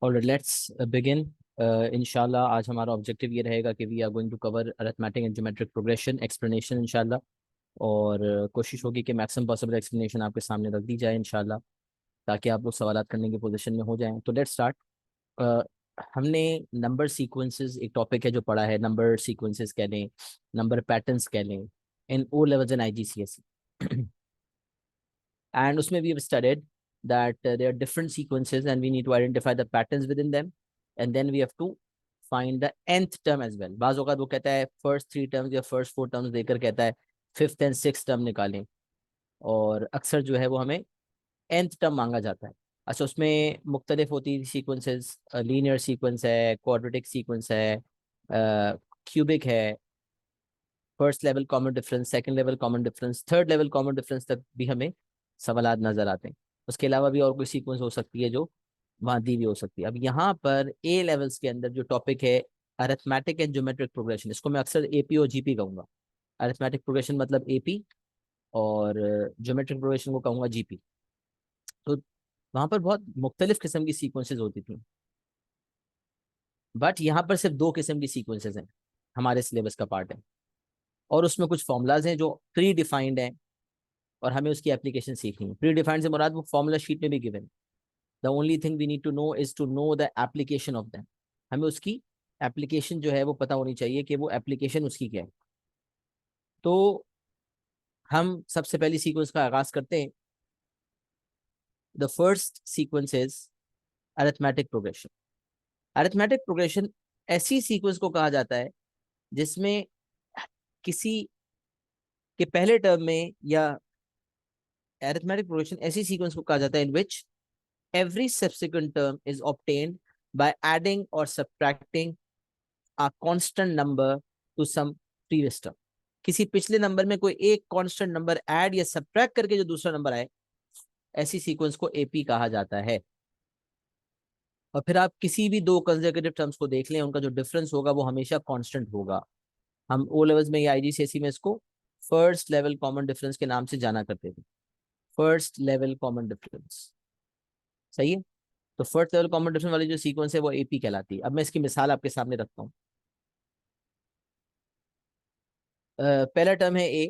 और let's begin. इंशाल्लाह आज हमारा ऑब्जेक्टिव ये रहेगा कि we are going to cover arithmetic and geometric progression explanation इंशाल्लाह। और कोशिश होगी कि मैक्सिमम पॉसिबल एक्सप्लेनेशन आपके सामने रख दी जाए इंशाल्लाह, ताकि आप लोग सवालात करने की पोजीशन में हो जाएं। तो लेट्स स्टार्ट। हमने नंबर सीक्वेंसेस एक टॉपिक है जो पढ़ा है, नंबर सीक्वेंसेस कह लें, नंबर पैटर्न्स कह लें, in O levels and IGCSE। and उसमें we have studied that there are different sequences and we need to identify the patterns within them, and then we have to find the nth term as well. बाज़ औक़ात वो कहता है first 3 terms या first 4 terms देकर कहता है fifth and six term निकालें, और अक्सर जो है वो हमें nth टर्म मांगा जाता है। अच्छा, उसमें मुख्तलिफ होती सीक्वेंसेस, लीनियर सीक्वेंस है, क्वाड्रेटिक सीक्वेंस है, क्यूबिक है, first level common difference, second level common difference, third level common difference तक भी हमें सवालात नजर आते हैं। उसके अलावा भी और कोई सीक्वेंस हो सकती है जो वहाँ दी भी हो सकती है। अब यहाँ पर ए लेवल्स के अंदर जो टॉपिक है अरिथमेटिक एंड ज्योमेट्रिक प्रोग्रेशन, इसको मैं अक्सर AP और GP कहूँगा। अरिथमेटिक प्रोग्रेशन मतलब AP, और ज्योमेट्रिक प्रोग्रेशन को कहूँगा GP। तो वहाँ पर बहुत मुख्तलिफ किस्म की सीक्वेंसेज होती थी, बट यहाँ पर सिर्फ दो किस्म की सीक्वेंसेज हैं, हमारे सिलेबस का पार्ट है। और उसमें कुछ फॉर्मूलाज हैं जो प्री डिफाइंड हैं और हमें उसकी एप्लीकेशन सीखनी है। प्री डिफाइंड से मुराद वो फॉर्मूला शीट में भी given. The only thing we need to know is to know the application of them. हमें उसकी एप्लीकेशन जो है वो पता होनी चाहिए कि वो एप्लीकेशन उसकी क्या है। तो हम सबसे पहली सीक्वेंस का आगाज करते हैं। The first sequence is arithmetic progression. Arithmetic progression ऐसी सीक्वेंस को कहा जाता है जिसमें किसी के पहले टर्म में, या अरिथमेटिक प्रोग्रेशन ऐसी सीक्वेंस को कहा जाता है इन विच every subsequent term is obtained by adding or subtracting a constant number to some previous term। किसी पिछले नंबर में कोई एक कांस्टेंट नंबर ऐड या सब्ट्रैक्ट करके जो दूसरा नंबर आए, ऐसी सीक्वेंस को AP कहा जाता है। और फिर आप किसी भी दो कंसेक्यूटिव टर्म्स को देख लें, उनका जो डिफरेंस होगा वो हमेशा कांस्टेंट होगा। हम ओ लेवल्स में या IGCSE में इसको फर्स्ट लेवल कॉमन डिफरेंस के नाम से जाना करते थे। फर्स्ट लेवल कॉमन डिफरेंस, सही है। तो फर्स्ट लेवल कॉमन डिफरेंस वाली जो सीक्वेंस है वो AP कहलाती है। अब मैं इसकी मिसाल आपके सामने रखता हूँ। पहला टर्म है A,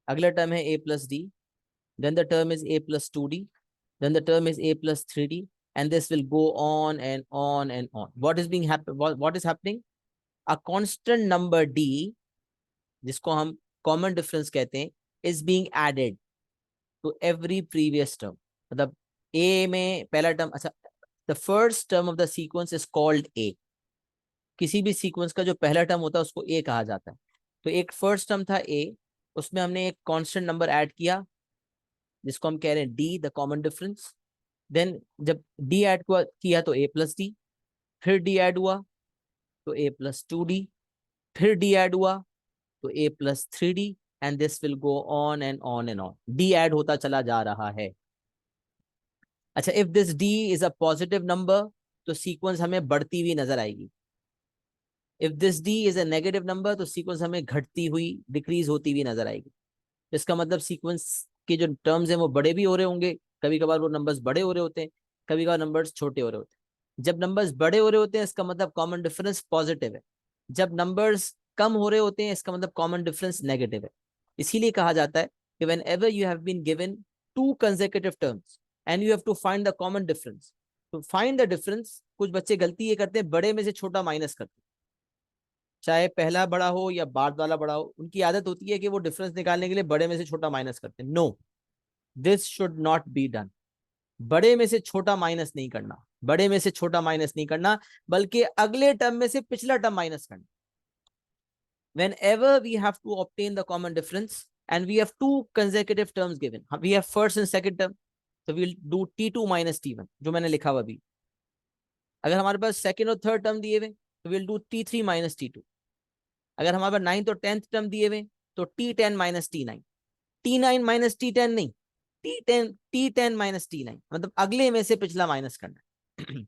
अगला टर्म है A+D, then the term is A+2D, then the term is A+3D, and this will go on and on and on. What is happening? A constant number D, जिसको हम कॉमन डिफरेंस कहते हैं, is being added to every previous term। मतलब A में पहला term, अच्छा, the first term of the sequence is called A। किसी भी सीक्वेंस का जो पहला टर्म होता है उसको A कहा जाता है। तो एक फर्स्ट टर्म था A, उसमें हमने एक कांस्टेंट नंबर ऐड किया जिसको हम कह रहे हैं D, the common difference. Then जब D ऐड किया तो A+D, फिर D ऐड हुआ तो A+2D, फिर D ऐड हुआ तो A+3D, and this will go on and on and on. D add होता चला जा रहा है। अच्छा, if this D is a positive number तो सीक्वेंस हमें बढ़ती हुई नजर आएगी। If this D is a negative number तो सीक्वेंस हमें घटती हुई, डिक्रीज होती हुई नजर आएगी। इसका मतलब सीक्वेंस के जो टर्म्स हैं वो बड़े भी हो रहे होंगे, कभी कभार वो नंबर्स बड़े हो रहे होते हैं, कभी कभार नंबर्स छोटे हो रहे होते हैं। जब नंबर्स बड़े हो रहे होते हैं इसका मतलब कॉमन डिफरेंस पॉजिटिव है, जब नंबर्स कम हो रहे होते हैं इसका मतलब कॉमन डिफरेंस नेगेटिव है। इसीलिए कहा जाता है कि whenever you have been given two consecutive terms and you have to find the common difference, तो फाइंड द डिफरेंस, कुछ बच्चे गलती ये करते हैं, बड़े में से छोटा माइनस करते हैं। चाहे पहला बड़ा हो या बाद वाला बड़ा हो, उनकी आदत होती है कि वो डिफरेंस निकालने के लिए बड़े में से छोटा माइनस करते हैं। No, this should not be done. बड़े में से छोटा माइनस नहीं करना, बड़े में से छोटा माइनस नहीं करना, बल्कि अगले टर्म में से पिछला टर्म माइनस करना। Whenever we have to obtain the common difference and we have two consecutive terms given, we have first and second term, so we'll do T2 minus T1 जो मैंने लिखा हुआ अभी। अगर हमारे पास सेकंड और थर्ड टर्म दिए हुए तो we'll do T3 minus T2। अगर हमारे पास 9th और 10th टर्म दिए हुए तो T10 minus T9। T9 minus T10 नहीं, T10 minus T9, मतलब अगले में से पिछला माइनस करना।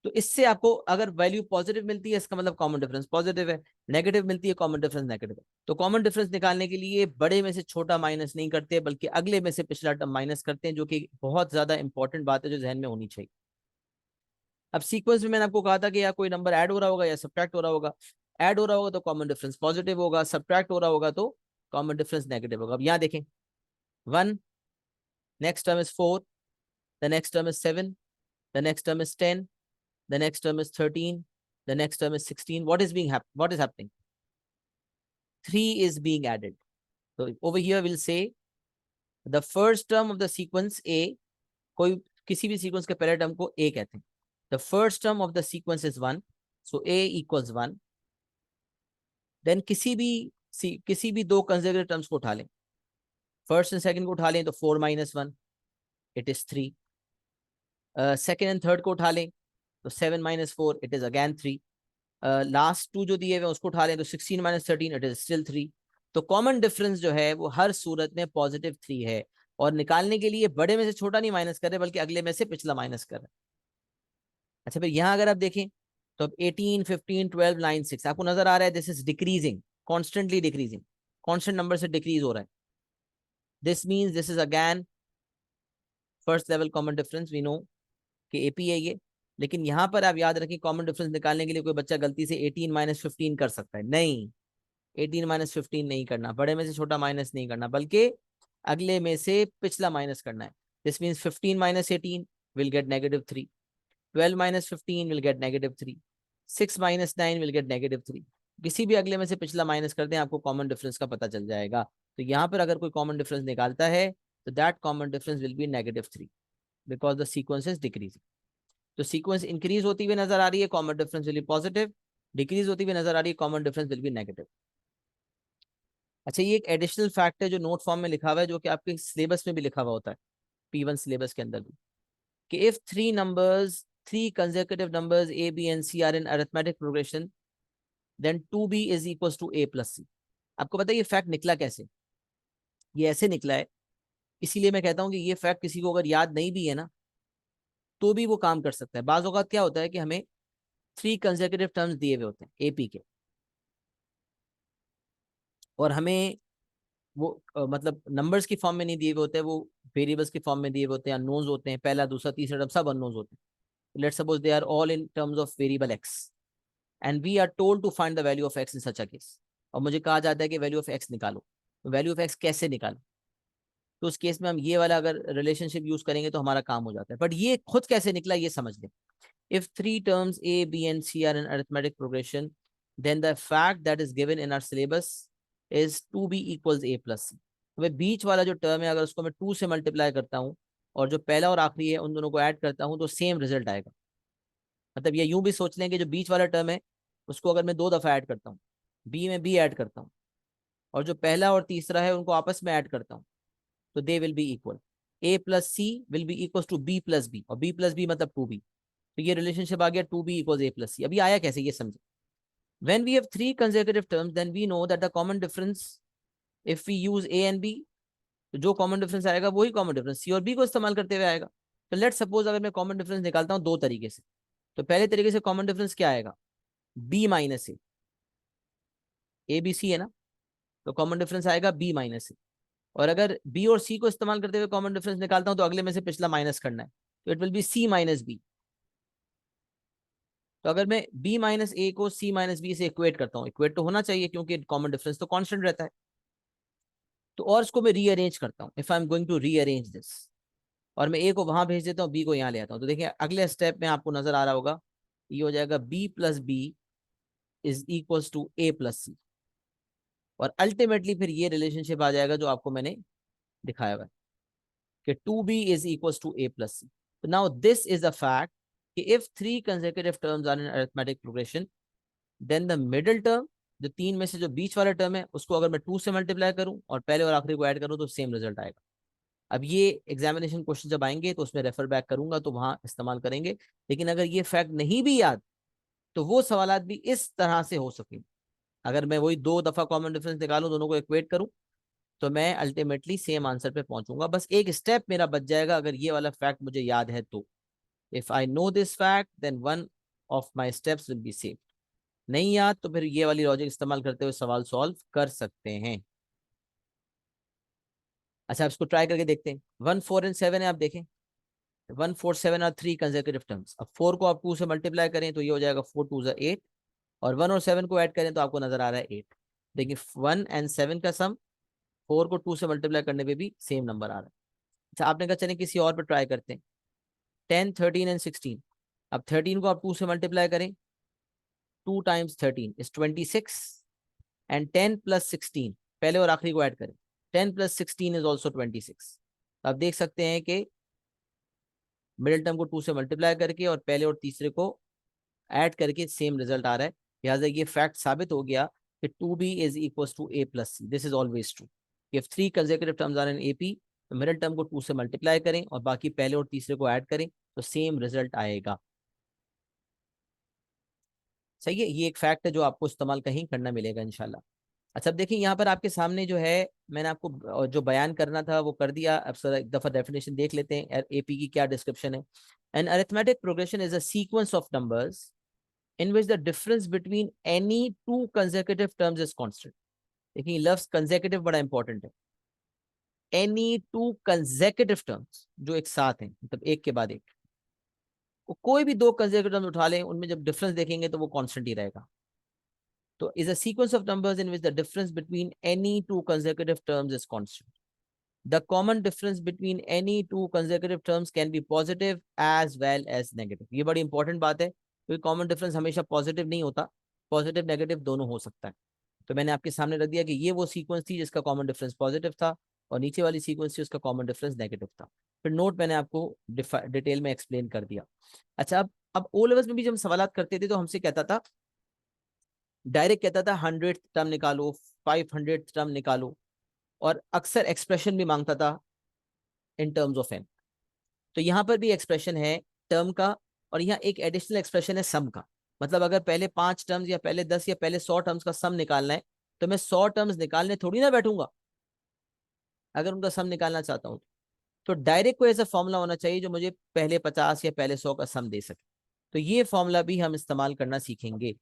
तो इससे आपको अगर वैल्यू पॉजिटिव मिलती है इसका मतलब कॉमन डिफरेंस पॉजिटिव है, नेगेटिव मिलती है कॉमन डिफरेंस नेगेटिव है। तो कॉमन डिफरेंस निकालने के लिए बड़े में से छोटा माइनस नहीं करते बल्कि अगले में से पिछला टर्म माइनस करते हैं, जो कि बहुत ज्यादा इंपॉर्टेंट बात है जो जहन में होनी चाहिए। अब सीक्वेंस में मैंने आपको कहा था कि या कोई नंबर ऐड हो रहा होगा या सब्ट्रैक्ट हो रहा होगा। ऐड हो रहा होगा तो कॉमन डिफरेंस पॉजिटिव होगा, सब्ट्रैक्ट हो रहा होगा तो कॉमन डिफरेंस नेगेटिव होगा। अब यहाँ देखें 1, next term is 4, the next term is 7, the next term is 10, the next term is 13, the next term is 16. What is happening? 3 is being added. So over here we'll say the first term of the sequence A, कोई किसी भी sequence के पहले term को A कहते हैं। The first term of the sequence is 1, so A equals 1. Then किसी भी दो कंसेक्यूटिव टर्म्स को उठा लें, फर्स्ट एंड सेकंड को उठा लें तो 4 - 1 it is 3। Second and third को उठा लें तो 7 - 4 it is again 3। Last two जो दिए हुए उसको उठा लें तो 16 - 13 इट इज स्टिल 3। तो कॉमन डिफरेंस जो है वो हर सूरत में पॉजिटिव 3 है। और निकालने के लिए बड़े में से छोटा नहीं माइनस कर रहे बल्कि अगले में से पिछला माइनस कर रहे हैं। अच्छा फिर यहाँ अगर आप देखें तो अब 18, 15, 12, 9, 6 आपको नजर आ रहा है this is decreasing, constantly decreasing, constant number से डिक्रीज हो रहा है। This means this is again first level common difference, we know कि एपी है ये। लेकिन यहाँ पर आप याद रखें कॉमन डिफरेंस निकालने के लिए कोई बच्चा गलती से 18 - 15 कर सकता है, नहीं 18 - 15 नहीं करना, बड़े में से छोटा माइनस नहीं करना बल्कि अगले में से पिछला माइनस करना है। This means 15 - 18 will get -3, 12 - 15 will get -3, 6 - 9 will get -3। किसी भी अगले में से पिछला माइनस कर दें आपको कॉमन डिफरेंस का पता चल जाएगा। तो यहाँ पर अगर कोई कॉमन डिफरेंस निकालता है तो that common difference will be -3 because the sequence is decreasing. तो सीक्वेंस इंक्रीज होती हुई नजर आ रही है, common difference will be positive, decrease होती हुई नजर आ रही है, common difference will be negative. अच्छा ये एक एडिशनल फैक्ट है जो नोट फॉर्म में लिखा हुआ है, जो कि आपके सिलेबस में भी लिखा हुआ होता है, P1 सिलेबस के अंदर भी, कि if three consecutive numbers A, B and C are in arithmetic progression then 2B is equals to A plus C। आपको पता है ये फैक्ट निकला कैसे? ये ऐसे निकला है, इसीलिए मैं कहता हूं कि ये फैक्ट किसी को अगर याद नहीं भी है ना तो भी वो काम कर सकता है। बाज़ औक़ात क्या होता है कि हमें 3 consecutive टर्म्स दिए हुए होते हैं AP के, और हमें वो मतलब नंबर्स की फॉर्म में नहीं दिए हुए होते हैं, वो वेरिएबल्स की फॉर्म में दिए हुए होते हैं, अननोन्स होते हैं, पहला दूसरा तीसरा टर्म सब अननोन्स होते हैं। Let's suppose they are all in terms of variable x and we are told to find the value of x in such a case. और मुझे कहा जाता है कि वैल्यू ऑफ x निकालो, तो वैल्यू ऑफ x कैसे निकालो? तो उस केस में हम ये वाला अगर रिलेशनशिप यूज करेंगे तो हमारा काम हो जाता है। बट ये खुद कैसे निकला ये समझ लें। If 3 terms A, B and C are in arithmetic progression then the fact that is given in our syllabus is 2B equals A plus C। तो बीच वाला जो टर्म है अगर उसको मैं 2 से मल्टीप्लाई करता हूँ और जो पहला और आखिरी है उन दोनों को ऐड करता हूँ तो सेम रिजल्ट आएगा। मतलब ये यूं भी सोच लें कि जो बीच वाला टर्म है उसको अगर मैं 2 दफा ऐड करता हूँ, बी में बी ऐड करता हूँ, और जो पहला और तीसरा है उनको आपस में ऐड करता हूँ तो they will be equal. A plus C will be equal to B plus B, और B प्लस बी मतलब 2B। तो ये रिलेशनशिप आ गया 2B इक्वल्स A प्लस सी। अभी आया कैसे ये समझे। When we have 3 consecutive terms then we know that the common difference if we use A and B, तो जो कॉमन डिफरेंस आएगा वही कॉमन डिफरेंस C और B को इस्तेमाल करते हुए आएगा। तो लेट सपोज अगर मैं कॉमन डिफरेंस निकालता हूँ दो तरीके से, तो पहले तरीके से कॉमन डिफरेंस क्या आएगा? B minus A B C है ना, तो कॉमन डिफरेंस आएगा B माइनस A। और अगर B और C को इस्तेमाल करते हुए कॉमन डिफरेंस निकालता हूँ तो अगले में से पिछला माइनस करना है, तो it will be C minus B। तो अगर मैं B माइनस A को C माइनस B से इक्वेट करता हूँ, इक्वेट तो होना चाहिए क्योंकि कॉमन डिफरेंस तो कांस्टेंट रहता है, तो और इसको मैं रीअरेंज करता हूँ। If I am going to rearrange this, और मैं A को वहां भेज देता हूँ, B को यहाँ ले आता हूँ, तो देखिए अगले स्टेप में आपको नजर आ रहा होगा ये हो जाएगा B plus B is equals to A plus C। और अल्टीमेटली फिर ये रिलेशनशिप आ जाएगा जो आपको मैंने दिखाया हुआ है कि 2B is equals to A plus C। तो now this is a fact कि if 3 consecutive terms are in arithmetic progression then the middle term, जो 3 में से जो बीच वाला टर्म है उसको अगर मैं 2 से मल्टीप्लाई करूं और पहले और आखिरी को ऐड करूं तो सेम रिजल्ट आएगा। अब ये एग्जामिनेशन क्वेश्चन जब आएंगे तो उसमें रेफर बैक करूंगा तो वहां इस्तेमाल करेंगे। लेकिन अगर ये फैक्ट नहीं भी याद तो वो सवालात भी इस तरह से हो सके। अगर मैं वही 2 दफा कॉमन डिफरेंस निकालूं, दोनों को इक्वेट करूं, तो मैं अल्टीमेटली सेम आंसर पे पहुंचूंगा। बस एक स्टेप मेरा बच जाएगा अगर ये वाला फैक्ट मुझे याद है तो। If I know this fact then one of my steps will be save. नहीं याद तो फिर ये वाली लॉजिक इस्तेमाल करते हुए सवाल सॉल्व कर सकते हैं। अच्छा, आप इसको ट्राई करके देखते हैं। 1, 4 एंड 7 है, आप देखें 147 और 3 कंसेक्यूटिव टर्म्स। अब 4 को आप 2 से मल्टीप्लाई करें तो ये हो जाएगा 4 2 8, और 1 और 7 को ऐड करें तो आपको नजर आ रहा है 8। देखिए 1 एंड 7 का सम 4 को 2 से मल्टीप्लाई करने पे भी सेम नंबर आ रहा है। अच्छा, आपने कहा चलें किसी और पे ट्राई करते हैं। 10 13 एंड 16। अब 13 को आप 2 से मल्टीप्लाई करें, 2 टाइम्स 13 इज 26, एंड 10 प्लस 16, पहले और आखिरी को ऐड करें, 10 प्लस 16 इज ऑल्सो 26। आप देख सकते हैं कि मिडिल टर्म को 2 से मल्टीप्लाई करके और पहले और तीसरे को ऐड करके सेम रिजल्ट आ रहा है। लिहाजा ये फैक्ट साबित हो गया कि 2b is equal to a plus c। This is always true. If 3 consecutive terms are in AP, तो मिडिल टर्म को 2 से मल्टीप्लाई करें और बाकी पहले और तीसरे को ऐड करें तो सेम रिजल्ट आएगा। सही है, ये एक फैक्ट है जो आपको इस्तेमाल कहीं करना मिलेगा इंशाल्लाह। अच्छा, अब देखिए यहाँ पर आपके सामने जो है, मैंने आपको जो बयान करना था वो कर दिया। अब सर एक दफा डेफिनेशन देख लेते हैं AP की क्या डिस्क्रिप्शन है। An arithmetic progression is a sequence of numbers in which the difference between any two consecutive terms is constant। देखिए लफ्ज consecutive बड़ा इंपॉर्टेंट है। any two consecutive terms, जो एक साथ हैं, मतलब एक के बाद एक, वो कोई भी दो consecutive terms उठा लें, उनमें जब डिफरेंस देखेंगे तो वो कांस्टेंट ही रहेगा। तो is a sequence of numbers in which the difference between any two consecutive terms is constant। The common difference between any two consecutive terms can be positive as well as negative। ये बड़ी important बात है, क्योंकि common difference हमेशा positive नहीं होता, positive negative दोनों हो सकता है। तो मैंने आपके सामने रख दिया कि ये वो सीक्वेंस थी जिसका कॉमन डिफरेंस पॉजिटिव था, और नीचे वाली सीक्वेंस थी उसका कॉमन डिफरेंस नेगेटिव था। फिर नोट मैंने आपको डिटेल में एक्सप्लेन कर दिया। अच्छा, अब ओ लेवल्स में भी जब हम सवाल करते थे तो हमसे कहता था, डायरेक्ट कहता था 100th टर्म निकालो, 500th टर्म निकालो, और अक्सर एक्सप्रेशन भी मांगता था इन टर्म्स ऑफ एन। तो यहाँ पर भी एक्सप्रेशन है टर्म का, और यहाँ एक एडिशनल एक्सप्रेशन है सम का। मतलब अगर पहले 5 टर्म्स या पहले 10 या पहले 100 टर्म्स का सम निकालना है, तो मैं 100 टर्म्स निकालने थोड़ी ना बैठूंगा अगर उनका सम निकालना चाहता हूँ। तो डायरेक्ट कोई ऐसा फॉर्मूला होना चाहिए जो मुझे पहले 50 या पहले 100 का सम दे सके। तो ये फॉर्मूला भी हम इस्तेमाल करना सीखेंगे।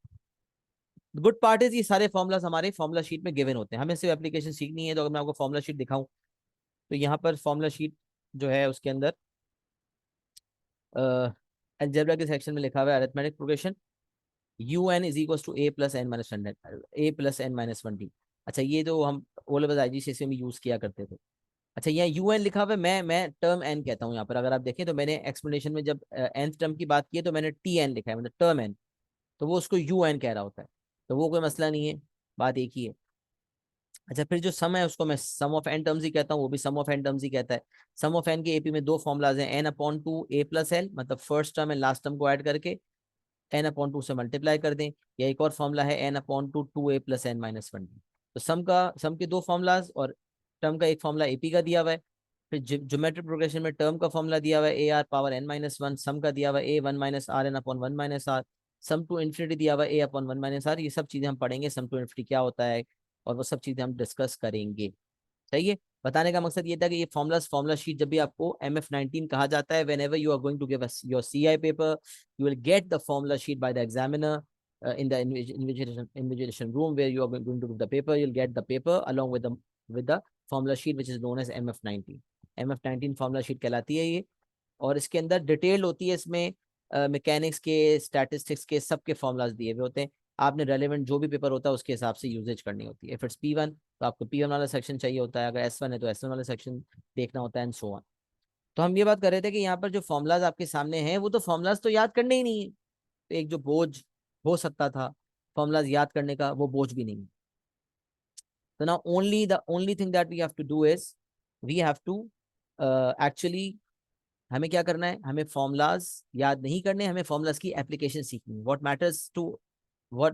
गुड पार्ट इज ये सारे फॉर्मूलाज हमारे फॉर्मूला शीट में गिवन होते हैं, हमें सिर्फ एप्लीकेशन सीखनी है। तो अगर मैं आपको फॉर्मूला शीट दिखाऊं, तो यहाँ पर फॉर्मूला शीट जो है उसके अंदर अलजेब्रा के सेक्शन में लिखा हुआ है arithmetic progression UN is equal to A plus n minus 100, A plus n minus 1D। अच्छा, ये तो हम ओ लेवल IGCSE में यूज किया करते थे। अच्छा, यहाँ UN लिखा हुआ है, मैं टर्म n कहता हूँ यहाँ पर। अगर आप देखें तो मैंने एक्सप्लेनेशन में जब nth टर्म की बात की है तो मैंने TN लिखा है, मतलब टर्म n, तो वो उसको UN कह रहा होता है। तो वो कोई मसला नहीं है, बात एक ही है। अच्छा, फिर जो सम है उसको मैं सम ऑफ एन टर्म्स ही कहता हूँ, वो भी सम ऑफ एन टर्म्स ही कहता है। सम ऑफ एन के AP में दो फॉर्मुलाज हैं, n/2 A प्लस L, मतलब first term and last term को ऐड करके n/2 से मल्टीप्लाई कर दें, या एक और फॉर्मूला है n/2 2A plus n minus 1D। तो सम के दो फॉर्मुलाज, और टर्म का एक फॉर्मूला AP का दिया हुआ है। फिर ज्योमेट्रिक प्रोग्रेशन में टर्म का फॉर्मूला दिया हुआ है AR पावर n-1, सम का दिया हुआ है A1 minus r n upon 1 minus r, sum to infinity दिया हुआ है A अपॉन 1 माइनस आर। ये सब चीजें हम पढ़ेंगे, सम टू इन्फिनिटी क्या होता है, और वो सब चीजें हम डिस्कस करेंगे। सही है, बताने का मकसद ये था कि ये फॉर्मूला शीट जब भी आपको MF19 कहा जाता है, whenever you are going to give us your CI paper, you will get the formula sheet by the examiner in the invigilation room where you are going to do the paper. You'll get the paper along with the formula sheet which is known as MF19। MF19 formula sheet कहलाती है ये, और इसके अंदर detail होती है। इसमें mechanics के, स्टैटिस्टिक्स के, सबके फॉर्मूलाज दिए हुए होते हैं। आपने रेलेवेंट जो भी पेपर होता है उसके हिसाब से यूजेज करनी होती है। इफ इट्स P1 तो आपको P1 वाला सेक्शन चाहिए होता है, अगर S1 है तो S1 वाला सेक्शन देखना होता है, एंड सो ऑन। तो हम ये बात कर रहे थे कि यहाँ पर जो फॉर्मुलाज आपके सामने हैं वो तो फॉर्मुलाज तो याद करने ही नहीं है। तो एक जो बोझ हो सकता था फॉर्मुलाज याद करने का, वो बोझ भी नहीं है। तो ना only thing that we have to do is we have to actually, हमें क्या करना है, हमें फॉर्मुलाज याद नहीं करने, हमें फॉर्मुलाज की एप्लीकेशन सीखनी है। What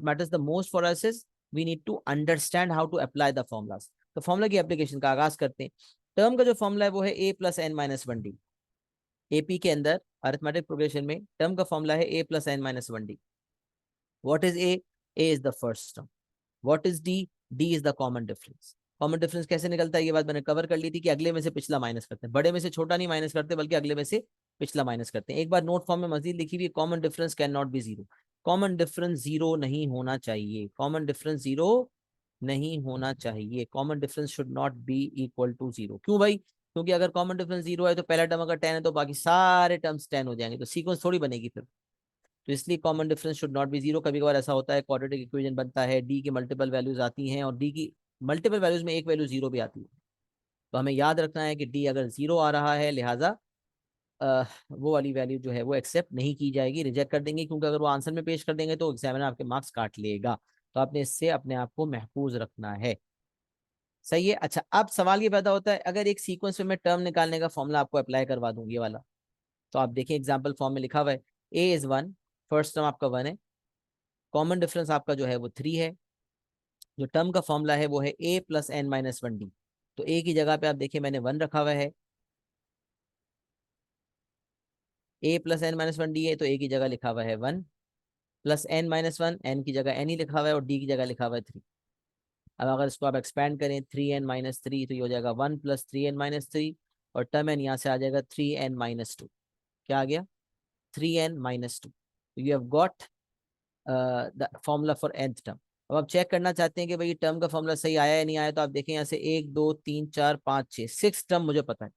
matters the most for us is we need to understand how to apply the formulas. तो फॉर्मुला की एप्लीकेशन का आगाज करते हैं। टर्म का जो फॉर्मुला है वो है A plus n minus 1D। AP के अंदर अरिथमेटिक प्रोग्रेशन में टर्म का फॉर्मुला है A plus n minus 1D। What is A? A is the first term. What is D? D is the common difference. Common difference कैसे निकलता है ये बात मैंने कवर कर ली थी कि अगले में से पिछला माइनस करते हैं, बड़े में से छोटा नहीं माइनस करते बल्कि अगले में से पिछला माइनस करते हैं। एक बार नोट फॉर्म में मजीद लिखी हुई, common difference can not be zero. Common difference zero नहीं होना चाहिए, कॉमन डिफरेंस जीरो नहीं होना चाहिए, common difference should not be equal to zero. क्यों भाई? क्योंकि अगर कॉमन डिफरेंस 0 है तो पहला टर्म अगर 10 है तो बाकी सारे टर्म्स 10 हो जाएंगे, तो सीक्वेंस थोड़ी बनेगी फिर। तो इसलिए common difference should not B 0। कभी कभार ऐसा होता है क्वाड्रेटिक इक्वेशन बनता है, डी की मल्टीपल वैल्यूज आती हैं और डी की मल्टीपल वैल्यूज में एक वैल्यू 0 भी आती है, तो हमें याद रखना है कि डी अगर 0 आ रहा है लिहाजा वो वाली वैल्यू जो है वो एक्सेप्ट नहीं की जाएगी, रिजेक्ट कर देंगे, क्योंकि अगर वो आंसर में पेश कर देंगे तो एग्जामिनर आपके मार्क्स काट लेगा। तो आपने इससे अपने आप को महफूज रखना है। सही है। अच्छा, अब सवाल ये पैदा होता है, अगर एक सीक्वेंस में मैं टर्म निकालने का फॉर्मूला आपको अप्लाई करवा दूंगी वाला, तो आप देखिए एग्जाम्पल फॉर्म में लिखा हुआ है ए इज 1, फर्स्ट टर्म आपका 1 है, कॉमन डिफरेंस आपका जो है वो 3 है, जो टर्म का फॉर्मूला है वो है a plus n minus 1 D. तो ए की जगह पे आप देखिए मैंने 1 रखा हुआ है, a plus n minus 1 D है, तो ए की जगह लिखा हुआ है 1 प्लस एन माइनस 1, एन की जगह एन ही लिखा हुआ है और डी की जगह लिखा हुआ है 3। अब अगर इसको आप एक्सपैंड करें 3n-3, तो ये हो जाएगा 1 प्लस 3n-3 और टर्म एन यहाँ से आ जाएगा 3n-2। क्या आ गया? 3n-2। तो you have got the formula for nth term. अब आप चेक करना चाहते हैं कि भाई टर्म का फॉर्मूला सही आया या नहीं आया, तो आप देखें यहाँ से 1 2 3 4 5 6, 6 टर्म मुझे पता है,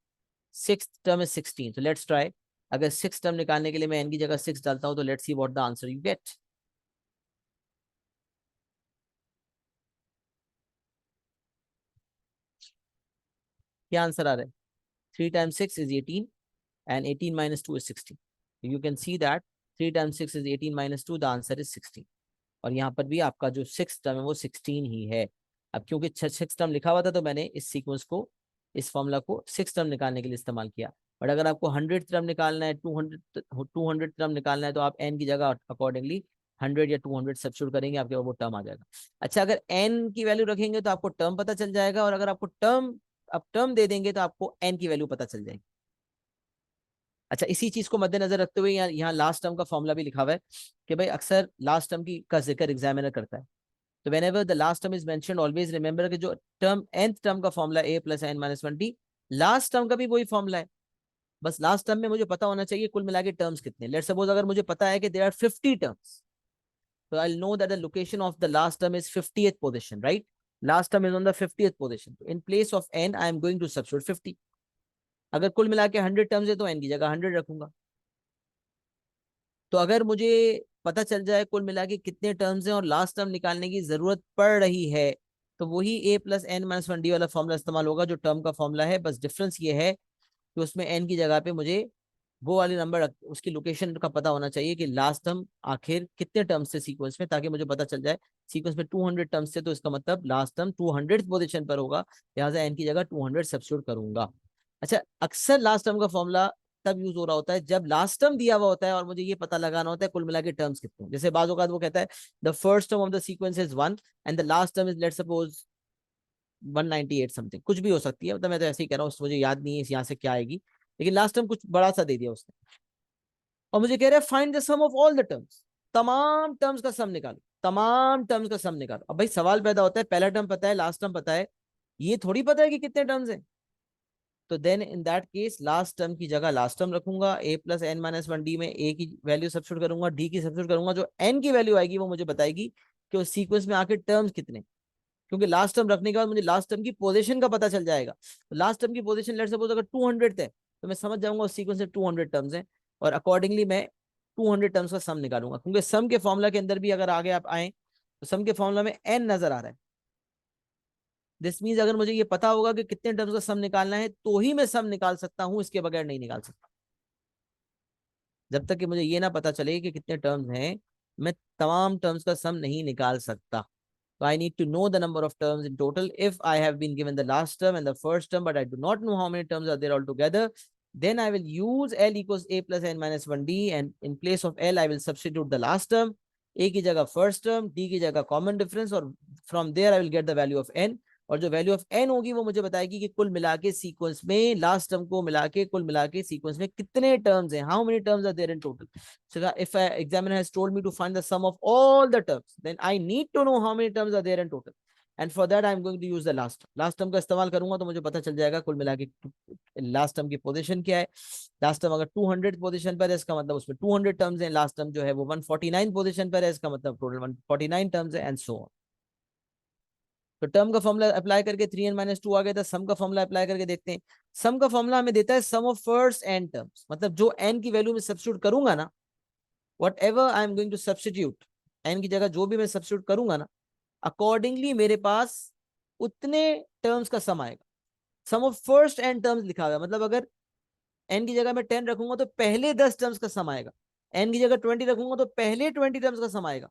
6 टर्म इज 16। तो लेट्स ट्राई, अगर 6 टर्म निकालने के लिए मैं n की जगह 6 डालता हूँ, तो let's see what the answer you get. क्या आंसर आ रहा है? 3 times 6 is 18 and 18 minus 2 is 16. You can see that 3 times 6 is 18 minus 2, the answer is 16। और यहाँ पर भी आपका जो 6 टर्म है वो 16 ही है। अब क्योंकि 6 टर्म लिखा हुआ था तो मैंने इस सीक्वेंस को, इस फॉर्मूला को 6 टर्म निकालने के लिए इस्तेमाल किया। बट अगर आपको 100 टर्म निकालना है, 200 टर्म निकालना है, तो आप n की जगह अकॉर्डिंगली 100 या 200 सब्स्टिट्यूट करेंगे, आपके वो टर्म आ जाएगा। अच्छा, अगर n की वैल्यू रखेंगे तो आपको टर्म पता चल जाएगा, और अगर आपको टर्म दे देंगे तो आपको n की वैल्यू पता चल जाएगी। अच्छा, इसी चीज को मद्देनजर रखते हुए यहाँ लास्ट टर्म का फॉर्मूला भी लिखा हुआ है कि भाई अक्सर लास्ट टर्म की का जिक्र एग्जामिनर करता है, तो whenever the last term is mentioned always remember कि जो टर्म nth टर्म का formula a plus n minus 1 d, last term का भी वही फॉर्मूला है। बस लास्ट टर्म में मुझे पता होना चाहिए कुल मिला के टर्म्स कितने। लेट्स सपोज अगर मुझे पता है कि देयर आर 50 टर्म्स, तो I know that the location of the last term is 50th position, right? Last term is on the 50th position, in place of n I am going to substitute 50। अगर कुल मिला के 100 terms है तो n की जगह 100 रखूंगा। तो अगर मुझे पता चल जाए कुल मिला के कितने टर्म्स हैं और लास्ट टर्म निकालने की जरूरत पड़ रही है, तो वही a plus n minus 1 d वाला फॉर्मूला इस्तेमाल होगा जो टर्म का फॉर्मूला है। बस डिफरेंस ये है कि उसमें n की जगह पे मुझे वो वाले नंबर, उसकी लोकेशन का पता होना चाहिए कि लास्ट टर्म आखिर कितने टर्म्स थे सीक्वेंस में, ताकि मुझे पता चल जाए सीक्वेंस में 200 टर्म्स थे तो इसका मतलब लास्ट टर्म 200th पोजीशन पर होगा, लिहाजा n की जगह 200 सब्स्टिट्यूट करूंगा। अच्छा, अक्सर लास्ट टर्म का फॉर्मूला तब यूज हो रहा होता है जब लास्ट टर्म दिया हुआ होता है और मुझे ये पता लगाना होता है कुल मिला के टर्म्स कितने हैं। जैसे बाज़ औक़ात वो कहता है the first term of the sequence is 1 and the last term is let's suppose 198 something, कुछ भी हो सकती है, मतलब मैं तो ऐसे ही कह रहा हूँ, मुझे याद नहीं है यहाँ से क्या आएगी, लेकिन लास्ट टर्म कुछ बड़ा सा दे दिया उसने और मुझे कह रहा है find the sum of all the terms, तमाम टर्म्स का सम निकालो, तमाम टर्म्स का सम निकालो। अब भाई सवाल पैदा होता है, पहला टर्म पता है, लास्ट टर्म पता है, ये थोड़ी पता है कि कितने टर्म्स हैं। तो then in that case last term की जगह लास्ट टर्म रखूंगा, a plus n minus 1 d में a की वैल्यू सब्स्टिट्यूट करूंगा, d की सब्स्टिट्यूट करूंगा, जो n की वैल्यू आएगी वो मुझे बताएगी कि उस सीक्वेंस में आके टर्म्स कितने, क्योंकि लास्ट टर्म रखने के बाद मुझे लास्ट टर्म की पोजीशन का पता चल जाएगा। तो लास्ट टर्म की पोजीशन लेट्स सपोज अगर 200 है तो मैं समझ जाऊंगा उस सीक्वेंस में 200 टर्म्स हैं, और अकॉर्डिंगली मैं 200 टर्म्स का सम निकालूंगा, क्योंकि सम के फॉर्मूला के अंदर भी अगर आगे आप आए तो सम के फॉर्मूला में n नजर आ रहा है। दिस मीन्स अगर मुझे ये पता होगा कि कितने टर्म्स का सम निकालना है तो ही मैं सम निकाल सकता हूं, इसके बगैर नहीं निकाल सकता। जब तक कि मुझे ये ना पता चले कि कितने टर्म्स हैं, मैं तमाम टर्म्स का सम नहीं निकाल सकता। So I need to know the number of terms in total. If I have been given the last term and the first term, but I do not know how many terms are there altogether, then I will use L equals A plus N minus 1D, and in place of L, I will substitute the last term, A की जगह first term, D की जगह common difference, और from there I will get the value of N। और जो value of n होगी वो मुझे बताएगी कि कुल मिला के सीक्वेंस में लास्ट टर्म को मिला के कुल मिला के सीक्वेंस में कितने टर्म्स हैं, how many terms are there in total. So if an examiner has told me to find the sum of all the terms, then I need to know how many terms are there in total, and for that I am going to use the last term का इस्तेमाल करूंगा तो मुझे पता चल जाएगा कुल मिला के लास्ट टर्म की पोजीशन क्या है। लास्ट टर्म अगर 200 पोजीशन पर है इसका मतलब उसमें 200 टर्म्स हैं, लास्ट टर्म जो है वो 149 पोजीशन पर है इसका मतलब टोटल 149 टर्म्स है, एंड सो ऑन। तो टर्म का फॉर्मूला अप्लाई करके 3n-2 आ गया था। सम का फॉर्मूला अप्लाई करके देखते हैं। सम का फॉर्मूला हमें देता है sum of first n terms, मतलब जो एन की वैल्यू में सब्स्टिट्यूट करूंगा ना, whatever I am going to substitute, n की जगह जो भी मैं सब्स्टिट्यूट करूंगा ना, अकॉर्डिंगली मेरे पास उतने टर्म्स का सम आएगा। सम ऑफ फर्स्ट एन टर्म्स लिखा हुआ है, मतलब अगर एन की जगह मैं 10 रखूंगा तो पहले 10 टर्म्स का सम आएगा, एन की जगह 20 रखूंगा तो पहले 20 टर्म्स का सम आएगा।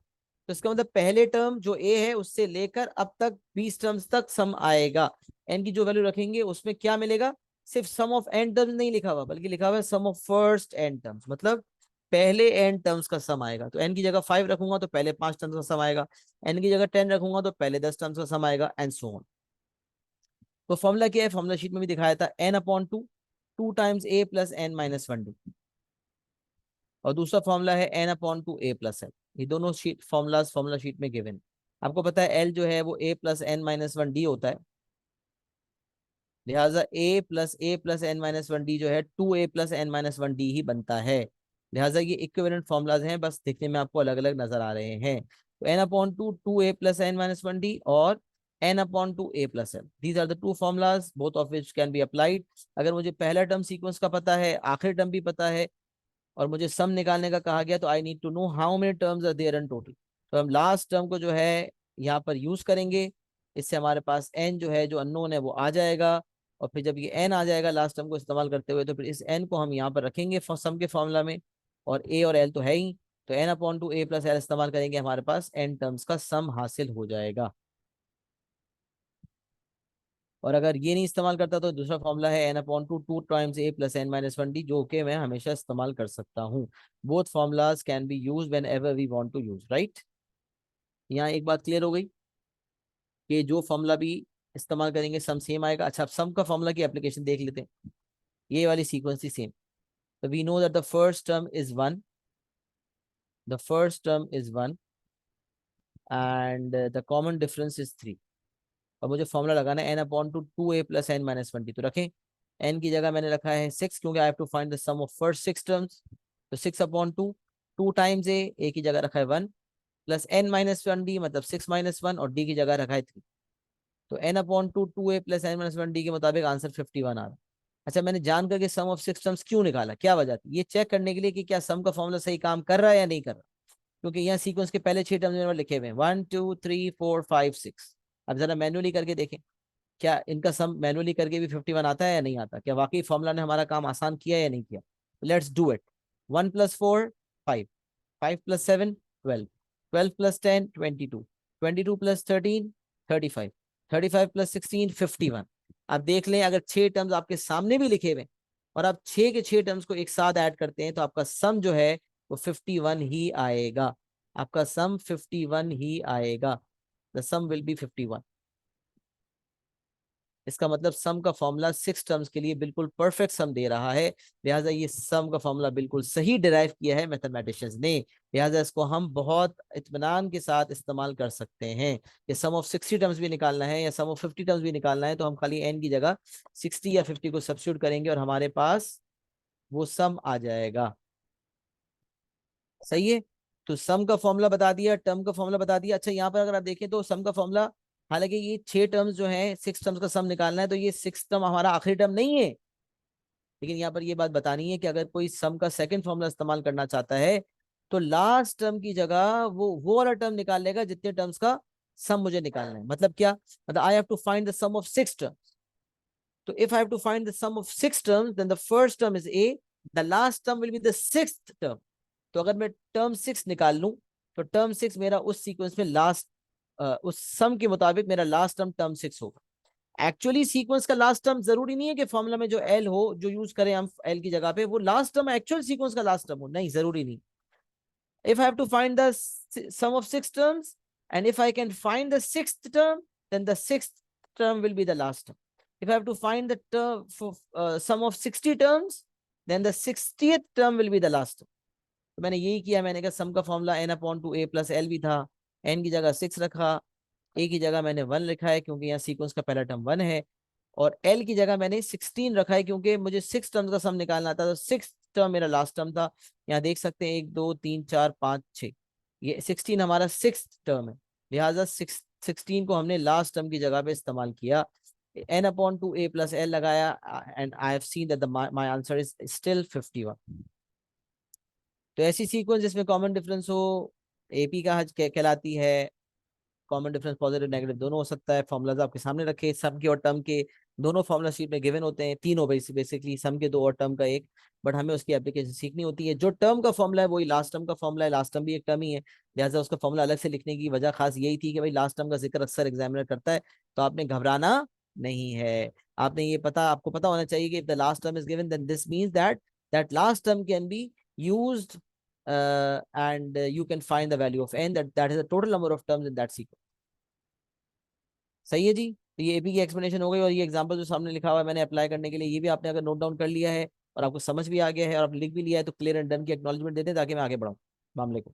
तो इसका मतलब पहले टर्म जो ए है उससे लेकर अब तक 20 टर्म्स तक सम आएगा। एन की जो वैल्यू रखेंगे उसमें क्या मिलेगा, सिर्फ सम ऑफ एन टर्म्स नहीं लिखा हुआ, बल्कि लिखा हुआ है sum of first n terms, मतलब पहले एन टर्म्स का सम आएगा। तो एन की जगह 5 रखूंगा तो पहले 5 टर्म्स का सम आएगा, एन की जगह 10 रखूंगा तो पहले 10 टर्म्स का सम आएगा, एंड सो ऑन। तो फॉर्मूला क्या है, फॉर्मूला शीट में भी दिखाया था, n/2 2 times a plus n-1d, और दूसरा फॉर्मूला है n/2 a प्लस l। ये दोनों शीट फॉर्मूला शीट में गिवन। आपको पता है l जो है वो a प्लस n-1d होता है, लिहाजा a प्लस n-1d जो है 2a प्लस n-1d ही बनता है। लिहाजा ये इक्विवेलेंट फॉर्मूलाज हैं, बस देखने में आपको अलग अलग नजर आ रहे हैं। तो n/2 2a प्लस n-1d और n/2 a plus l, these are the two formulas both of which can be applied. अगर मुझे पहला टर्म सीक्वेंस का पता है, आखिरी टर्म भी पता है, और मुझे सम निकालने का कहा गया, तो I need to know how many terms are there in total. तो हम लास्ट टर्म को जो है यहाँ पर यूज करेंगे, इससे हमारे पास n जो है, जो अननोन है, वो आ जाएगा। और फिर जब ये n आ जाएगा लास्ट टर्म को इस्तेमाल करते हुए, तो फिर इस n को हम यहाँ पर रखेंगे सम के फॉर्मूला में, और a और l तो है ही, तो n/2 a प्लस l इस्तेमाल करेंगे, हमारे पास n टर्म्स का सम हासिल हो जाएगा। और अगर ये नहीं इस्तेमाल करता तो दूसरा फॉर्मूला है n/2 2 times a plus n-1d, जो कि मैं हमेशा इस्तेमाल कर सकता हूँ। Both formulas can be use whenever we want to use, right. यहाँ एक बात क्लियर हो गई कि जो फॉर्मूला भी इस्तेमाल करेंगे सम सेम आएगा। अच्छा, अब सम का फॉर्मूला की एप्लीकेशन देख लेते हैं। ये वाली सीक्वेंस ही सेम। तो we know that the first term is 1, the first term is 1 and the common difference is 3। और मुझे फॉर्मूला लगाना है n/2 2a प्लस n-1d। तो रखें, n की जगह मैंने रखा है 6, क्योंकि I have to find the sum of first 6 terms. तो 6/2 2 टाइम्स a की जगह रखा है 1 प्लस n-1d, मतलब 6 - 1, और d की जगह रखा है 3। तो n/2 2a प्लस n-1d के मुताबिक आंसर 51 आ रहा है। अच्छा, मैंने जान करके सम ऑफ 6 टर्म्स क्यों निकाला, क्या वजह थी, ये चेक करने के लिए कि क्या सम का फॉर्मूला सही काम कर रहा है या नहीं कर रहा। क्योंकि यहाँ सीक्वेंस के पहले 6 टर्म्स मेरे पास लिखे हुए हैं 1 2 3 4 5 6। अब जरा मैन्युअली करके देखें, क्या इनका सम मैनुअली करके भी 51 आता है या नहीं आता, क्या वाकई फॉर्मूला ने हमारा काम आसान किया या नहीं किया। Let's do it. 1 + 4 5, 5 + 7 12, 12 + 10 22, 22 + 13 35, 35 + 16 51। अब देख लें, अगर 6 टर्म्स आपके सामने भी लिखे हुए और आप 6 के 6 टर्म्स को एक साथ ऐड करते हैं, तो आपका सम जो है वो 51 ही आएगा। आपका सम 51 ही आएगा। The sum will be 51। इसका मतलब सम का फॉर्मूला 6 टर्म्स के लिए बिल्कुल परफेक्ट सम दे रहा है। लिहाजा ये सम का फॉर्मूला बिल्कुल सही डिराइव किया है मैथमेटिशियंस ने। लिहाजा इसको हम बहुत इत्मीनान के साथ इस्तेमाल कर सकते हैं। ये सम ऑफ 60 टर्म्स भी निकालना है या सम ऑफ 50 टर्म्स भी निकालना है, तो हम खाली एन की जगह 60 या 50 को सब्स्टिट्यूट करेंगे और हमारे पास वो सम आ जाएगा। सही है। तो सम का फॉर्मूला बता दिया, टर्म का फॉर्मूला बता दिया। अच्छा, यहाँ पर अगर आप देखें तो सम का फॉर्मूला, हालांकि ये 6 टर्म्स जो है 6 टर्म्स का सम निकालना है, तो ये 6 टर्म हमारा आखिरी टर्म नहीं है। लेकिन यहाँ पर ये बात बतानी है कि अगर कोई सम का सेकंड फॉर्मूला इस्तेमाल करना चाहता है, तो लास्ट टर्म की जगह वो वाला टर्म निकाल लेगा जितने टर्म्स का सम मुझे निकालना है। मतलब क्या, मतलब I have to find the sum of 6 terms. तो if I have to find the sum of 6 terms, then the first term is a, the last term will be the 6th term. तो अगर मैं term 6 निकाल लूं, तो term 6 मेरा उस sequence में लास्ट, उस सम के मुताबिक मेरा लास्ट टर्म टर्म 6 होगा। एक्चुअली सीक्वेंस का लास्ट टर्म जरूरी नहीं है कि फॉर्मूला में जो एल हो, जो यूज करें हम एल की जगह पे, वो लास्ट टर्म एक्चुअल सीक्वेंस का लास्ट टर्म हो, नहीं, जरूरी नहीं। If I have to find the sum of 6 terms and if I can find the 6th term, then the 6th term will be the last term. If I have to find the term for sum of 60 terms, then the 60th term will be the last term. तो मैंने यही किया, मैंने कहा सम का formula n/2 a plus l भी था, n की जगह 6 रखा, a की जगह मैंने 1 लिखा है क्योंकि यहाँ सीक्वेंस का पहला टर्म 1 है, और l की जगह मैंने 16 रखा है क्योंकि मुझे 6 टर्म्स का सम निकालना था। तो 6th टर्म मेरा लास्ट टर्म था। यहाँ देख सकते हैं 1 2 3 4 5 6, ये 16 हमारा 6th टर्म है। लिहाजा 16 को हमने लास्ट टर्म की जगह पे इस्तेमाल किया, n/2a+l लगाया, and I have seen that my answer is still 51। तो ऐसी सीक्वेंस जिसमें कॉमन डिफरेंस हो एपी का कहलाती है। कॉमन डिफरेंस पॉजिटिव नेगेटिव दोनों हो सकता है। फॉर्मूलाज आपके सामने रखे, सम के और टर्म के दोनों फॉर्मूला शीट में गिवन होते हैं, तीनों बेसिकली, सम के 2 और टर्म का 1। बट हमें उसकी एप्लीकेशन सीखनी होती है। जो टर्म का फॉर्मूला है वही लास्ट टर्म का फॉर्मूला है, लास्ट टर्म भी एक टर्म ही है, लिहाजा उसका फॉर्मूला अलग से लिखने की वजह खास यही थी कि भाई लास्ट टर्म का जिक्र अक्सर एग्जामिनर करता है, तो आपने घबराना नहीं है। आपने ये आपको पता होना चाहिए कि if the last term is given then this means that that last term can be used, and you can find the value of n, that is the total number of terms in that sequence। सही है जी। तो ये AP की explanation हो गई, और ये example जो सामने लिखा हुआ है मैंने अप्लाई करने के लिए, ये भी आपने अगर नोट डाउन कर लिया है और आपको समझ भी आ गया है और आप लिख भी लिया है, तो क्लियर एंड डन की एक्नॉलेजमेंट दे दें ताकि मैं आगे बढ़ाऊँ मामले को।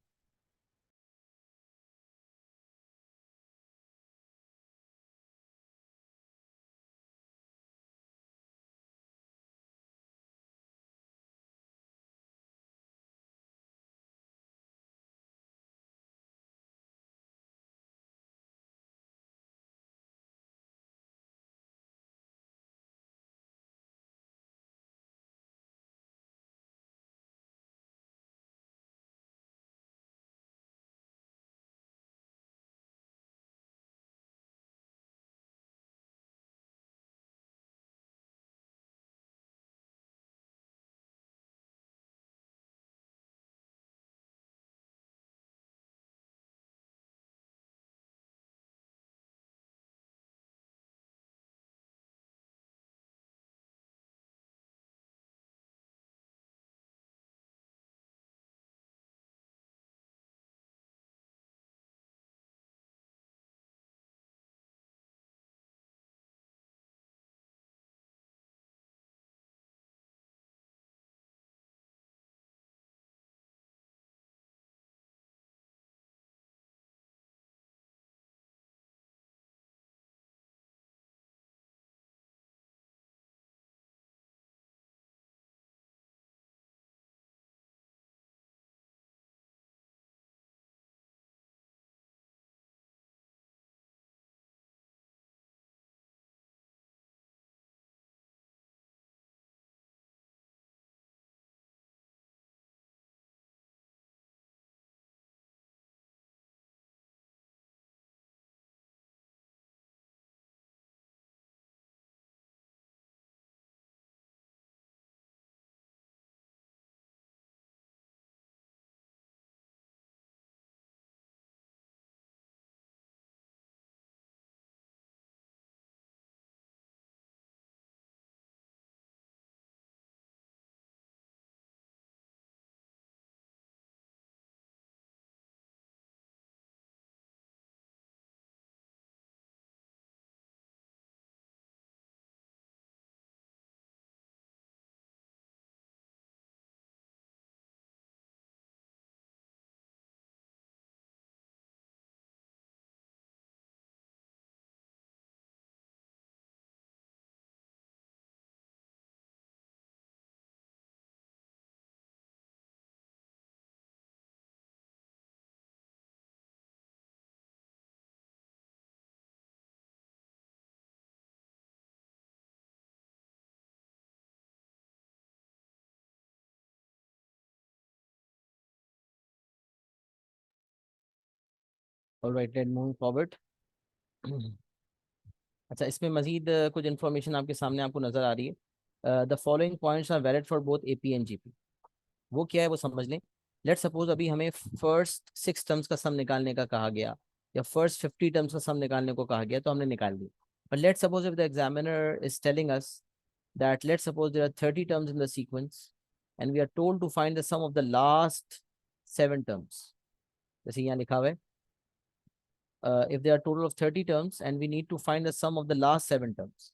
Alright, let's move forward. अच्छा, इसमें मजीद कुछ इन्फॉर्मेशन आपके सामने आपको नजर आ रही है। The following points are valid for both AP and GP. वो क्या है वो समझ लें। लेट सपोज अभी हमें फर्स्ट 6 टर्म्स का सम निकालने का कहा गया, या फर्स्ट 50 टर्म्स का सम निकालने को कहा गया, तो हमने निकाल दिया। But let suppose if the examiner is telling us that let suppose there are 30 terms in the sequence and we are told to find the sum of the last 7 terms. जैसे यहाँ लिखा हुआ है, if there are total of 30 terms and we need to find the sum of the last 7 terms,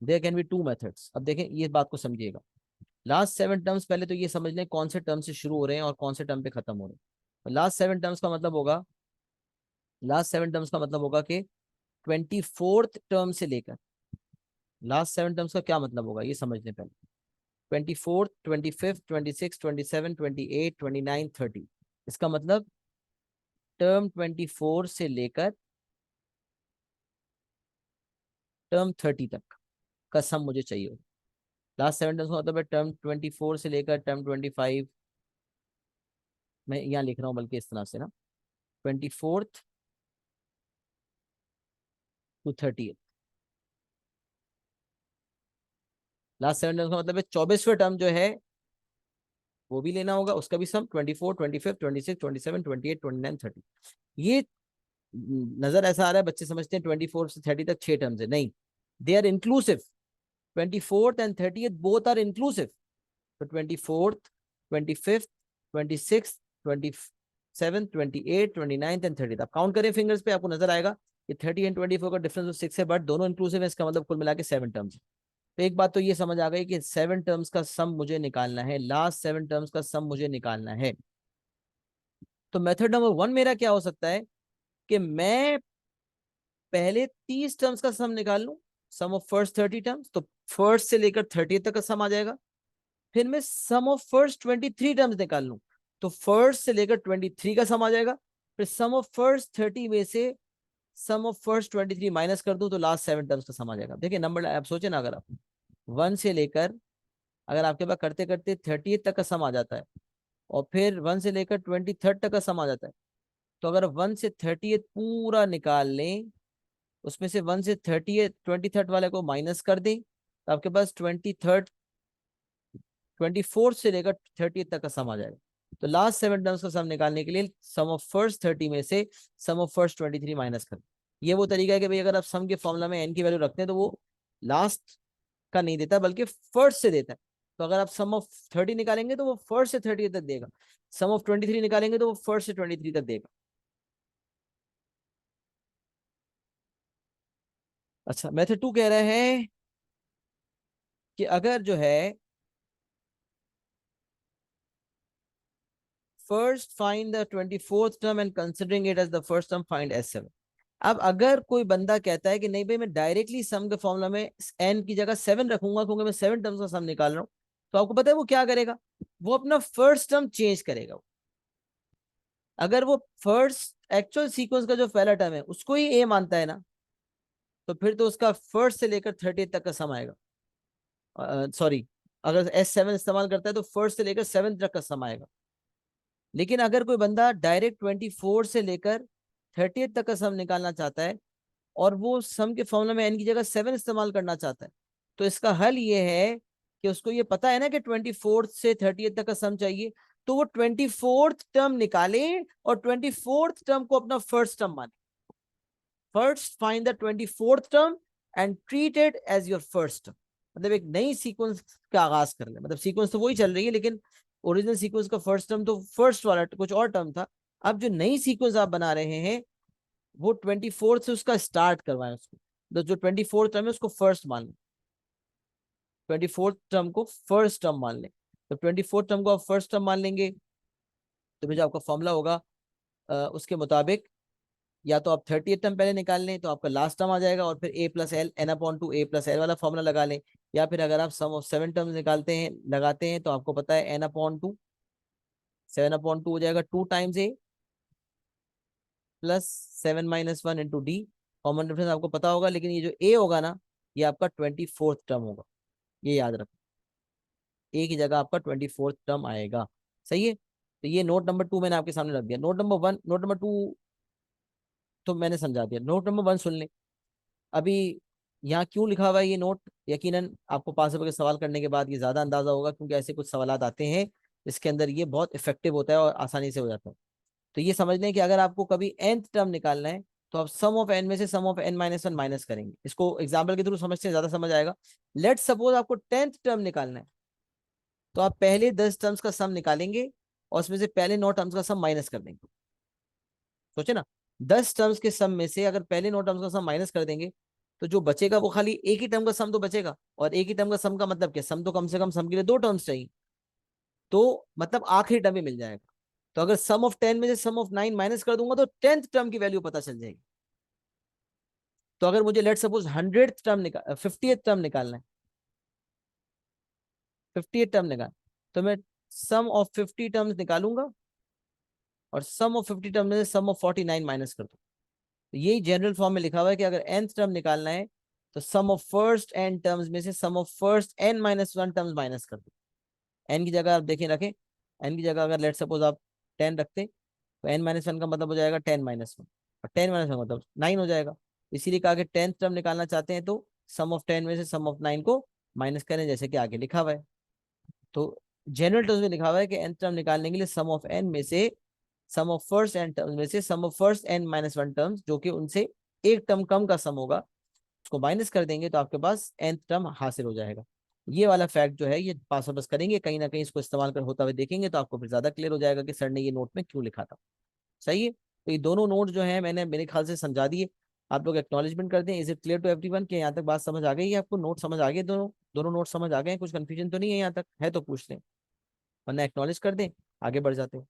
there can be two methods। अब देखें ये बात को समझिएगा। लास्ट 7 टर्म्स, पहले तो ये समझ लें कौन से टर्म से शुरू हो रहे हैं और कौन से टर्म पे खत्म हो रहे हैं। लास्ट 7 टर्म्स का मतलब होगा, कि 24th टर्म से लेकर, लास्ट 7 टर्म्स का क्या मतलब होगा ये समझ लें पहले। 24th, 25th, 26th, 27, 28, 29, 30। इसका मतलब टर्म 24 से लेकर टर्म 30 तक का सम मुझे चाहिए। लास्ट 7 टर्म्स का मतलब है टर्म 24 से लेकर टर्म 25। मैं यहाँ लिख रहा हूँ बल्कि इस तरह से ना, 24th to 30th। Last 7 terms का मतलब है 24वें टर्म जो है वो भी लेना होगा, उसका भी सम 24, 25, 26, 27, 28, 29, 30। ये नजर ऐसा आ रहा है बच्चे समझते हैं 24 से 30 तक 6 टर्म्स है, नहीं, they are inclusive. 24th and 30th both are inclusive. तो 24th, 25th, 26th, 27th, 28th, 29th and 30th। आप काउंट करें फिंगर्स पे, आपको नजर आएगा कि 30 एंड 24 का डिफरेंस 6 है, बट दोनों इंक्लूसिव है, इसका मतलब कुल मिला के 7 टर्म्स। तो एक बात तो ये समझ आ गई कि 7 टर्म्स का सम मुझे निकालना है, लास्ट 7 टर्म्स का सम मुझे निकालना है। तो मेथड नंबर 1 मेरा क्या हो सकता है कि मैं पहले 30 टर्म्स का सम निकाल लूं, सम ऑफ फर्स्ट 30 टर्म्स, तो फर्स्ट से लेकर 30 तक का सम आ जाएगा। फिर मैं सम ऑफ फर्स्ट 23 टर्म्स निकाल लूं, तो फर्स्ट से लेकर 23 का सम आ जाएगा। फिर सम ऑफ फर्स्ट 30 में से सम ऑफ फर्स्ट 23 माइनस कर दूं तो लास्ट 7 टर्म्स का सम आ जाएगा। देखिए नंबर आप सोचे ना, अगर आप 1 से लेकर, अगर आपके पास करते करते 30 तक का सम आ जाता है और फिर 1 से लेकर 23 तक का सम आ जाता है, तो अगर 1 से 30 पूरा निकाल लें, उसमें से 1 से 23 वाले को माइनस कर दें, तो आपके पास 24 से लेकर 30 तक का सम आ जाएगा। तो लास्ट 7 टर्म्स का सम निकालने के लिए सम ऑफ फर्स्ट 30 में से सम ऑफ फर्स्ट 23 माइनस कर। ये वो तरीका है कि भाई अगर आप सम के फॉर्मूला में एन की वैल्यू रखते हैं तो वो लास्ट का नहीं देता बल्कि फर्स्ट से देता है। तो अगर आप सम ऑफ 30 निकालेंगे तो वो फर्स्ट से 30 तक देगा, सम ऑफ 23 निकालेंगे तो वो फर्स्ट से 23 तक देगा। अच्छा, मेथड 2 कह रहे हैं कि अगर जो है first find the 24th term and considering it as the first term find S7। अब अगर कोई बंदा कहता है कि नहीं भाई मैं डायरेक्टली सम के फॉर्मूला में एन की जगह 7 रखूंगा क्योंकि मैं 7 टर्म्स का सम निकाल रहा हूं, तो आपको पता है वो क्या करेगा, वो अपना फर्स्ट टर्म चेंज करेगा। अगर वो फर्स्ट एक्चुअल सीक्वेंस का जो पहला टर्म है उसको ही ए मानता है ना, तो फिर तो उसका फर्स्ट से लेकर 30 तक का सम आएगा। सॉरी, अगर S7 इस्तेमाल करता है तो फर्स्ट से लेकर 7 तक का सम आएगा। लेकिन अगर कोई बंदा डायरेक्ट 24 से लेकर 30 तक का सम निकालना चाहता है और वो सम के फॉर्मूला में एन की जगह 7 इस्तेमाल करना चाहता है, तो इसका हल ये है कि उसको ये पता है ना कि 24 से 30 तक का सम चाहिए, तो वो 24th टर्म निकाले और 24th टर्म को अपना फर्स्ट टर्म माने। First find the 24th term and treat it as your first term. मतलब एक नई सीक्वेंस का आगाज कर ले, मतलब सीक्वेंस तो वही चल रही है लेकिन ओरिजिनल सीक्वेंस का फर्स्ट टर्म तो फर्स्ट वाला कुछ और टर्म था। अब जो नई सीक्वेंस आप बना रहे हैं वो 24 से उसका स्टार्ट करवाएं उसको, तो जो 24 टर्म है उसको फर्स्ट मान लें, 24 टर्म को फर्स्ट टर्म मान लें। तो 24 टर्म को आप फर्स्ट टर्म मान लेंगे तो फिर जो आपका फॉर्मूला होगा उसके मुताबिक या तो आप 30 टर्म पहले निकाल लें तो आपका लास्ट टर्म आ जाएगा और फिर a plus l n upon two a plus l वाला फॉर्मूला लगा लें, या फिर अगर आप सम ऑफ 7 टर्म्स निकालते हैं लगाते हैं तो आपको पता है एन अपॉन टू 7/2 हो जाएगा 2 times a plus 7 - 1 into d. Common difference आपको पता होगा, लेकिन ये जो ए होगा ना ये आपका 24th टर्म होगा, ये याद रखो, ए की जगह आपका 24th टर्म आएगा। सही है, तो ये नोट नंबर 2 मैंने आपके सामने रख दिया। नोट नंबर 1, नोट नंबर 2 तो मैंने समझा दिया, नोट नंबर 1 सुन लें। अभी यहाँ क्यों लिखा हुआ है ये नोट, यकीनन आपको 5 रुपए के सवाल करने के बाद ये ज्यादा अंदाजा होगा, क्योंकि ऐसे कुछ सवाल आते हैं इसके अंदर ये बहुत इफेक्टिव होता है और आसानी से हो जाता है। तो ये समझ लें कि अगर आपको कभी nth टर्म निकालना है तो आप सम ऑफ n में से सम ऑफ n - 1 माइनस करेंगे। इसको एग्जाम्पल के थ्रू समझते हैं, ज्यादा समझ आएगा। लेट सपोज आपको 10th टर्म निकालना है, तो आप पहले 10 टर्म्स का सम निकालेंगे और उसमें से पहले 9 टर्म्स का सम माइनस कर देंगे। सोचे ना, 10 टर्म्स के सम में से अगर पहले 9 टर्म्स का सम माइनस कर देंगे तो जो बचेगा वो खाली एक ही टर्म का सम तो बचेगा, और एक ही टर्म का सम का मतलब क्या, सम तो कम से कम सम के लिए 2 टर्म्स चाहिए, तो मतलब आखिरी टर्म ही मिल जाएगा। तो अगर सम ऑफ 10 में से सम ऑफ 9 माइनस कर दूंगा तो 10th टर्म की वैल्यू पता चल जाएगी। तो अगर मुझे लेट सपोज 100th टर्म निकाल 50th टर्म निकालना है, 50th टर्म निकाल, तो मैं सम ऑफ 50 टर्म्स निकालूंगा और सम ऑफ 50 टर्म में से सम ऑफ 49 माइनस कर दो। तो यही जनरल फॉर्म में लिखा हुआ है कि अगर nth टर्म निकालना है तो sum of first n terms में से sum of first n minus 1 terms minus कर दो। n की जगह आप देखें रखें, n की जगह अगर लेट सपोज आप 10 रखते तो n माइनस 1 का मतलब हो जाएगा 10 - 1, और 10 - 1 मतलब 9 हो जाएगा। इसीलिए कहा कि 10th टर्म निकालना चाहते हैं तो सम ऑफ 10 में से सम ऑफ 9 को माइनस करें, जैसे कि आगे लिखा हुआ है। तो जनरल टर्म्स में लिखा हुआ है कि nth टर्म निकालने के लिए सम ऑफ n में से sum of first n terms में से sum of first n minus 1 terms, जो कि उनसे एक टर्म कम का सम होगा, उसको माइनस कर देंगे तो आपके पास nth टर्म हासिल हो जाएगा। ये वाला फैक्ट जो है ये पास वापस करेंगे, कहीं ना कहीं इसको इस्तेमाल कर होता हुए देखेंगे तो आपको फिर ज्यादा क्लियर हो जाएगा कि सर ने ये नोट में क्यों लिखा था। सही है, तो ये दोनों नोट जो है मैंने मेरे ख्याल से समझा दिए। आप लोग एक्नॉलेजमेंट कर दें। Is it clear to everyone कि यहाँ तक बात समझ आ गई है आपको? नोट समझ आ गए? दोनों दोनों नोट समझ आ गए हैं? कुछ कंफ्यूजन तो नहीं है यहाँ तक? है तो पूछ लें, वरना एक्नॉलेज कर दें, आगे बढ़ जाते हैं।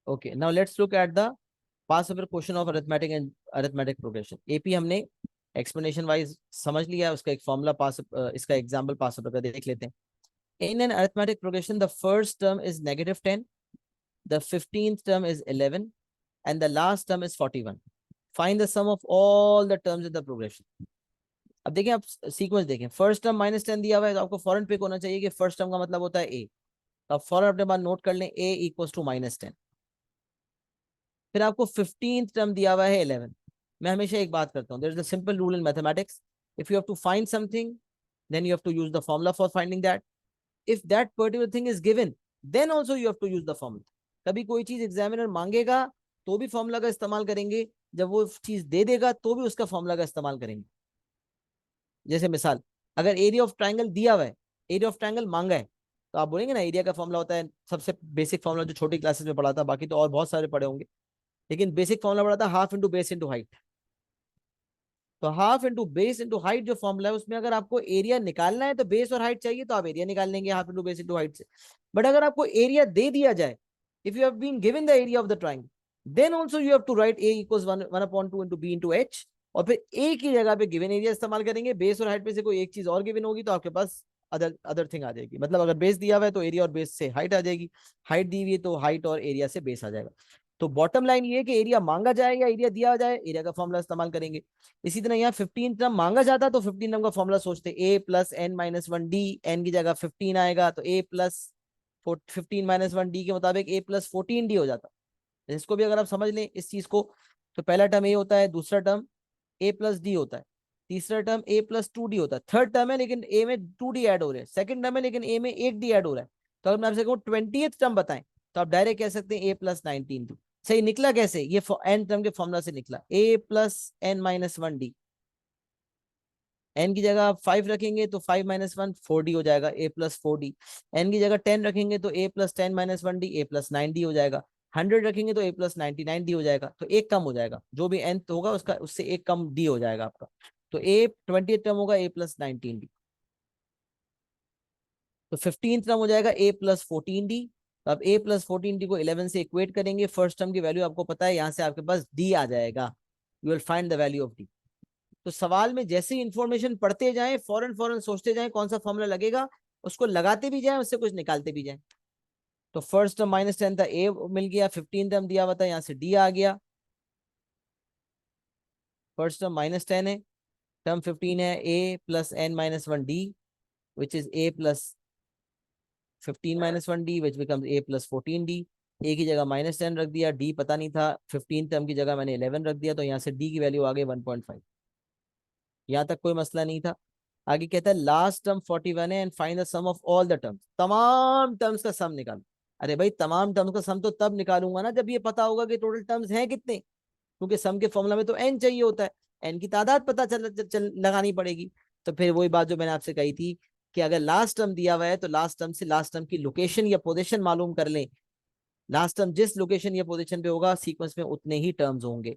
Okay, now let's look at the pass paper question of arithmetic and arithmetic progression. AP हमने एक्सप्लेनेशन वाइज समझ लिया है, उसका एक फॉर्मूला पास, इसका एग्जांपल पास पेपर का देख लेते हैं। In an arithmetic progression, the first term is -10, the 15th term is 11, and the last term is 41. Find the sum of all the terms in the progression. अब देखें, आप सीक्वेंस देखें। First term -10 दिया हुआ है तो आपको फौरन पिक होना चाहिए कि फर्स्ट टर्म का मतलब होता है ए। तो आप फौरन अपने पास नोट कर लें ए इक्वल्स टू -10। फिर आपको 15th टर्म दिया हुआ है 11। मैं हमेशा एक बात करता हूँ, there is a simple rule in mathematics, if you have to find something then you have to use the formula for finding that. If that particular thing is given then also you have to use the formula. कभी कोई चीज examiner मांगेगा तो भी formula का इस्तेमाल करेंगे, जब वो चीज दे देगा तो भी उसका फॉर्मूला का इस्तेमाल करेंगे। जैसे मिसाल, अगर एरिया ऑफ ट्राइंगल दिया हुआ है, एरिया ऑफ ट्राइंगल मांगा है, तो आप बोलेंगे ना एरिया का फॉर्मूला होता है, सबसे बेसिक फॉर्मूला जो छोटी क्लासेस में पढ़ा था, बाकी तो और बहुत सारे पढ़े होंगे, लेकिन बेसिक फॉर्मूला पढ़ा था half into base into height. तो half into base into height जो फॉर्मूला है उसमें अगर आपको एरिया निकालना है तो बेस और हाइट चाहिए, तो आप एरिया निकाल लेंगे half into base into height से। बट अगर आपको एरिया दे दिया जाए, if you have been given the area of the triangle, then also you have to write a equals 1/2 into b into h, और फिर ए की जगह पे गिवन एरिया इस्तेमाल करेंगे। बेस और हाइट में से कोई एक चीज और गिवन होगी तो आपके पास अदर अदर थिंग आ जाएगी। मतलब अगर बेस दिया हुआ है तो एरिया और बेस से हाइट आ जाएगी, हाइट दी हुई है तो हाइट और एरिया से बेस आ जाएगा। तो बॉटम लाइन ये है कि एरिया मांगा जाए या एरिया दिया जाए, एरिया का फॉर्मूला इस्तेमाल करेंगे। इसी तरह यहाँ 15 टर्म मांगा जाता तो 15 टर्म का फॉर्मूला सोचते a plus n minus one d, n की जगह 15 आएगा तो ए प्लस 15 - 1 डी के मुताबिक ए प्लस 14 डी हो जाता। इसको भी अगर आप समझ लें इस चीज को, तो पहला टर्म ए होता है, दूसरा टर्म ए प्लस डी होता है, तीसरा टर्म ए प्लस 2 डी होता है, थर्ड टर्म है लेकिन ए में 2 डी ऐड हो रहे हैं, सेकंड टर्म है लेकिन ए में 1 डी ऐड हो रहा है। तो अगर मैं आपसे कहूँ 20th टर्म बताएं तो आप डायरेक्ट कह सकते हैं ए प्लस 19 डी। सही निकला कैसे? ये एन टर्म के फॉर्मूला से निकला, a plus n minus 1 d. N की जगह आप 5 रखेंगे तो 5 - 1 4 डी हो जाएगा, ए प्लस 4 डी। एन की जगह 10 रखेंगे तो ए plus 10 - 1 D, a plus 9 D हो जाएगा। 100 रखेंगे तो ए प्लस 99 डी हो जाएगा। तो एक कम हो जाएगा, जो भी एन होगा उसका उससे एक कम डी हो जाएगा आपका। तो ए 20 टर्म होगा ए प्लस 19 डी। तो 15 टर्म हो जाएगा ए प्लस 14 डी। तो आप ए प्लस 14 डी को 11 से इक्वेट करेंगे, फर्स्ट टर्म की वैल्यू आपको पता है, यहाँ से आपके पास डी आ जाएगा। You will find the value of D. तो सवाल में जैसे ही इंफॉर्मेशन पढ़ते जाएं फौरन फौरन सोचते जाएं कौन सा फॉर्मूला लगेगा, उसको लगाते भी जाएं, उससे कुछ निकालते भी जाएं। तो फर्स्ट टर्म -10 था, ए मिल गया, 15 टर्म दिया हुआ था, यहाँ से डी आ गया। फर्स्ट टर्म -10 है, टर्म 15 है, a plus n minus 1 d which is a plus 15 - 1 d which becomes a plus 14 d. A की जगह -10 रख दिया, डी पता नहीं था, 15 टर्म की जगह मैंने 11 रख दिया, तो यहाँ से डी की वैल्यू आ गई 1.5। यहाँ तक कोई मसला नहीं था। आगे कहता है लास्ट टर्म 41 है and find the sum of all the terms. तमाम टर्म्स का सम निकालो। अरे भाई, तमाम टर्म्स का सम तो तब निकालूंगा ना जब ये पता होगा कि टोटल टर्म्स हैं कितने, क्योंकि सम के फॉर्मूला में तो एन चाहिए होता है, एन की तादाद पता लगानी पड़ेगी। तो फिर वही बात जो मैंने आपसे कही थी कि अगर लास्ट टर्म दिया हुआ है तो लास्ट टर्म से लास्ट टर्म की लोकेशन या पोजीशन मालूम कर लें। लास्ट टर्म जिस लोकेशन या पोजीशन पे होगा सीक्वेंस में उतने ही टर्म्स होंगे।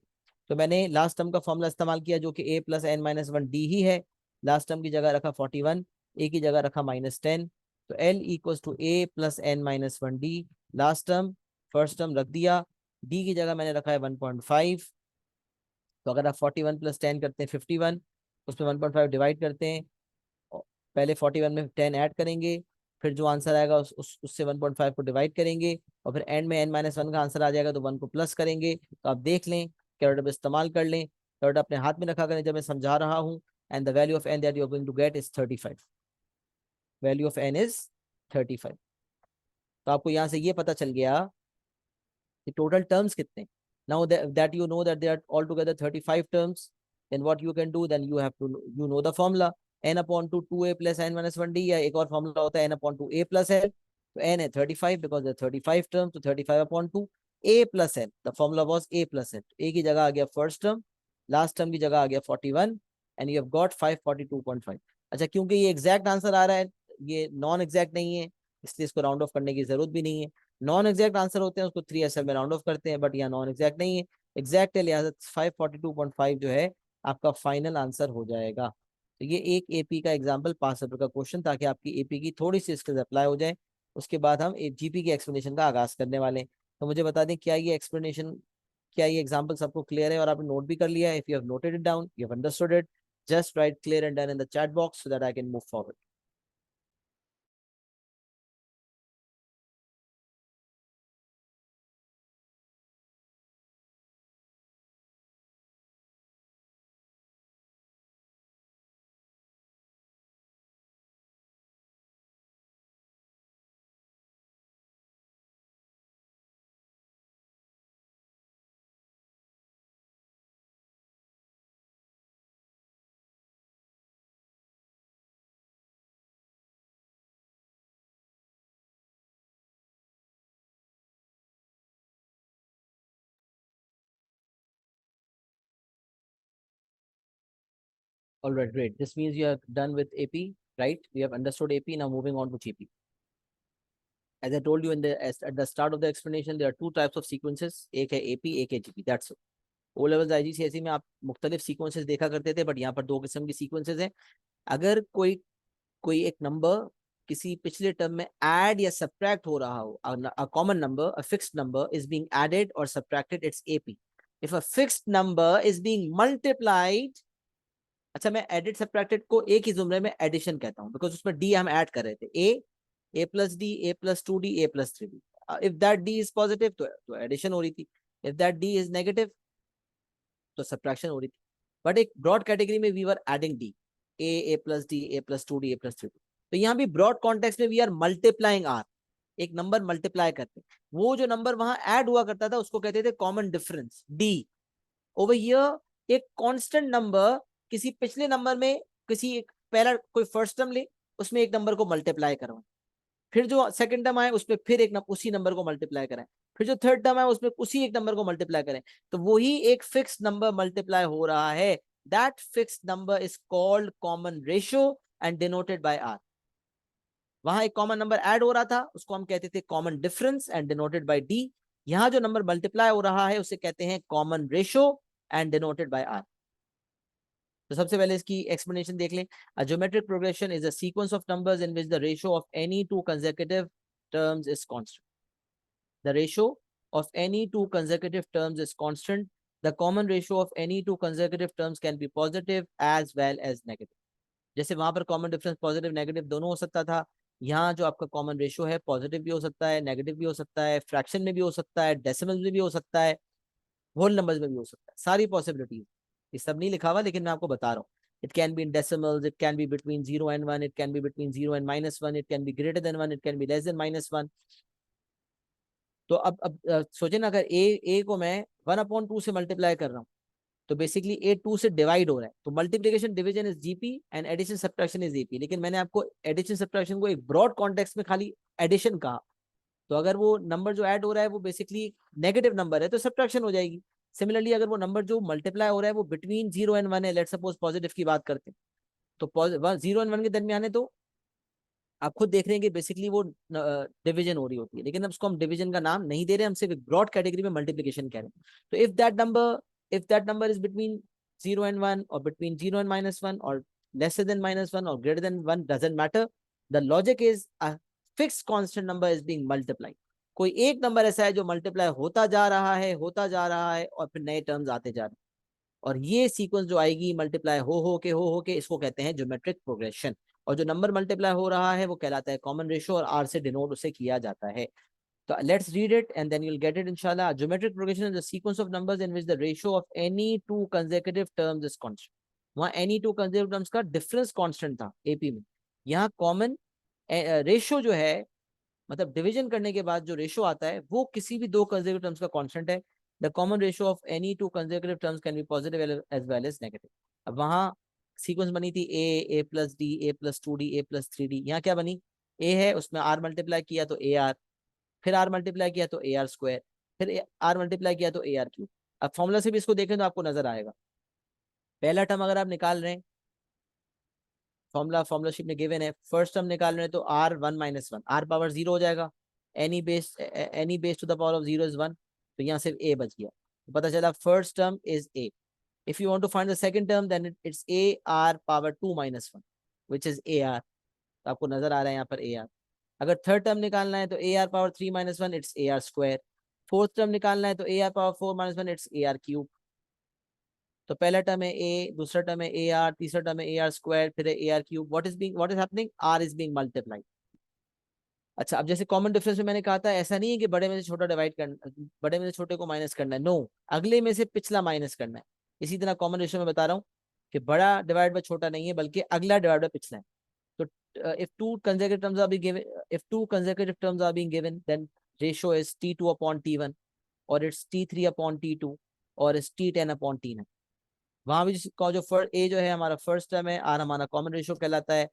तो मैंने लास्ट टर्म का फॉर्मूला इस्तेमाल किया जो कि ए प्लस एन माइनस 1 डी ही है। लास्ट टर्म की जगह रखा 41, ए की जगह रखा -10। तो l equals to a plus n minus 1 d. Last term first term रख दिया, डी की जगह मैंने रखा है 1.5। तो अगर आप 41 + 10 करते हैं 51, उसमें 1.5 डिवाइड करते हैं, पहले 41 में 10 ऐड करेंगे, फिर जो आंसर आएगा उससे 1.5 को डिवाइड करेंगे, और फिर एंड में n-1 का आंसर आ जाएगा तो 1 को प्लस करेंगे। तो आप देख लें, कैलकुलेटर इस्तेमाल कर लें, कैलकुलेटर अपने हाथ में रखा करें जब मैं समझा रहा हूँ। And the value of n that you are going to get is 35। Value of n is 35। तो आपको यहाँ से ये पता चल गया कि टोटल टर्म्स कितने। Now that you know that they are all together 35 terms, then what you can do, then you have to you know the formula n/2 2a + n-1d, या एक और फॉर्मूला होता है n/2 a + n। तो n है 35 because there are 35 terms, तो 35/2 a + n, the formula was a + n। a की जगह आ गया फर्स्ट टर्म, लास्ट टर्म की जगह आ गया 41, एंड यू हैव गॉट 542.5। अच्छा, क्योंकि ये एग्जैक्ट आंसर आ रहा है, ये नॉन एग्जैक्ट नहीं है, इसलिए इसको राउंड ऑफ करने की जरूरत भी नहीं है। नॉन एग्जैक्ट आंसर होते हैं उसको 3SL में राउंड ऑफ करते हैं, बट यहाँ नॉन एग्जैक्ट नहीं है, एग्जैक्ट है, लिहाजा 542.5 जो है आपका फाइनल आंसर हो जाएगा। तो ये एक एपी का एग्जांपल 5 पेपर का क्वेश्चन, ताकि आपकी एपी की थोड़ी सी स्किल्स अप्लाई हो जाए। उसके बाद हम जीपी की एक्सप्लेनेशन का आगाज करने वाले हैं। तो मुझे बता दें, क्या ये एक्सप्लेनेशन, क्या ये एग्जांपल सबको क्लियर है और आपने नोट भी कर लिया है? If you have noted it down, you have understood it, just right clear and done in the chat box so that I can move forward. All right, great. This means you are done with AP, right? We have understood AP. Now moving on to GP. As I told you at the start of the explanation, there are two types of sequences. एक है AP, एक है GP. That's all. O levels IGCSE में आप मुख्तलिफ sequences देखा करते थे, बट यहाँ पर दो किस्म की सीक्वेंसेस हैं। अगर कोई कोई एक नंबर किसी पिछले टर्म में ऐड या सब्ट्रैक्ट हो रहा हो, a common number, a fixed number is being added or subtracted, it's AP. If a fixed number is being multiplied, अच्छा, मैं एडिट सब्ट्रैक्टेड को एक ही जुमले में एडिशन कहता हूँ, बिकॉज उसमें डी हम ऐड कर रहे थे, a plus d, a+2d, a+3d। If that d is positive तो एडिशन हो रही थी, if that d is negative तो सब्ट्रैक्शन हो रही थी। बट एक ब्रॉड कैटेगरी में we were adding d, a+d, a+2d, a+3d। तो यहाँ भी ब्रॉड कॉन्टेक्स्ट में वी आर मल्टीप्लाइंग आर, एक नंबर मल्टीप्लाई करते हैं, वो जो नंबर वहां ऐड हुआ करता था उसको कहते थे common difference, D. Over here एक कांस्टेंट नंबर किसी पिछले नंबर में, किसी एक पहला कोई फर्स्ट टर्म ले, उसमें एक नंबर को मल्टीप्लाई करवाएं, फिर जो सेकंड टर्म आए उसमें फिर उसी नंबर को मल्टीप्लाई करें, फिर जो थर्ड टर्म आए उसमें उसी एक नंबर को मल्टीप्लाई करें, तो वही एक फिक्स नंबर मल्टीप्लाई हो रहा है। That fix number is called common ratio and denoted by r. वहां एक कॉमन नंबर ऐड हो रहा था, उसको हम कहते थे common difference and denoted bye D. यहाँ जो नंबर मल्टीप्लाई हो रहा है उसे कहते हैं common ratio and denoted by r. तो सबसे पहले इसकी एक्सप्लेनेशन देख लें। A geometric progression is a sequence of numbers in which the ratio of any two consecutive terms is constant. The ratio of any two consecutive terms is constant. The common ratio of any two consecutive terms can be positive as well as negative. जैसे वहां पर common difference positive negative दोनों हो सकता था, यहाँ जो आपका कॉमन रेशियो है पॉजिटिव भी हो सकता है, नेगेटिव भी हो सकता है, फ्रैक्शन में भी हो सकता है, डेसिमल में भी हो सकता है, होल नंबर्स में भी हो सकता है, सारी पॉसिबिलिटीज। ये सब नहीं लिखा हुआ लेकिन मैं आपको बता रहा हूँ। It can be in decimals, it can be between 0 and 1, it can be between 0 and -1, it can be greater than 1, it can be less than -1। तो अब सोचे ना, अगर ए को मैं 1/2 से मल्टीप्लाई कर रहा हूँ, तो बेसिकली ए 2 से डिवाइड हो रहा है, तो multiplication division is GP and addition subtraction is AP. लेकिन मैंने आपको एडिशन सब्ट्रैक्शन को एक ब्रॉड कॉन्टेक्स्ट में खाली एडिशन कहा, तो अगर वो नंबर जो ऐड हो रहा है वो बेसिकली नेगेटिव नंबर है तो सब्ट्रैक्शन हो जाएगी। सिमिलरली अगर वो नंबर जो मल्टीप्लाई हो रहा है वो बिटवीन 0 and 1 है, लेट्स सपोज पॉजिटिव की बात करते हैं, तो 0 and 1 के दरमियान है, तो आप खुद देख रहे हैं कि बेसिकली वो डिवीजन हो रही होती है, लेकिन अब उसको हम डिवीजन का नाम नहीं दे रहे, हम सिर्फ एक ब्रॉड कैटेगरी में मल्टीप्लिकेशन कह रहे हैं। तो if that number is between 0 and 1 or between 0 and -1 or lesser than -1 or greater than 1, doesn't matter. The logic is a fixed constant number is being multiplied. कोई एक नंबर ऐसा है जो मल्टीप्लाई होता जा रहा है और फिर नए टर्म्स आते जा रहे हैं, और ये सीक्वेंस जो आएगी मल्टीप्लाई हो के इसको कहते हैं ज्योमेट्रिक प्रोग्रेशन। और जो नंबर मल्टीप्लाई हो रहा है वो कहलाता है कॉमन रेशियो, और आर से डिनोट उसे किया जाता है। So let's read it and then you'll get it inshallah. Geometric progression is the sequence of numbers in which the ratio of any two consecutive terms is constant. वहाँ any two consecutive terms का difference constant था AP में। यहाँ common ratio जो है, मतलब division करने के बाद जो रेशियो आता है वो किसी भी दो कंसेक्यूटिव टर्म्स का कांस्टेंट है। The common ratio of any two consecutive terms can be positive as well as negative. अब वहाँ सीक्वेंस बनी थी a plus d, a plus two d, a plus three d. यहाँ क्या बनी, ए है उसमें आर मल्टीप्लाई किया तो ए आर, फिर आर मल्टीप्लाई किया तो ए आर स्क्वायर, फिर आर मल्टीप्लाई किया तो ए आर क्यूब। अब फॉर्मूला से भी इसको देखें तो आपको नजर आएगा। पहला टर्म अगर आप निकाल रहे हैं, फॉर्मूला शीट में गिवन है, फर्स्ट टर्म निकाल रहे हैं तो r one minus one, r power zero हो जाएगा, any base to the power of zero is one, तो यहाँ सिर्फ ए बच गया, तो पता चला first term is a. If you want to find the second term then it's a r power to minus one which is a r, तो आपको नजर आ रहा है यहाँ पर ए आर। अगर थर्ड टर्म निकालना है तो a r power three minus one it's a are square, fourth term निकालना है तो a r power four minus one it's a r cube. तो पहला टर्म है ए, दूसरा टर्म है ए आर, तीसरा टर्म है ए आर स्क्वायर, फिर है a r cube. What is happening, r is being multiplied. अच्छा, अब जैसे कॉमन डिफरेंस में मैंने कहा था, ऐसा नहीं है कि बड़े में से छोटा डिवाइड करना, बड़े में से छोटे को माइनस करना है, नो, अगले में से पिछला माइनस करना है। इसी तरह कॉमन रेशियो में बता रहा हूँ कि बड़ा डिवाइड बाय छोटा नहीं है, बल्कि अगला डिवाइड बाय पिछला है। तो if two consecutive terms are being given, if two consecutive terms are being given, then ratio is T2 upon T1, or it's T3 upon T2, और it's T10 upon T9। वहां भी जो first A जो है हमारा first term है, r हमारा common ratio कहलाता है।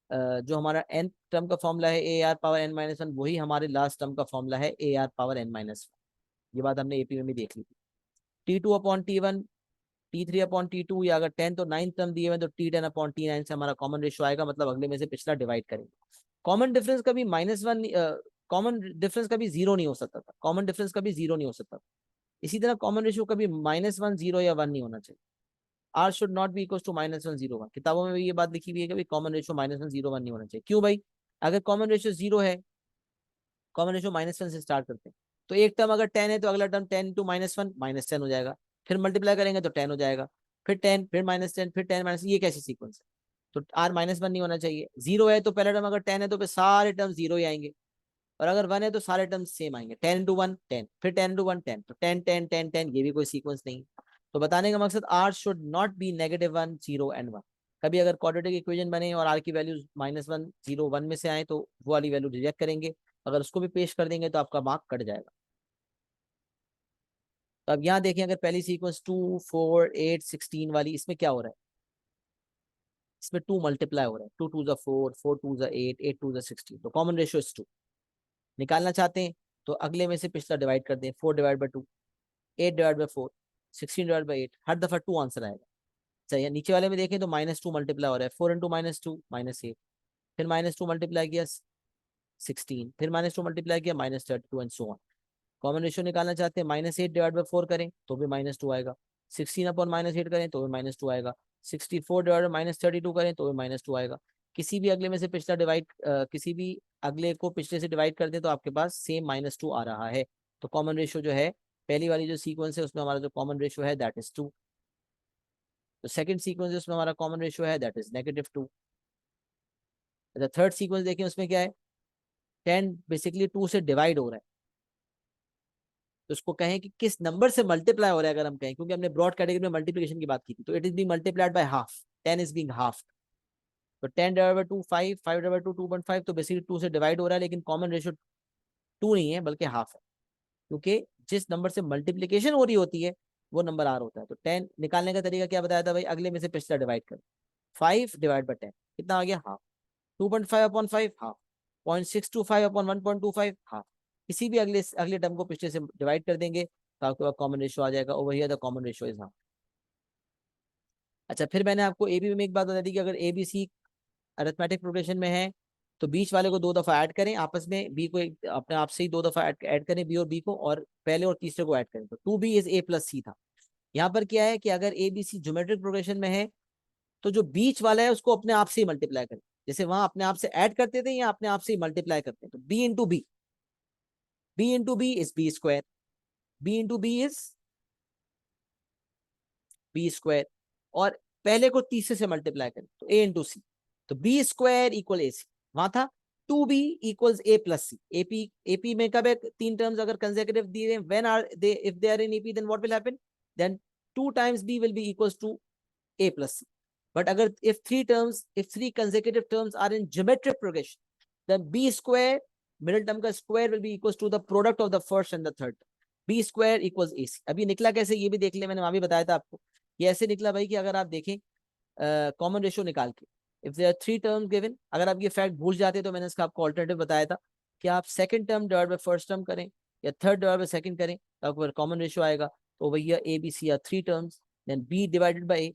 जो हमारा एन टर्म का फॉर्मूला है a r power n minus one, वही हमारे लास्ट टर्म का फॉर्मूला है a r power n minus one. ये बात हमने एपी में भी देख ली थी। T2 upon T1, T3 upon T2, या अगर 10 तो 9 टर्म दिए हुए तो T10 अपॉन T9 से हमारा कॉमन रेशियो आएगा, मतलब अगले में से पिछला डिवाइड करेंगे। कॉमन डिफरेंस कभी माइनस वन, कॉमन डिफरेंस कभी जीरो नहीं हो सकता था, कॉमन डिफरेंस कभी जीरो नहीं हो सकता। इसी तरह कॉमन रेशियो कभी माइनस वन जीरो या वन नहीं होना चाहिए। R should not be equal to minus one zero one. किताबों में भी ये बात लिखी हुई है कि common ratio minus one zero one नहीं होना चाहिए। क्यों भाई, अगर कॉमन रेशियो जीरो है, कॉमन रेशियो माइनस वन से स्टार्ट करते हैं, तो एक टर्म अगर 10 है तो अगला term 10 to minus one minus 10 हो जाएगा, फिर मल्टीप्लाई करेंगे तो 10 हो जाएगा, फिर 10, फिर माइनस 10, फिर 10 माइनस, ये कैसी सीक्वेंस है। तो आर माइनस वन नहीं होना चाहिए। जीरो है तो पहला टर्म अगर 10 है तो फिर सारे टर्म जीरो ही आएंगे, और अगर वन है तो सारे टर्म सेम आएंगे। 10 इंटू वन 10, फिर 10 इंटू वन 10, तो 10 10 10 10, ये भी कोई सीक्वेंस नहीं। तो बताने का मकसद, r should not be negative one zero and one. कभी अगर क्वाड्रेटिक इक्वेशन बने और आर की values minus one zero one में से आए तो वो वाली वैल्यू रिजेक्ट करेंगे, अगर उसको भी पेश कर देंगे तो आपका मार्क कट जाएगा। तो अब यहाँ देखें, अगर पहली सीक्वेंस 2 4 8 16 वाली, इसमें क्या हो रहा है, इसमें 2 मल्टीप्लाई हो रहा है, 2 2 जा 4, 4 2 जा 8, 8 2 जा 16, तो कॉमन रेशियो इज 2। निकालना चाहते हैं तो अगले में से पिछला डिवाइड कर दें, 4 divide by 2, 8 divide by 4, 16 divide by 8, हर दफा 2 आंसर आएगा। चाहिए नीचे वाले में देखें तो माइनस 2 मल्टीप्लाई हो रहा है, 4 इंटू माइनस 2 माइनस 8, फिर माइनस 2 मल्टीप्लाई किया 16, फिर माइनस 2 मल्टीप्लाई किया minus 32 and so on. Common ratio निकालना चाहते हैं, माइनस 8 डिवाइड बाई 4 करें तो भी माइनस 2 आएगा, 16 अपॉन माइनस 8 करें तो भी माइनस 2 आएगा, 64 डिवाइड बाई माइनस 32 करें तो भी माइनस 2 आएगा। किसी भी अगले में से पिछला डिवाइड, किसी भी अगले को पिछले से डिवाइड कर दें तो आपके पास सेम माइनस 2 आ रहा है। तो कॉमन रेशियो जो है, पहली वाली जो सीक्वेंस है उसमें हमारा जो कॉमन रेशियो है दैट इज 2। तो सेकंड सीक्वेंस है उसमें हमारा कॉमन रेशियो है दैट इज -2। अच्छा, थर्ड सीक्वेंस देखें उसमें क्या है, 10 बेसिकली 2 से डिवाइड हो रहा है, तो उसको कहें कि किस नंबर से मल्टीप्लाई हो रहा है, अगर हम कहें, क्योंकि हमने ब्रॉड कैटेगरी में मल्टीप्लिकेशन की बात की थी, तो it is being multiplied by half, 10 is being half. तो 10 डिवाइड बाय 2 5, 5 डिवाइड बाय 2 2.5, तो बेसिकली 2 से डिवाइड हो रहा है, लेकिन कॉमन रेशियो 2 नहीं है बल्कि हाफ है, क्योंकि जिस नंबर से मल्टीप्लिकेशन हो रही होती है वो नंबर आर होता है। तो 10 निकालने का तरीका क्या बताया था भाई, अगले में से पिछला डिवाइड कर, 5 डिवाइड बाय 10 कितना आ गया, half. 2.5 upon 5 half, 0.625 upon 1.25 half. किसी भी अगले अगले टर्म को पिछले से डिवाइड कर देंगे तो आपके पास कॉमन रेशियो आ जाएगा, over here the common ratio is half. अच्छा, फिर मैंने आपको एबी में एक बात बता दी कि अगर एबीसी अरिथमेटिक प्रोग्रेशन में है तो बीच वाले को 2 दफा ऐड करें आपस में, बी को अपने आप से ही 2 दफा ऐड करें, बी और बी को, और पहले और तीसरे को ऐड करें, तो 2b इज a प्लस सी था। यहाँ पर क्या है कि अगर a b c geometric progression में है तो जो बीच वाला है उसको अपने आप से ही मल्टीप्लाई करें, जैसे वहां अपने आप से ऐड करते थे या अपने आप से ही मल्टीप्लाई करते हैं, तो b into b, b into b is b square, b into b is b square, और पहले को तीसरे से मल्टीप्लाई करें तो a इंटू सी, तो b square equal a c, वहां था 2b equals a plus c. AP में कब है तीन टर्म्स अगर कंसेक्यूटिव दिए हैं, when are they, if they are in AP then what will happen, then 2 times b will be equals to a plus c. But अगर if three consecutive terms are in geometric progression, then b square middle term का square will be equals to the product of the first and the third. b square equals ac. अभी निकला कैसे ये भी देख ले, मैंने वहां भी बताया था आपको। ये ऐसे निकला भाई कि अगर आप देखें कॉमन रेशियो निकाल के, if there are 3 terms given, अगर आप ये फैक्ट भूल जाते तो मैंने इसका आपको ऑल्टरनेटिव बताया था कि आप second term divide by first term करें या थर्ड डिवाइड बाय सेकंड करें, तो आपको कॉमन रेशियो आएगा। तो भैया a b c are 3 terms, then b divided by a,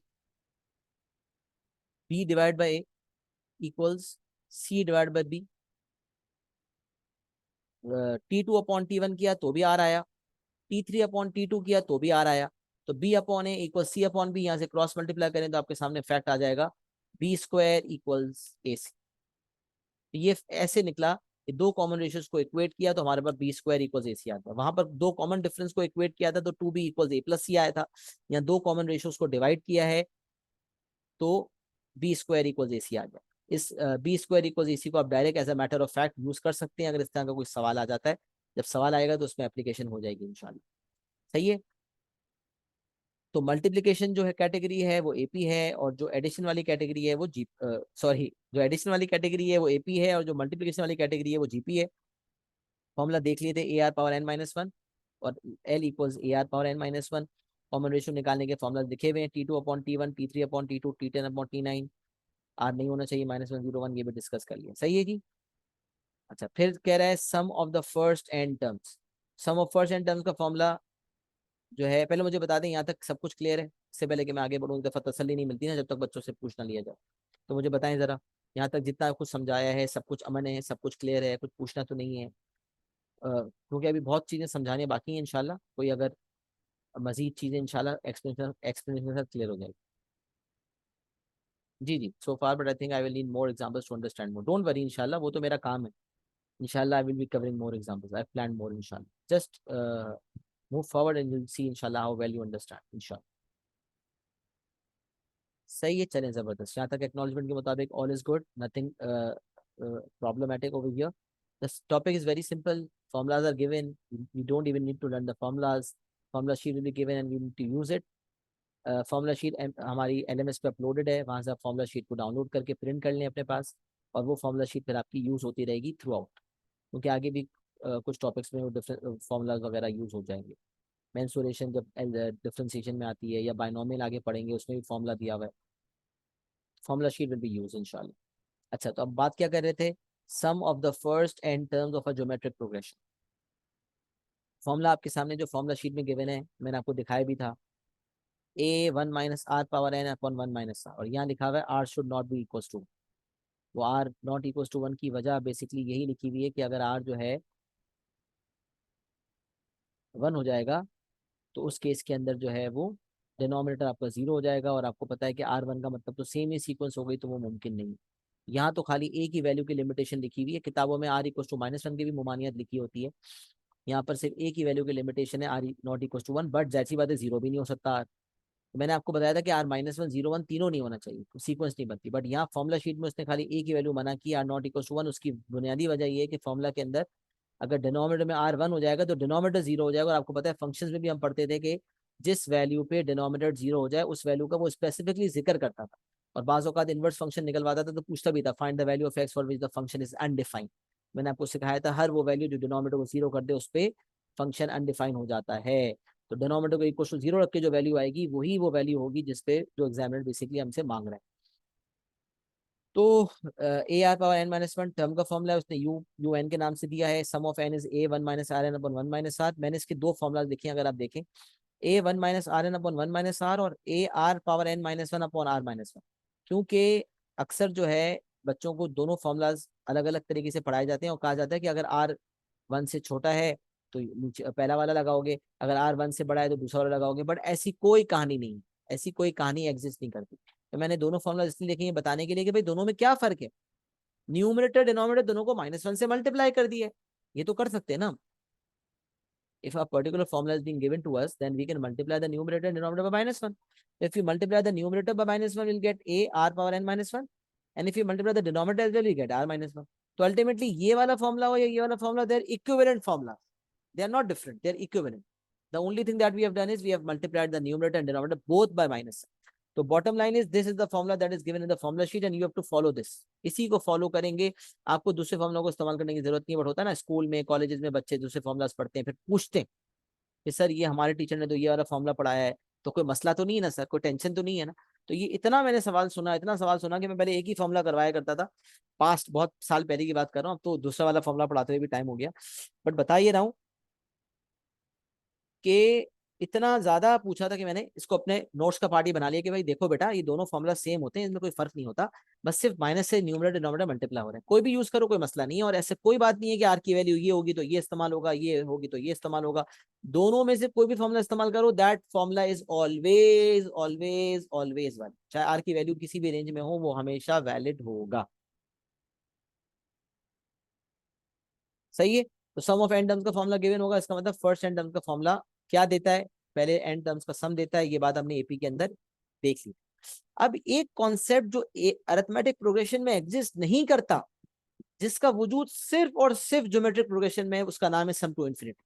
b divided by a equals c divided by b। T2 upon T1 किया तो भी आर आया, T3 अपॉन T2 किया तो भी आर आया, तो b अपॉन ए इक्वल सी अपॉन बी, यहाँ से क्रॉस मल्टीप्लाई करें तो आपके सामने फैक्ट आ जाएगा b स्क्वायर इक्वल्स ए सी। ये ऐसे निकला कि दो कॉमन रेशियोज को इक्वेट किया तो हमारे पास बी स्क्वायर इक्वल्स ए सी आता है। वहां पर दो कॉमन डिफरेंस को इक्वेट किया था तो 2b इक्वल्स ए प्लस सी आया था। यहाँ दो कॉमन रेशियोज को डिवाइड किया है तो b square equals a c आ गया। इस b square equals a c को आप direct as a matter of fact use कर सकते हैं अगर इस तरह का कोई सवाल आ जाता है। जब सवाल आएगा तो उसमें एप्लीकेशन हो जाएगी इंशाल्लाह। सही है। तो मल्टीप्लिकेशन जो है कैटेगरी है वो एपी है, और जो एडिशन वाली कैटेगरी है वो जी सॉरी, जो एडिशन वाली कैटेगरी है वो एपी है, और जो मल्टीप्लिकेशन वाली कैटेगरी है वो जीपी है। फॉर्मूला देख लिए थे a r power n minus one और l equals a r power n minus one. Common ratio निकालने के फॉर्मूला लिखे हुए हैं, T2 upon T1, T3 upon T2, T10 upon T9। Are नहीं होना चाहिए, -101, ये भी डिस्कस कर लिया। सही है जी। अच्छा, फिर कह रहा है sum of the first n terms. Sum of first n terms का फॉर्मूला जो है, पहले मुझे बता दें यहाँ तक सब कुछ क्लियर है, इससे पहले कि मैं आगे बढ़ूँ। एक दफा तसल्ली नहीं मिलती ना जब तक बच्चों से पूछ ना लिया जाए। तो मुझे बताएं जरा, यहाँ तक जितना कुछ समझाया है सब कुछ अमन है, सब कुछ क्लियर है, कुछ पूछना तो नहीं है? क्योंकि अभी बहुत चीजें समझाने बाकी हैं, इंशाल्लाह कोई अगर मजीद चीजें इंशाल्लाह एक्सप्लेनेशन एक्सप्लेनेशन के साथ क्लियर हो जाएगी। जी जी, so far, but I think I will need more examples to understand more. Don't worry, इंशाल्लाह वो तो मेरा काम है। इंशाल्लाह I will be covering more examples, I plan more इंशाल्लाह। Just move forward and you see इंशाल्लाह हाउ वेल यू अंडरस्टैंड इंशाल्लाह। सही है, चलें जबरदस्त। यहाँ तक एक्नॉलेजमेंट के मुताबिक all is good, nothing problematic over here. This topic is very simple. Formulas are given. We don't even need to learn the formulas. Formula sheet will be given and we need to use it. Formula sheet हमारी LMS पे uploaded है, वहां से आप formula sheet को download करके print कर लें अपने पास, और वो फॉर्मूला शीट फिर आपकी यूज होती रहेगी थ्रू आउट, क्योंकि आगे भी कुछ टॉपिक्स में डिफरेंट फॉर्मूलाज वगैरह यूज हो जाएंगे। मेंसुरेशन जब डिफरेंशिएशन में आती है या बायनोमियल आगे पढ़ेंगे उसमें भी फॉर्मूला दिया हुआ है। Formula sheet will be use इंशाल्लाह। अच्छा, तो अब बात क्या कर रहे थे? Sum of the first n terms of a geometric progression. Formula आपके सामने जो फॉर्मूला शीट में गिवन है, मैंने आपको दिखाया भी था, a one minus r power n upon one minus r, और यहाँ लिखा हुआ है r should not be equal to. वो r not equal to one की वजह बेसिकली यही लिखी हुई है कि अगर आर जो है वन हो जाएगा तो उस केस के अंदर जो है वो डिनोमिनेटर आपका जीरो हो जाएगा, और आपको पता है कि आर वन का मतलब तो सेम ही सीक्वेंस हो गई, तो वो मुमकिन नहीं। यहाँ तो खाली ए की वैल्यू की लिमिटेशन लिखी हुई है, किताबों में r equal to minus one की भी ममानियत लिखी होती है, यहाँ पर सिर्फ ए की वैल्यू की लिमिटेशन है r not equal to one, but जैसी बात है जीरो भी नहीं हो सकता। तो मैंने आपको बताया था कि आर -1, 0, 1 तीनों नहीं होना चाहिए, तो सीक्वेंस नहीं बनती। बट यहाँ फॉर्मुला शीट में उसने खाली ए की वैल्यू मना की, r not equal to one. उसकी बुनियादी वजह ये है कि फॉर्मुला के अंदर अगर डिनोमिनेटर में आर वन हो जाएगा तो डिनोमिनेटर जीरो हो जाएगा, और आपको पता है फंक्शंस में भी हम पढ़ते थे कि जिस वैल्यू पे डिनोमिनेटर जीरो हो जाए उस वैल्यू का वो स्पेसिफिकली जिक्र करता था, और बाज़ औक़ात इनवर्स फंक्शन निकलवाता था तो पूछता भी था find the value of x for which the function is undefined. मैंने आपको सिखाया था हर वो वैल्यू जो डिनोमिनेटर को जीरो कर दे उस पर फंक्शन अनडिफाइंड हो जाता है। तो डिनोमिनेटर को इक्वल टू जीरो रख के जो वैल्यू आएगी वही वो वैल्यू होगी जिसपे जो एग्जामिनर बेसिकली हमसे मांग रहा है। तो a r power n minus one term का फॉर्मूला है, उसने यू एन के नाम से दिया है। Sum of n is a one minus r n upon one minus r. मैंने इसके दो फॉर्मुला देखे, अगर आप देखें a one minus r n upon one minus r और a r power n minus one upon r minus one. क्योंकि अक्सर जो है बच्चों को दोनों फॉर्मूलाज अलग अलग तरीके से पढ़ाए जाते हैं, और कहा जाता है कि अगर आर वन से छोटा है तो नीचे पहला वाला लगाओगे, अगर आर वन से बड़ा है तो दूसरा वाला लगाओगे, बट ऐसी कोई कहानी नहीं, ऐसी कोई कहानी एग्जिस्ट नहीं करती। तो मैंने दोनों फॉर्मूला इसलिए लिखे हैं बताने के लिए कि भाई दोनों में क्या फर्क है। न्यूमरेटर डिनोमिनेटर दोनों को -1 से मल्टीप्लाई कर दिया है, ये तो कर सकते हैं ना। If a particular formula is being given to us, then we can multiply the numerator and denominator by -1. If we multiply the numerator by -1, we'll get a r power n -1. And if you multiply the denominator as well, we get r -1. So ultimately, ये वाला formula हो या ये वाला formula, they're equivalent formula. They are not different. They're equivalent. The only thing that we have done is we have multiplied the numerator and denominator both by -1. तो bottom line is this is the formula that is given in the formula sheet and you have to follow this. इसी को follow करेंगे, आपको दूसरे formula को इस्तेमाल करने की जरूरत नहीं. बट होता है ना स्कूल में कॉलेजेस में बच्चे दूसरे फॉर्मूलाज पढ़ते हैं, फिर पूछते हैं कि सर ये हमारे टीचर ने तो ये वाला फॉर्मूला पढ़ाया है, तो कोई मसला तो नहीं है ना सर, कोई टेंशन तो नहीं है ना. तो ये इतना मैंने सवाल सुना, इतना सवाल सुना कि मैं पहले एक ही फॉर्मूला करवाया करता था. पास्ट बहुत साल पहले की बात कर रहा हूँ, अब तो दूसरा वाला फॉर्मूला पढ़ाते हुए भी टाइम हो गया. बट बता ये रहा हूँ कि इतना ज्यादा पूछा था कि मैंने इसको अपने नोट्स का पार्ट ही बना लिया कि भाई देखो बेटा ये दोनों फॉर्मूला सेम होते हैं, इसमें कोई फर्क नहीं होता, बस सिर्फ माइनस से न्यूमरेटर डिनोमिनेटर मल्टीप्लाई हो रहे हैं. कोई भी यूज करो कोई मसला नहीं है. और ऐसे कोई बात नहीं है कि आर की वैल्यू ये होगी तो ये इस्तेमाल होगा, ये होगी तो ये इस्तेमाल होगा. दोनों में से कोई भी फॉर्मूला इस्तेमाल करो, that formula is always always always valid. चाहे आर की वैल्यू किसी भी रेंज में हो, वो हमेशा वैलिड होगा. सही है. तो सम ऑफ एन टर्म्स का फॉर्मूला गिवन होगा, इसका मतलब फर्स्ट एन टर्म्स का फॉर्मूला क्या देता है, पहले एन टर्म्स का सम देता है. ये बात हमने एपी के अंदर देख ली. अब एक कॉन्सेप्ट जो अरिथमेटिक प्रोग्रेशन में एग्जिस्ट नहीं करता, जिसका वजूद सिर्फ और सिर्फ ज्योमेट्रिक प्रोग्रेशन में है, उसका नाम है सम टू इन्फिनिटी.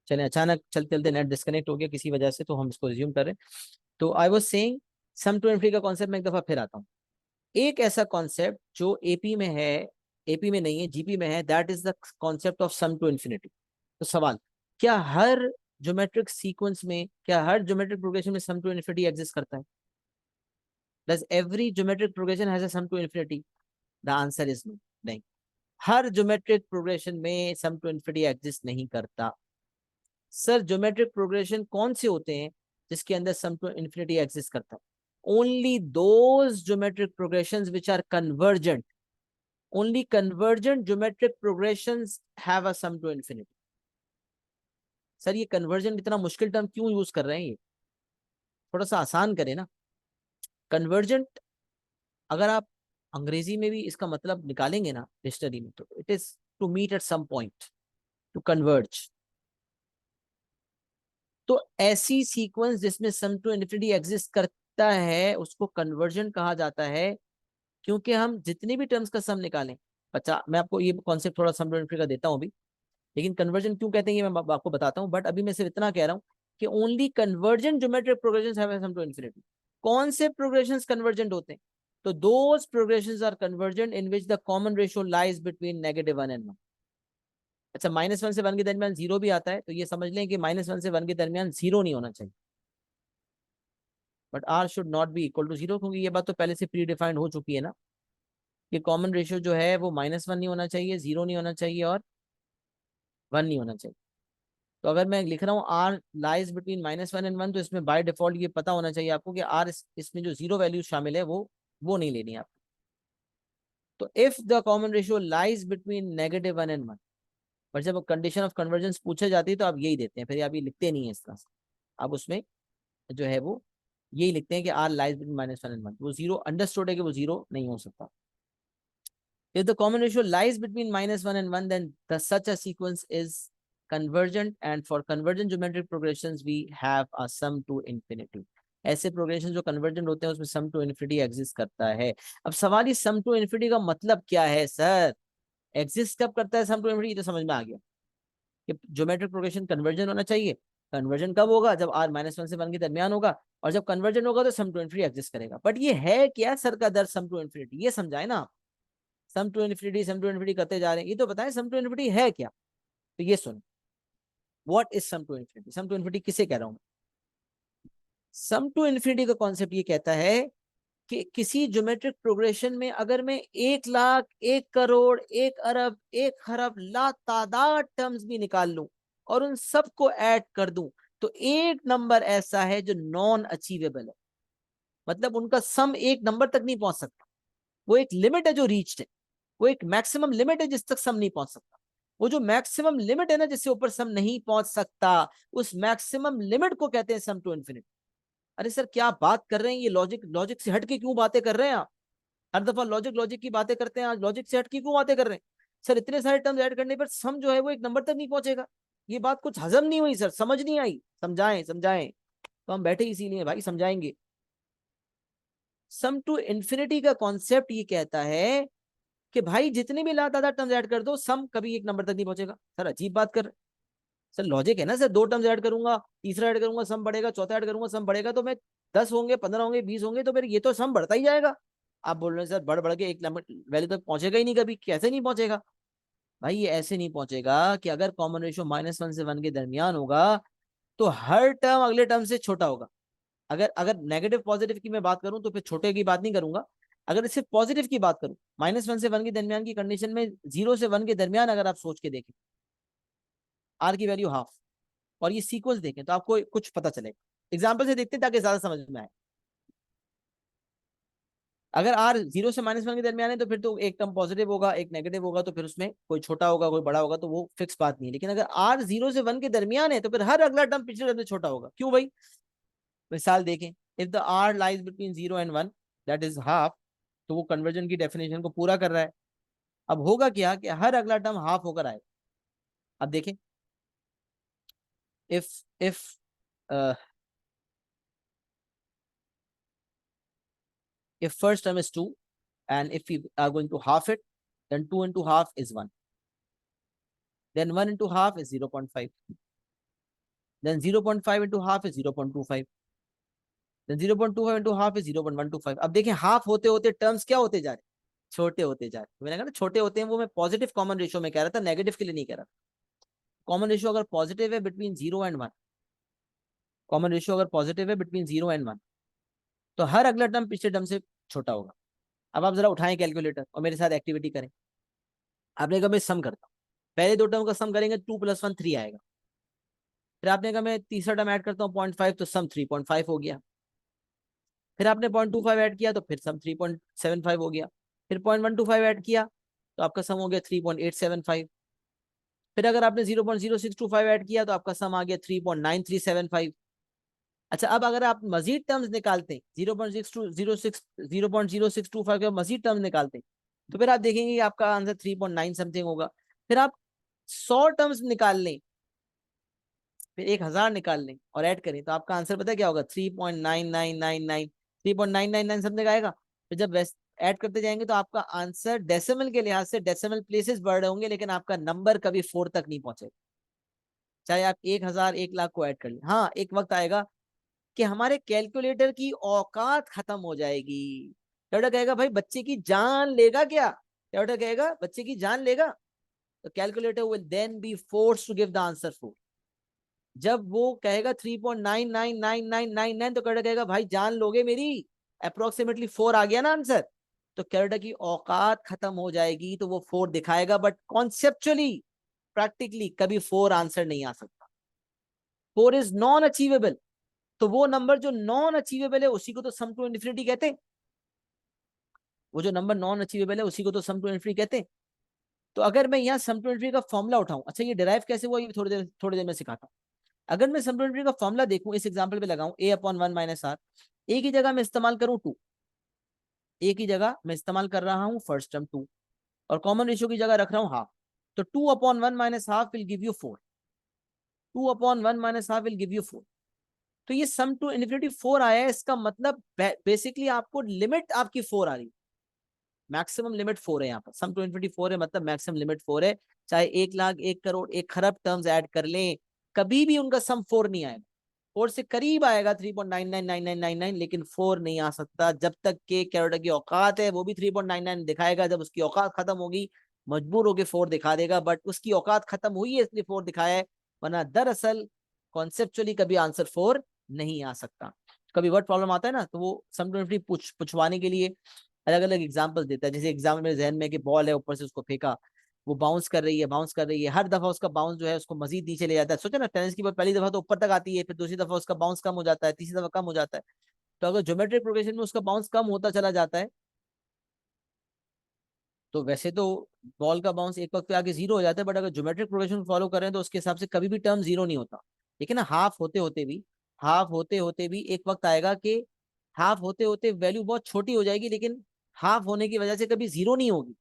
चले अचानक चलते चलते नेट डिस्कनेक्ट हो गया किसी वजह से, तो हम इसको रिज्यूम कर रहे हैं. तो I was saying sum to infinity का कॉन्सेप्ट मैं एक दफा फिर आता हूँ. एक ऐसा कॉन्सेप्ट जो एपी में है, एपी में नहीं है जीपी में है, that is the concept of sum to infinity. तो सवाल, क्या हर ज्योमेट्रिक सीक्वेंस में, क्या हर ज्योमेट्रिक प्रोग्रेशन में सम टू इन्फिनिटी एग्जिस्ट करता है? Does every geometric progression has a sum to infinity? The answer is no. नहीं, हर ज्योमेट्रिक प्रोग्रेशन में सम टू इन्फिनिटी एग्जिस्ट नहीं करता. सर ज्योमेट्रिक प्रोग्रेशन कौन से होते हैं जिसके अंदर सम टू इन्फिनिटी एग्जिस्ट करता है? Only those geometric progressions which are convergent. Only convergent geometric progressions have a sum to infinity. Sir ये convergent इतना मुश्किल टर्म क्यों यूज कर रहे हैं? ये थोड़ा सा आसान करें ना. convergent अगर आप अंग्रेजी में भी इसका मतलब निकालेंगे ना डिक्शनरी में, तो it is to meet at some point, to converge. तो ऐसी सीक्वेंस जिसमें सम टू इन्फिनिटी एग्जिस्ट करता है उसको कन्वर्जेंट कहा जाता है. क्योंकि हम जितने भी टर्म्स का सम निकालें, अच्छा मैं आपको ये कॉन्सेप्ट थोड़ा सम टू इन्फिनिटी का देता हूँ अभी, लेकिन कन्वर्जन क्यों कहते हैं ये मैं आपको बताता हूँ. बट अभी मैं सिर्फ इतना कह रहा हूँ कि only convergent geometric progressions have sum to infinity. कौन से प्रोग्रेशंस कन्वर्जेंट होते हैं? तो those progressions are convergent in which the common ratio lies between -1 and 1. अच्छा -1 से 1 के दरमियान जीरो भी आता है, तो ये समझ लें कि -1 से 1 के दरमियान जीरो नहीं होना चाहिए. But r should not be equal to zero, क्योंकि ये बात तो पहले से प्री डिफाइंड हो चुकी है ना कि कॉमन रेशियो जो है वो -1 नहीं होना चाहिए, जीरो नहीं होना चाहिए और 1 नहीं होना चाहिए. तो अगर मैं लिख रहा हूँ आर लाइज बिटवीन -1 and 1, तो इसमें बाय डिफॉल्ट ये पता होना चाहिए आपको कि आर इसमें जो जीरो वैल्यू शामिल है वो नहीं लेनी है आपको. तो if the common ratio lies between -1 and 1, पर जब कंडीशन ऑफ कन्वर्जेंस पूछे जाती है तो आप यही देते हैं, फिर आप ये लिखते नहीं है इस तरह से. आप उसमें जो है वो यही लिखते हैं कि आर लाइज बिटवीन -1 and 1. वो जीरो अंडरस्टूड है कि वो जीरो नहीं हो सकता. If the common ratio lies between -1 and 1, then such a sequence is convergent, and for convergent geometric progressions we have a sum to infinity. ऐसे progression जो convergent होते हैं उसमें सम टू इन्फिनिटी एग्जिस्ट करता है. अब सवाल ही सम टू इन्फिनिटी का मतलब क्या है सर? एग्जिस्ट कब करता है सम टू इन्फिनिटी? तो समझ में आ गया कि ज्योमेट्रिक प्रोग्रेशन कन्वर्जेंट होना चाहिए, कन्वर्जन कब होगा? जब r -1 से 1 के दरमियान होगा, और जब कन्वर्जन होगा तो सम टू इन्फिनिटी एग्जिस्ट करेगा। बट ये है क्या सर का दर सम टू इन्फिनिटी, ये समझाए ना आप। Sum to infinity sum to infinity करते जा रहे हैं, ये तो बताएं सम टू इन्फिनिटी है क्या। तो ये सुन, what is sum to infinity? Sum to infinity किसे कह रहा हूं? सम टू इन्फिनिटी का कॉन्सेप्ट ये कहता है कि किसी ज्योमेट्रिक प्रोग्रेशन में अगर मैं 1 लाख, 1 करोड़, 1 अरब, 1 खरब, लातादाद टर्म्स भी निकाल लूं और उन सबको ऐड कर दूं, तो एक नंबर ऐसा है जो नॉन अचीवेबल है। मतलब उनका सम एक नंबर तक नहीं पहुंच सकता। वो एक लिमिट है जो रीच्ड है, वो एक मैक्सिमम लिमिट है जिस तक सम नहीं पहुंच सकता। वो जो मैक्सिमम लिमिट है ना जिससे ऊपर सम नहीं पहुंच सकता, उस मैक्सिमम लिमिट को कहते हैं सम टू इन्फिनिटी। अरे सर क्या बात कर रहे हैं, ये लॉजिक लॉजिक से हट के क्यों बातें कर रहे हैं आप? हर दफा लॉजिक लॉजिक की बातें करते हैं, आज लॉजिक से हट के क्यों बातें कर रहे हैं? सर इतने सारे टर्म्स ऐड करने पर सम जो है वो एक नंबर तक नहीं पहुंचेगा। ये बात कुछ हजम नहीं हुई सर, समझ नहीं आई। समझाएं समझाएं, तो हम बैठे इसीलिए भाई, समझाएंगे। सम टू इन्फिनिटी का कॉन्सेप्ट ये कहता है कि भाई जितने भी लातादार टर्म्स ऐड कर दो, सम कभी एक नंबर तक नहीं पहुंचेगा। सर अजीब बात कर रहे हैं। सर लॉजिक है ना सर, 2 टर्म्स ऐड करूंगा, तीसरा ऐड करूंगा सम बढ़ेगा, चौथा ऐड करूंगा सम बढ़ेगा, तो मैं 10 होंगे, 15 होंगे, 20 होंगे, तो फिर ये तो सम बढ़ता ही जाएगा। आप बोल रहे हैं सर बढ़ बढ़ के एक नंबर वैल्यू तक पहुंचेगा ही नहीं कभी, कैसे नहीं पहुंचेगा? भाई ये ऐसे नहीं पहुंचेगा कि अगर कॉमन रेशियो -1 से 1 के दरमियान होगा तो हर टर्म अगले टर्म से छोटा होगा। अगर अगर नेगेटिव पॉजिटिव की मैं बात करूं तो फिर छोटे की बात नहीं करूंगा। अगर सिर्फ पॉजिटिव की बात करूं, -1 से 1 के दरमियान की कंडीशन में, 0 से 1 के दरमियान अगर आप सोच के देखें आर की वैल्यू हाफ, और ये सीक्वेंस देखें तो आपको कुछ पता चलेगा। एग्जाम्पल से देखते हैं ताकि ज्यादा समझ में आए। अगर आर 0 से -1 के दरमियान है तो फिर तो एक टर्म पॉजिटिव होगा, एक नेगेटिव होगा, तो फिर उसमें कोई छोटा होगा कोई बड़ा होगा, तो वो फिक्स बात नहीं है। लेकिन अगर आर 0 से 1 के दरमियान है तो फिर हर अगला टर्म पिछले टर्म से छोटा होगा। क्यों भाई? मिसाल देखें, if the r lies between 0 and 1, that is half, तो वो कन्वर्जन की डेफिनेशन को पूरा कर रहा है। अब होगा क्या कि हर अगला टर्म हाफ होकर आए। अब देखें, if if first term is 2 and if we are going to half it, then 2 into half is 1, then 1 into half is 0.5, then 0.5 into half is 0.25, then 0.25 into half is 0.125। अब देखें half होते होते terms क्या होते जा रहे हैं? छोटे होते जा रहे हैं। मैंने कहा ना छोटे होते हैं, वो मैं पॉजिटिव कॉमन रेशियो में कह रहा था, नेगेटिव के लिए नहीं कह रहा। कॉमन रेशियो अगर पॉजिटिव है बिटवीन 0 and 1, कॉमन रेशियो अगर पॉजिटिव है बिटवीन 0 and 1, तो हर अगला टर्म पिछले टर्म से छोटा होगा। अब आप जरा उठाएं कैलकुलेटर और मेरे साथ एक्टिविटी करें। आपने कहा मैं सम करता हूँ, पहले 2 टर्म का सम करेंगे, 2 + 1 3 आएगा। फिर आपने कहा मैं तीसरा टर्म ऐड करता हूँ 0.5, तो सम 3.5 हो गया। फिर आपने 0.25 ऐड किया तो फिर सम 3.75 हो गया। फिर 0.125 ऐड किया तो आपका सम हो गया 3.875। फिर अगर आपने 0.0625 ऐड किया तो आपका सम आ गया 3.9375। अच्छा, अब अगर आप मजीद टर्म्स निकालते हैं, 0.0625 के मजीद टर्म्स निकालते हैं, तो फिर आप देखेंगे कि आपका आंसर 3.9 समथिंग होगा। फिर आप 100 टर्म्स निकाल लें, फिर 1000 निकाल लें और ऐड करें, तो आपका आंसर पता है क्या होगा? 3.9999, 3.999 समथिंग आएगा। फिर जब ऐड करते जाएंगे तो आपका आंसर डेसिमल के लिहाज से डेसिमल प्लेसेस बढ़ रहे होंगे, लेकिन आपका नंबर कभी 4 तक नहीं पहुंचेगा, चाहे आप 1000 1 लाख को ऐड कर लें। हाँ, एक वक्त आएगा कि हमारे कैलकुलेटर की औकात खत्म हो जाएगी। टोटा कहेगा भाई बच्चे की जान लेगा क्या? टोटा कहेगा बच्चे की जान लेगा, तो calculator will then be force to give the answer 4। जब वो कहेगा 3.999999, तो टोटा कहेगा भाई जान लोगे मेरी, अप्रोक्सीमेटली 4 आ गया ना आंसर, तो टोटा की औकात खत्म हो जाएगी, तो वो 4 दिखाएगा। बट कॉन्सेप्चुअली प्रैक्टिकली कभी 4 आंसर नहीं आ सकता। 4 इज नॉन अचीवेबल। तो वो नंबर जो नॉन अचीवेबल है उसी को तो सम टू इन्फिनिटी कहते हैं। वो जो नंबर नॉन अचीवेबल है उसी को तो सम टू इन्फिनिटी कहते हैं। तो अगर मैं यहाँ सम टू इन्फिनिटी का फॉर्मूला उठाऊं, अच्छा ये डिराइव कैसे हुआ ये थोड़ी देर में सिखाता हूँ। अगर मैं सम टू इन्फिनिटी का फॉर्मूला देखूं, इस एग्जांपल पे लगाऊं a/1 - r, ए की जगह मैं इस्तेमाल करूं 2, ए की जगह मैं इस्तेमाल कर रहा हूं फर्स्ट टर्म 2, और कॉमन रेशियो की जगह रख रहा हूं हाफ, तो 2/1 - half will give you 4। 2/1 - half will give you 4। तो ये सम टू इन्फिनिटी 4 आया है, इसका मतलब बेसिकली आपको लिमिट आपकी 4 आ रही, मैक्सिमम लिमिट 4 है। यहाँ पर सम टू इन्फिनिटी 4 है, मतलब मैक्सिमम लिमिट 4 है। चाहे 1 लाख, 1 करोड़, 1 खरब टर्म्स ऐड कर लें, कभी भी उनका सम 4 नहीं आएगा। 4 से करीब आएगा 3.999999, लेकिन 4 नहीं आ सकता जब तक के कैरोटा की औकात है वो भी 3.99 दिखाएगा। जब उसकी औकात खत्म होगी मजबूर होकर 4 दिखा देगा, बट उसकी औकात खत्म हुई है इसलिए 4 दिखाया है, वरना दरअसल कॉन्सेप्चुअली कभी आंसर 4 नहीं आ सकता। कभी वर्ड प्रॉब्लम आता है ना, तो वो सम टू इन्फिनिटी पूछवाने के लिए अलग अलग एग्जाम्पल देता है। जैसे एग्जाम्पल मेरे जहन में कि बॉल है, ऊपर से उसको फेंका, वो बाउंस कर रही है, बाउंस कर रही है, हर दफा उसका बाउंस जो है उसको मजीद नीचे ले जाता है। सोचा ना, टेनिस की बॉल पहली दफा तो ऊपर तक आती है, फिर दूसरी दफा उसका बाउंस कम हो जाता है, तीसरी दफा कम हो जाता है। तो अगर ज्योमेट्रिक प्रोग्रेशन में उसका बाउंस कम होता चला जाता है, तो वैसे तो बॉल का बाउंस एक वक्त पे आके जीरो हो जाता है, बट अगर ज्योमेट्रिक प्रोग्रेशन फॉलो करें तो उसके हिसाब से कभी भी टर्म जीरो नहीं होता। लेकिन ना, हाफ होते होते भी एक वक्त आएगा कि हाफ होते होते वैल्यू बहुत छोटी हो जाएगी, लेकिन हाफ होने की वजह से कभी जीरो नहीं होगी।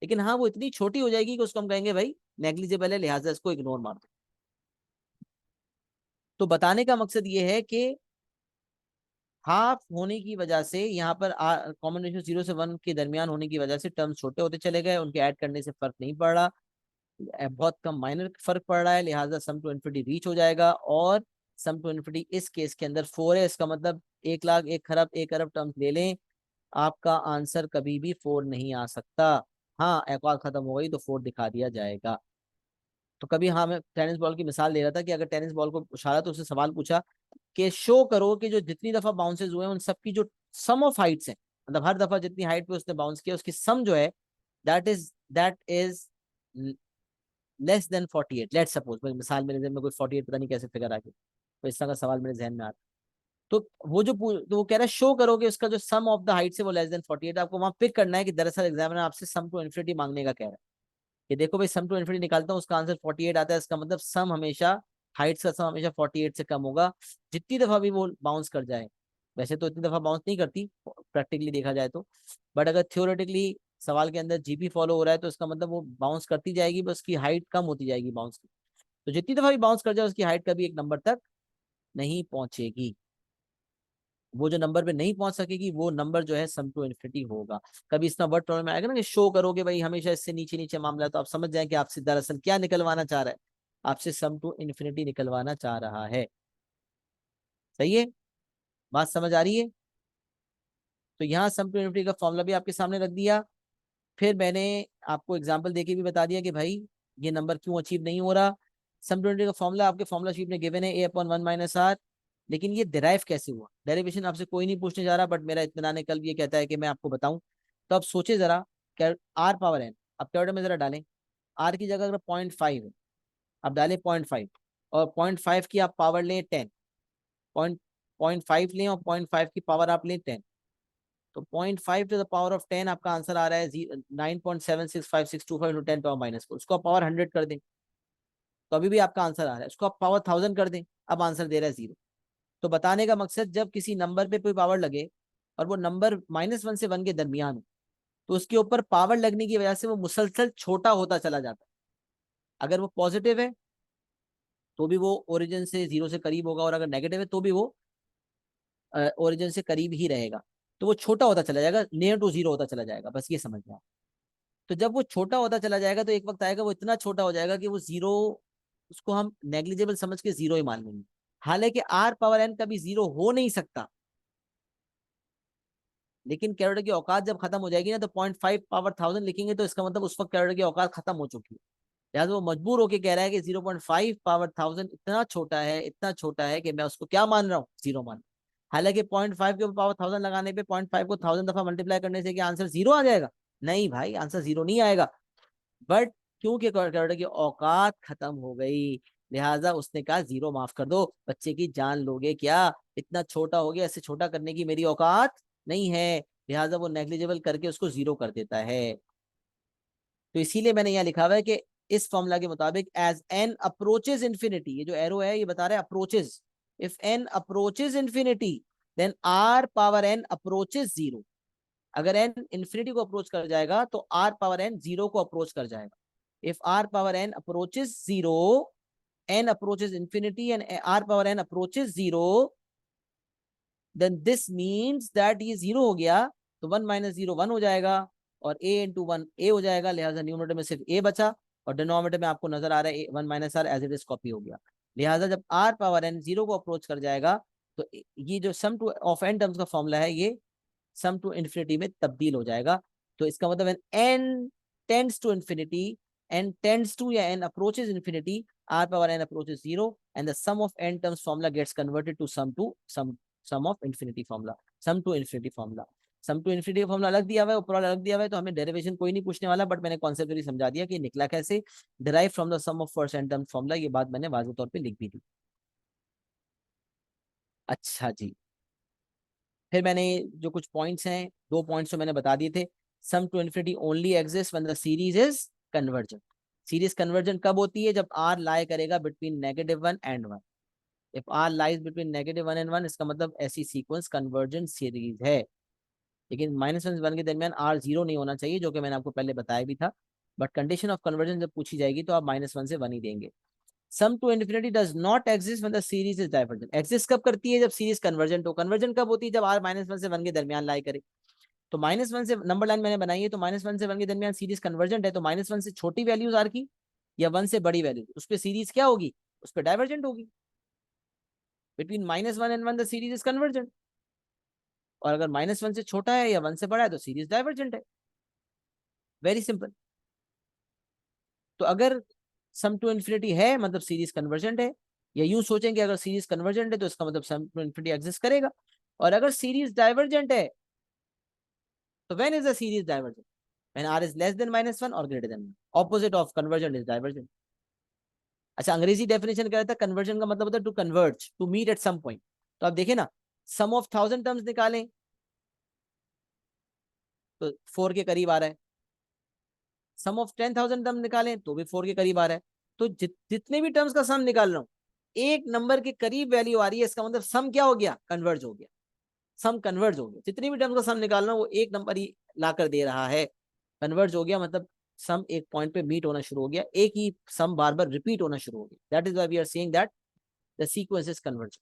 लेकिन हाँ, वो इतनी छोटी हो जाएगी कि उसको हम कहेंगे भाई नेग्लिजिबल है, लिहाजा इसको इग्नोर मार दो। तो बताने का मकसद ये है कि हाफ होने की वजह से यहाँ पर कॉमन रेशियो 0 से 1 के दरमियान होने की वजह से टर्म्स छोटे होते चले गए, उनके ऐड करने से फर्क नहीं पड़ रहा, बहुत कम माइनर फर्क पड़ रहा है, लिहाजा सम टू इन्फिनिटी रीच हो जाएगा। और सम टू इन्फिनिटी इस केस के अंदर 4 है, इसका मतलब 1 लाख, 1 खरब, 1 अरब टर्म्स ले लें, आपका आंसर कभी भी 4 नहीं आ सकता। हाँ, एक बार खत्म हो गई तो 4 दिखा दिया जाएगा। तो कभी, हाँ, मैं टेनिस बॉल की मिसाल ले रहा था कि अगर टेनिस बॉल को उछाला तो उससे सवाल पूछा कि शो करो कि जो जितनी दफा बाउंसेस हुए हैं उन सबकी जो सम ऑफ हाइट्स हैं, मतलब हर दफा जितनी हाइट पे उसने बाउंस किया उसकी सम जो है, that is less than 48। Let's suppose, मिसाल मेरे जहन में कोई 48, पता नहीं कैसे फिगर आ गई, तो इस तरह का सवाल मेरे जहन में आ रहा है। तो वो कह रहा है शो करो कि उसका जो सम ऑफ द हाइट है वो लेस देन 48। आपको वहां पिक करना है कि दरअसल एग्जामिनर आपसे सम टू इन्फिनिटी मांगने का कह रहा है कि देखो भाई, सम टू इन्फिनिटी निकालता हूँ उसका आंसर 48 आता है, इसका मतलब सम हमेशा, हाइट्स का सम हमेशा 48 से कम होगा जितनी दफा भी वो बाउंस कर जाए। वैसे तो इतनी दफा बाउंस नहीं करती प्रैक्टिकली देखा जाए तो, बट अगर थियोरेटिकली सवाल के अंदर जीपी फॉलो हो रहा है तो इसका मतलब वो बाउंस करती जाएगी, बस उसकी हाइट कम होती जाएगी बाउंस की। तो जितनी दफा भी बाउंस कर जाए उसकी हाइट कभी एक नंबर तक नहीं पहुंचेगी। वो जो नंबर पे नहीं पहुंच सकेगी वो नंबर जो है सम टू इन्फिनिटी होगा। कभी इतना वर्ड प्रॉब्लम में आएगा ना कि शो करोगे भाई हमेशा इससे नीचे नीचे मामला है, तो आप समझ जाए कि आपसे दरअसल क्या निकलवाना चाह रहा है, आपसे सम टू इन्फिनिटी निकलवाना चाह रहा है। सही है, बात समझ आ रही है? तो यहाँ सम टू इन्फिनिटी का फॉर्मूला भी आपके सामने रख दिया। फिर मैंने आपको एग्जाम्पल देके भी बता दिया कि भाई ये नंबर क्यों अचीव नहीं हो रहा। सम टू इन्फिनिटी का फॉर्मूला आपके फॉर्मूला शीट में गिवन है, a/1 - r। लेकिन ये डिराइव कैसे हुआ, डेरिवेशन आपसे कोई नहीं पूछने जा रहा, बट मेरा इत्मीनान कल्ब ये कहता है कि मैं आपको बताऊं। तो अब सोचे जरा, क्या r⁻n, अब कैलकुलेटर में जरा डालें, r की जगह अगर 0.5 है, अब डालें 0.5, और 0.5 की आप पावर लें 10, 0.5 लें और 0.5 की पावर आप लें 10, तो 0.5 टू द पावर ऑफ 10 आपका आंसर आ रहा है 9.765625 × 10⁻⁴। उसको आप पावर 100 कर दें तो अभी भी आपका आंसर आ रहा है, उसको आप पावर 1000 कर दें, अब आंसर दे रहा है 0। तो बताने का मकसद, जब किसी नंबर पे कोई पावर लगे और वो नंबर -1 से 1 के दरमियान हो, तो उसके ऊपर पावर लगने की वजह से वो मुसलसल छोटा होता चला जाता है। अगर वो पॉजिटिव है तो भी वो ओरिजिन से 0 से करीब होगा, और अगर नेगेटिव है तो भी वो ओरिजिन से करीब ही रहेगा। तो वो छोटा होता चला जाएगा, नियर टू 0 होता चला जाएगा, बस ये समझना। तो जब वो छोटा होता चला जाएगा तो एक वक्त आएगा वो इतना छोटा हो जाएगा कि वो 0, उसको हम नेग्लिजिबल समझ के 0 ही मान लेंगे। हालांकि r⁻n कभी 0 हो नहीं सकता, लेकिन कैलकुलेटर की औकात जब खत्म हो जाएगी ना, तो 0.5 पावर 1000 लिखेंगे तो इसका मतलब उस वक्त कैलकुलेटर की औकात खत्म हो चुकी है। लिहाजा वो मजबूर होकर कह रहा है कि 0.5 पावर 1000 इतना छोटा है, इतना छोटा है कि मैं उसको क्या मान रहा हूँ, 0 मान। हालांकि 0.5 के ऊपर पावर 1000 लगाने पे 0.5 को 1000 दफा मल्टीप्लाई करने से क्या आंसर 0 आ जाएगा? नहीं भाई, आंसर 0 नहीं आएगा। बट क्योंकि कैलकुलेटर की औकात खत्म हो गई, लिहाजा उसने कहा 0 माफ कर दो, बच्चे की जान लोगे क्या, इतना छोटा हो गया, इससे छोटा करने की मेरी औकात नहीं है। लिहाजा वो नेग्लिजिबल करके उसको 0 कर देता है। तो इसीलिए मैंने यहाँ लिखा हुआ है कि इस फॉर्मूला के मुताबिक एज एन अप्रोचेज इन्फिनिटी, ये जो एरो है ये बता रहा है approaches, if n approaches infinity then r⁻n approaches 0। अगर n इन्फिनिटी को अप्रोच कर जाएगा तो r⁻n 0 को अप्रोच कर जाएगा। If r⁻n approaches 0, n approaches infinity and r⁻n approaches 0, then this means that ये 0 हो गया, तो 1 - 0 1 हो जाएगा, और a × 1 a हो जाएगा, लिहाजा न्यूमरेटर में सिर्फ a बचा, और डिनोमिनेटर में आपको नजर आ रहा है 1 - r as it is copy हो गया। लिहाजा जब r पावर n 0 को अप्रोच कर जाएगा तो ये जो सम टू ऑफ n टर्म्स का फॉर्मूला है ये सम टू इन्फिनिटी में तब्दील हो जाएगा। तो इसका मतलब n tends to infinity, n tends to या n approaches infinity, r power n approaches 0 and the sum of n terms formula gets converted to sum of infinity formula, sum to infinity formula. Sum to infinity का formula अलग दिया हुआ है, ऊपर अलग दिया हुआ है, तो हमें डेरिवेशन कोई नहीं पूछने वाला, बट मैंने कॉन्सेप्चुअली समझा दिया कि निकला कैसे, derive from the sum of first and term formula. ये बात मैंने वाज़ेह तौर पे लिख भी दी। अच्छा जी, फिर मैंने जो कुछ पॉइंट्स हैं, 2 पॉइंट्स तो मैंने बता दिए थे। Sum to infinity only exist when the series is convergent. Series convergent कब होती है? जब आर लाई करेगा between -1 and 1। If r lies between -1 and 1, इसका मतलब ऐसी सीक्वेंस कन्वर्जेंट सीरीज है। लेकिन -1 से 1 के दरमियान आर 0 नहीं होना चाहिए, जो कि मैंने आपको पहले बताया भी था। बट कंडीशन ऑफ कन्वर्जन जब पूछी जाएगी तो आप -1 से 1 ही देंगे। Sum to infinity does not exist when the series is divergent. Exist कब करती है? जब सीरीज कन्वर्जेंट हो। कन्वर्जेंट कब होती है? जब आर -1 से 1 के दरमियान लाई करे। तो -1 से नंबर लाइन मैंने बनाई है, तो -1 से 1 के दरमियान सीरीज कन्वर्जेंट है, तो -1 से छोटी वैल्यूज आर की या 1 से बड़ी वैल्यू, उस पर सीरीज क्या होगी? उस पर डाइवर्जेंट होगी। Between -1 and 1 the series is convergent. और अगर -1 से छोटा है या 1 से बड़ा है तो सीरीज डाइवर्जेंट है। Very simple. तो अगर सम टू इन्फिनिटी है मतलब सीरीज कन्वर्जेंट है, या यूं सोचेंगे अगर सीरीज कन्वर्जेंट है तो इसका मतलब सम टू इन्फिनिटी एग्जिस्ट करेगा। और अगर सीरीज डाइवर्जेंट है तो when is the series divergent? When r is less than -1 और greater than 1। Opposite of convergent is divergent. अच्छा, अंग्रेजी डेफिनेशन क्या रहता है? कन्वर्जन का मतलब होता है to converge, to meet at some point. तो आप देखिए ना, सम ऑफ 1000 टर्म्स निकालें तो 4 के करीब आ रहा है। सम ऑफ 10,000 टर्म निकालें तो भी 4 के करीब आ रहा है। तो जितने भी टर्म्स का सम निकाल रहा हूं, एक नंबर के करीब वैल्यू आ रही है, इसका मतलब सम क्या हो गया? कन्वर्ज हो गया। सम कन्वर्ज हो गया। जितनी भी टर्म्स का सम निकाल रहा हूं वो एक नंबर ही ला कर दे रहा है। कन्वर्ज हो गया मतलब सम एक पॉइंट पे मीट होना शुरू हो गया, एक ही सम बार बार रिपीट होना शुरू हो गया। That is why we are saying that the sequence is converge.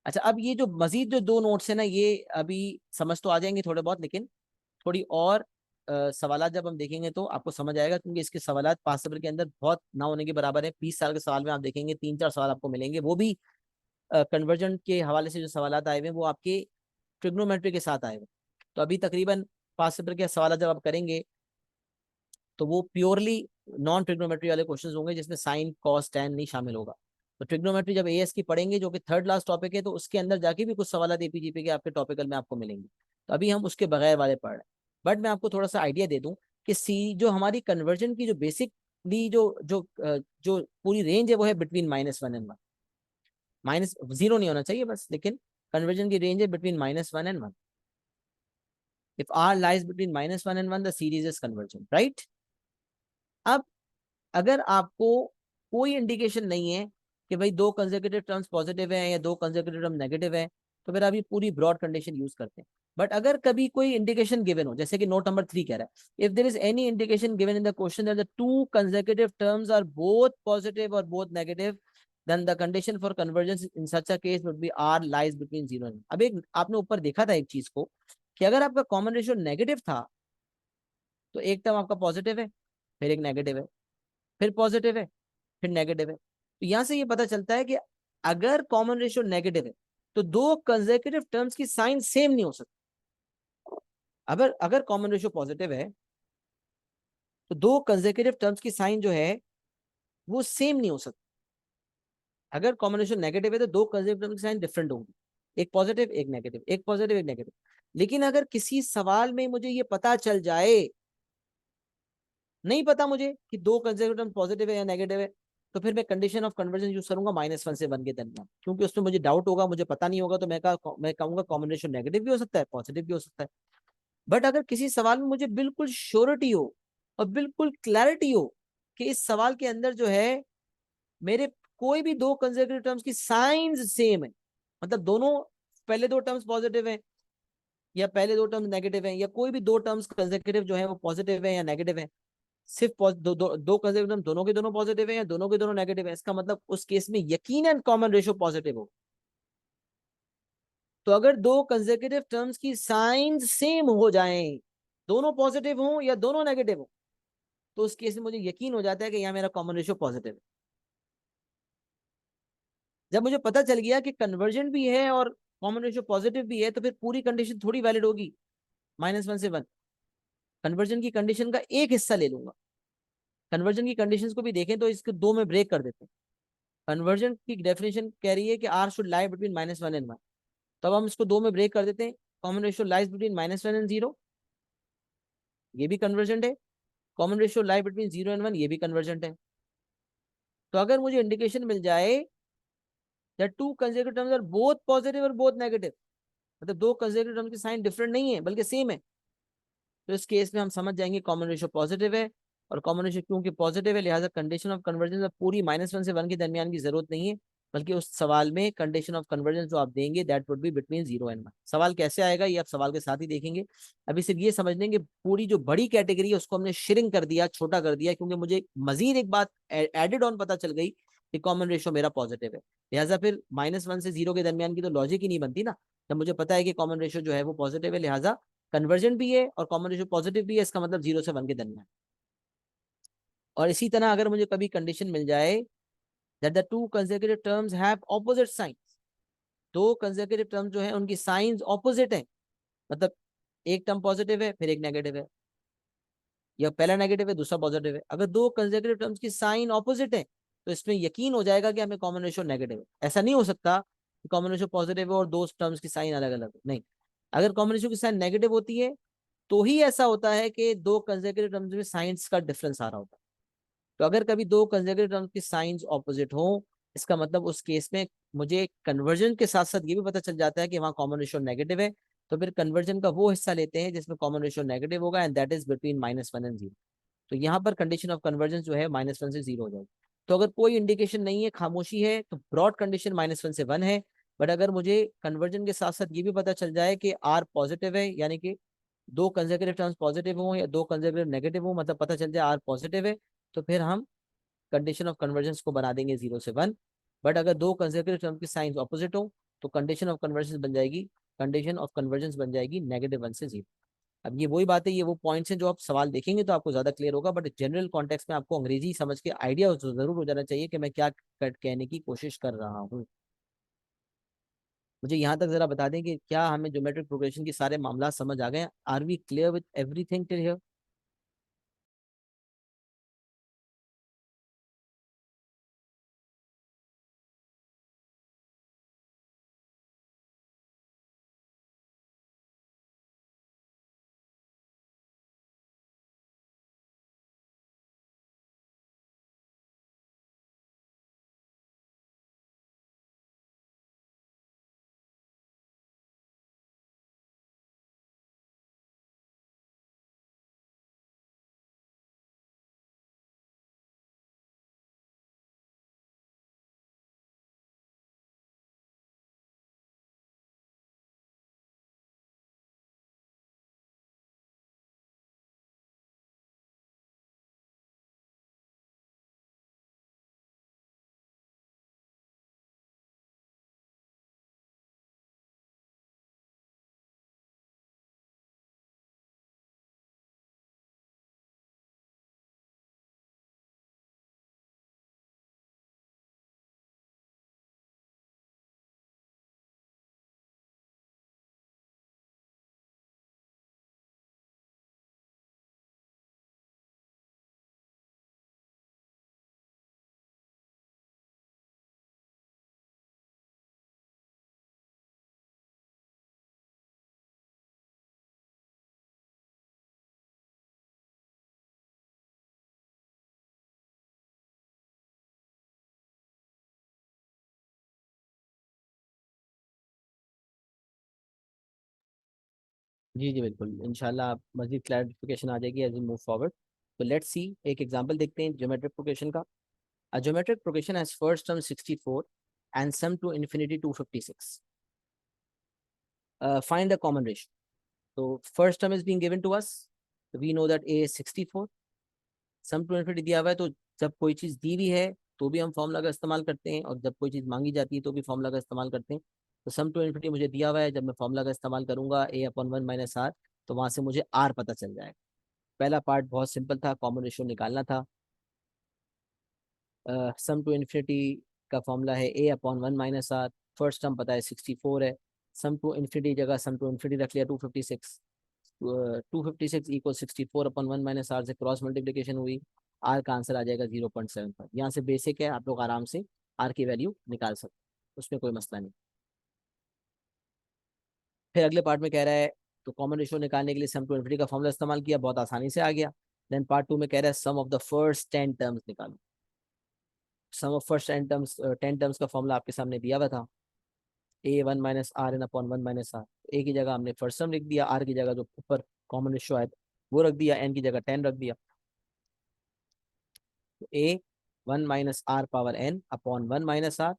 अच्छा, अब ये जो मजीद जो 2 नोट्स है ना, ये अभी समझ तो आ जाएंगे थोड़े बहुत, लेकिन थोड़ी और सवालात जब हम देखेंगे तो आपको समझ आएगा, क्योंकि इसके सवालात पास पेपर के अंदर बहुत ना होने के बराबर है। 20 साल के सवाल में आप देखेंगे 3-4 सवाल आपको मिलेंगे, वो भी कन्वर्जन के हवाले से जो सवालात आए हुए हैं वो आपके ट्रिग्नोमेट्री के साथ आए हुए। तो अभी तकरीबन पास पेपर के सवाल जब आप करेंगे तो वो प्योरली नॉन ट्रिग्नोमेट्री वाले क्वेश्चंस होंगे, जिसमें साइन कॉस टैन नहीं शामिल होगा। तो ट्रिग्नोमेट्री जब एएस की पढ़ेंगे, जो कि थर्ड लास्ट टॉपिक है, तो उसके अंदर जाके भी कुछ सवाल एपीजीपी के आपके टॉपिकल में आपको मिलेंगे। तो अभी हम उसके बगैर वाले पढ़ रहे हैं। बट मैं आपको थोड़ा सा आइडिया दे दूं कि सी जो हमारी कन्वर्जन की जो बेसिकली जो पूरी रेंज है वो है बिटवीन -1 एंड 1। -0 नहीं होना चाहिए बस, लेकिन कन्वर्जन की रेंज है between -1 and 1। If r lies between -1 and 1 the series is convergent, right? अब अगर आपको कोई इंडिकेशन नहीं है कि भाई 2 कंसेक्यूटिव टर्म्स पॉजिटिव हैं या 2 कंसेक्यूटिव टर्म नेगेटिव है, तो फिर आप ये पूरी ब्रॉड कंडीशन यूज करते हैं। बट अगर कभी कोई इंडिकेशन गिवन हो, जैसे कि नोट नंबर 3 कह रहा है, if there is any indication given in the question that the 2 consecutive terms are both positive और both negative, then the condition for convergence in such a case would be r lies between 0 and 1। अब एक आपने ऊपर देखा था एक चीज को, कि अगर आपका कॉमन रेशियो नेगेटिव था तो एक टर्म आपका पॉजिटिव है, फिर एक नेगेटिव है, फिर पॉजिटिव है, फिर नेगेटिव है। तो यहां से ये पता चलता है कि अगर कॉमन रेशियो नेगेटिव है तो 2 कंसेक्यूटिव टर्म्स की साइन सेम नहीं हो सकती। अगर अगर कॉमन रेशियो पॉजिटिव है तो 2 कंसेक्यूटिव टर्म्स की साइन जो है वो सेम नहीं हो सकती। अगर कॉमन रेशियो नेगेटिव है तो 2 कंसेक्यूटिव टर्म्स की साइन डिफरेंट होंगी, एक पॉजिटिव एक नेगेटिव, एक पॉजिटिव एक नेगेटिव। लेकिन अगर किसी सवाल में मुझे ये पता चल जाए, नहीं पता मुझे कि 2 कंसेक्यूटिव टर्म पॉजिटिव है या नेगेटिव है, तो फिर मैं कंडीशन ऑफ कन्वर्जन यूज करूंगा -1 से 1 के दरमियान, क्योंकि उसमें मुझे डाउट होगा, मुझे पता नहीं होगा, तो मैं कहूंगा कॉम्बिनेशन नेगेटिव भी हो सकता है, पॉजिटिव भी हो सकता है। बट अगर किसी सवाल में मुझे बिल्कुल श्योरिटी हो और बिल्कुल क्लैरिटी हो कि इस सवाल के अंदर जो है मेरे कोई भी 2 कंसेक्यूटिव टर्म्स की साइंस सेम है, मतलब दोनों पहले 2 टर्म्स पॉजिटिव है या पहले 2 टर्म्स नेगेटिव है, या कोई भी 2 टर्म्स कंसेक्यूटिव जो है वो पॉजिटिव है या नेगेटिव है, सिर्फ दो कंसेक्यूटिव दोनों के दोनों पॉजिटिव है या दोनों के दोनों नेगेटिव है, इसका मतलब उस केस में यकीनन कॉमन रेशियो पॉजिटिव हो। तो अगर 2 कंसेक्यूटिव टर्म्स की साइंस सेम हो जाएं, दोनों पॉजिटिव हो या दोनों नेगेटिव हो, तो उस केस में मुझे यकीन हो जाता है कि यहाँ मेरा कॉमन रेशियो पॉजिटिव है। जब मुझे पता चल गया कि कन्वर्जेंट भी है और कॉमन रेशियो पॉजिटिव भी है, तो फिर पूरी कंडीशन थोड़ी वैलिड होगी -1 से 1। कन्वर्जन की कंडीशन का एक हिस्सा ले लूंगा। कन्वर्जन की कंडीशंस को भी देखें तो इसके दो में ब्रेक कर देते हैं। कन्वर्जन की डेफिनेशन कह रही है कि r should lie between -1 and 1। तो अब हम इसको दो में ब्रेक कर देते हैं। Common ratio lies between -1 and 0, ये भी कन्वर्जेंट है। Common ratio lie between 0 and 1, ये भी कन्वर्जेंट है। तो अगर मुझे इंडिकेशन मिल जाए that two consecutive terms are both positive और बोथ नेगेटिव, मतलब दो कंसेक्यूटिव टर्म्स की साइन डिफरेंट नहीं है बल्कि सेम है, तो इस केस में हम समझ जाएंगे कॉमन रेशियो पॉजिटिव है। और कॉमन रेशियो क्योंकि पॉजिटिव है, लिहाजा कंडीशन ऑफ कन्वर्जेंस में पूरी -1 से 1 के दरमियान की जरूरत नहीं है, बल्कि उस सवाल में कंडीशन ऑफ कन्वर्जेंस जो आप देंगे that would be between 0 and 1। सवाल कैसे आएगा ये आप सवाल के साथ ही देखेंगे। अभी सिर्फ ये समझ लेंगे पूरी जो बड़ी कैटेगरी है उसको हमने श्रिंक कर दिया, छोटा कर दिया, क्योंकि मुझे मजीद एक बात एडेड ऑन पता चल गई कि कॉमन रेशियो मेरा पॉजिटिव है। लिहाजा फिर -1 से 0 के दरमियान की तो लॉजिक ही नहीं बनती ना। जब मुझे पता है कि कॉमन रेशियो जो है वो पॉजिटिव है, लिहाजा कन्वर्जेंट भी है और कॉमन रेशियो पॉजिटिव भी है, इसका मतलब 0 से 1 के दरमियान। और इसी तरह अगर मुझे कभी कंडीशन मिल जाए that the two consecutive terms have opposite science, दो कंसेक्यूटिव टर्म्स जो है उनकी साइंस ऑपोजिट है, मतलब एक टर्म पॉजिटिव है फिर एक नेगेटिव है, या पहला नेगेटिव है दूसरा पॉजिटिव है, अगर दो कंसेक्यूटिव टर्म्स की साइन ऑपोजिट है तो इसमें यकीन हो जाएगा कि हमें कॉमन रेशियो नेगेटिव है। ऐसा नहीं हो सकता कि कॉमन रेशियो पॉजिटिव है और दो टर्म्स की साइन अलग अलग है, नहीं। अगर कॉमन रेशियो की साइन नेगेटिव होती है तो ही ऐसा होता है कि दो कंसेक्यूटिव टर्म्स में साइंस का डिफरेंस आ रहा होता है। तो अगर कभी दो कंसेक्यूटिव टर्म्स की साइंस ऑपोजिट हो, इसका मतलब उस केस में मुझे कन्वर्जन के साथ साथ ये भी पता चल जाता है कि वहाँ कॉमन रेशियो नेगेटिव है, तो फिर कन्वर्जन का वो हिस्सा लेते हैं जिसमें कॉमन रेशियो नेगेटिव होगा and that is between -1 and 0। तो यहाँ पर कंडीशन ऑफ कन्वर्जन जो है -1 से 0 हो जाएगी। तो अगर कोई इंडिकेशन नहीं है, खामोशी है, तो ब्रॉड कंडीशन -1 से 1 है। बट अगर मुझे कन्वर्जन के साथ साथ ये भी पता चल जाए कि आर पॉजिटिव है, यानी कि दो कंसेक्यूटिव टर्म्स पॉजिटिव हो या दो कंसेक्यूटिव नेगेटिव हो, मतलब पता चल जाए आर पॉजिटिव है, तो फिर हम कंडीशन ऑफ कन्वर्जेंस को बना देंगे 0 से 1। बट अगर दो कंसेक्यूटिव टर्म की साइंस ऑपोजिट हो तो कंडीशन ऑफ कन्वर्जेंस बन जाएगी -1 से 0। अब ये वही बात है, ये वो पॉइंट्स हैं जो आप सवाल देखेंगे तो आपको ज्यादा क्लियर होगा, बट जनरल कॉन्टेक्स्ट में आपको अंग्रेजी समझ के आइडिया जरूर हो जाना चाहिए कि मैं क्या कहने की कोशिश कर रहा हूँ। मुझे यहाँ तक जरा बता दें कि क्या हमें ज्योमेट्रिक प्रोग्रेशन की सारे मामला समझ आ गए? Are we clear with everything till here? जी जी बिल्कुल, इंशाल्लाह आप मजीद क्लैरिफिकेशन आ जाएगी एज वी मूव फॉरवर्ड। तो लेट्स सी, एक एग्जांपल देखते हैं ज्योमेट्रिक प्रोग्रेशन का। A geometric progression has first term 64 and sum to infinity 256. Find the common ratio. So first term is being given to us. So we know that A is 64. Sum to infinity दिया हुआ है, तो जब कोई चीज़ दी हुई है तो भी हम फॉर्मूला का इस्तेमाल करते हैं, और जब कोई चीज़ मांगी जाती है तो भी फॉर्मूला का इस्तेमाल करते हैं। तो सम टू इन्फिनिटी मुझे दिया हुआ है, जब मैं फॉर्मूला का इस्तेमाल करूंगा A/1 माइनस आर, तो वहां से मुझे आर पता चल जाएगा। पहला पार्ट बहुत सिंपल था, कॉमन रेशियो निकालना था। सम टू इन्फिनिटी का फॉर्मूला है a upon 1 minus r, first term पता है 64 है, सम टू इन्फिनिटी जगह सम टू इन्फिनिटी रख लिया 256, 256 इक्वल 64 अपॉन 1 माइनस आर से क्रॉस मल्टीप्लीकेशन हुई, आर का आंसर आ जाएगा 0.75। यहाँ से बेसिक है, आप लोग आराम से आर की वैल्यू निकाल सकते, उसमें कोई मसला नहीं। फिर अगले पार्ट में कह रहा है तो कॉमन रेशियो निकालने के लिए सम टू इन्फिनिटी का फॉर्मूला इस्तेमाल किया, बहुत आसानी से आ गया। देन पार्ट 2 में कह रहा है sum of the first 10 terms निकालो। सम ऑफ फर्स्ट 10 टर्म्स का फॉर्मूला आपके सामने दिया हुआ था, a one minus r n upon 1 minus r. A की जगह हमने फर्स्ट टर्म लिख दिया, आर की जगह जो ऊपर कॉमन रेशियो है वो रख दिया, एन की जगह 10 रख दिया। तो a 1 minus r power n upon 1 minus r,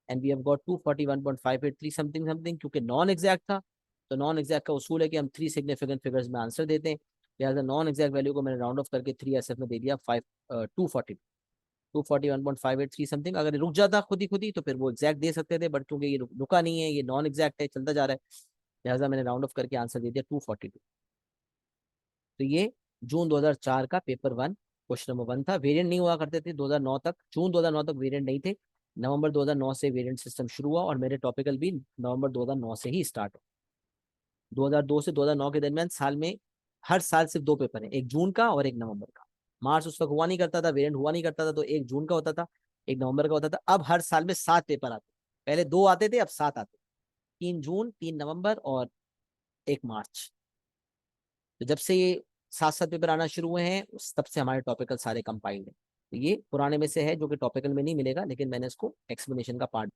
and we have got 241.583 something something. क्योंकि नॉन एग्जैक्ट था तो नॉन एग्जैक्ट का उसूल है कि हम 3 सिग्निफिकेंट फिगर्स में आंसर देते हैं, लिहाजा नॉन एग्जैक्ट वैल्यू को मैंने राउंड ऑफ करके 3SF में दे दिया 241.583 समथिंग। अगर रुक जाता खुद ही तो फिर वो एग्जैक्ट दे सकते थे, बट क्योंकि ये रुका नहीं है, ये नॉन एग्जैक्ट है, चलता जा रहा है, लिहाजा मैंने राउंड ऑफ करके आंसर दे दिया 242। तो ये जून 2004 का पेपर 1 क्वेश्चन नंबर 1 था। वेरिएंट नहीं हुआ करते थे 2009 तक, जून 2009 तक वेरिएंट नहीं थे, नवंबर 2009 से वेरिएंट सिस्टम शुरू हुआ और मेरे टॉपिकल भी नवंबर 2009 से ही स्टार्ट हो। 2002 से 2009 के दरमियान साल में हर साल सिर्फ 2 पेपर हैं, एक जून का और एक नवंबर का। मार्च उस वक्त हुआ नहीं करता था, वेरिएंट हुआ नहीं करता था, तो एक जून का होता था, एक नवंबर का होता था। अब हर साल में 7 पेपर आते, पहले 2 आते थे, अब 7 आते, 3 जून, 3 नवंबर और 1 मार्च। तो जब से ये 7 7 पेपर आना शुरू हुए हैं तब से हमारे टॉपिकल सारे कंपाइल्ड हैं। तो ये पुराने में से है जो कि टॉपिकल में नहीं मिलेगा, लेकिन मैंने इसको एक्सप्लेनेशन का पार्ट।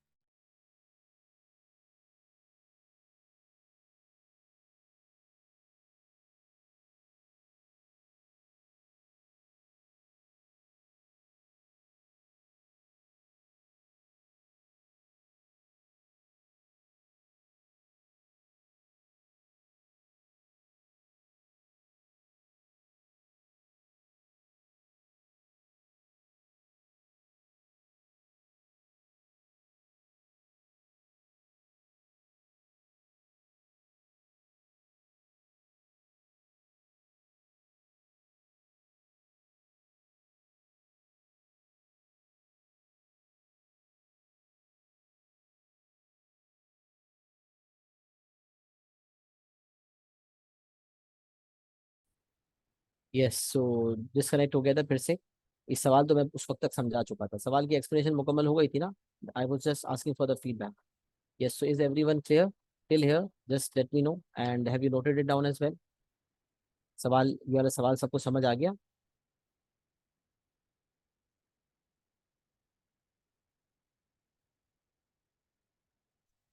यस, सो डिस्कनेक्ट हो गया था फिर से। इस सवाल तो मैं उस वक्त तक समझा चुका था, सवाल की एक्सप्लेनेशन मुकम्मल हो गई थी ना। I was just asking for the feedback. Yes, so is everyone clear till here? Just let me know and have you noted it down as well? सवाल, ये वाला सवाल सबको समझ आ गया?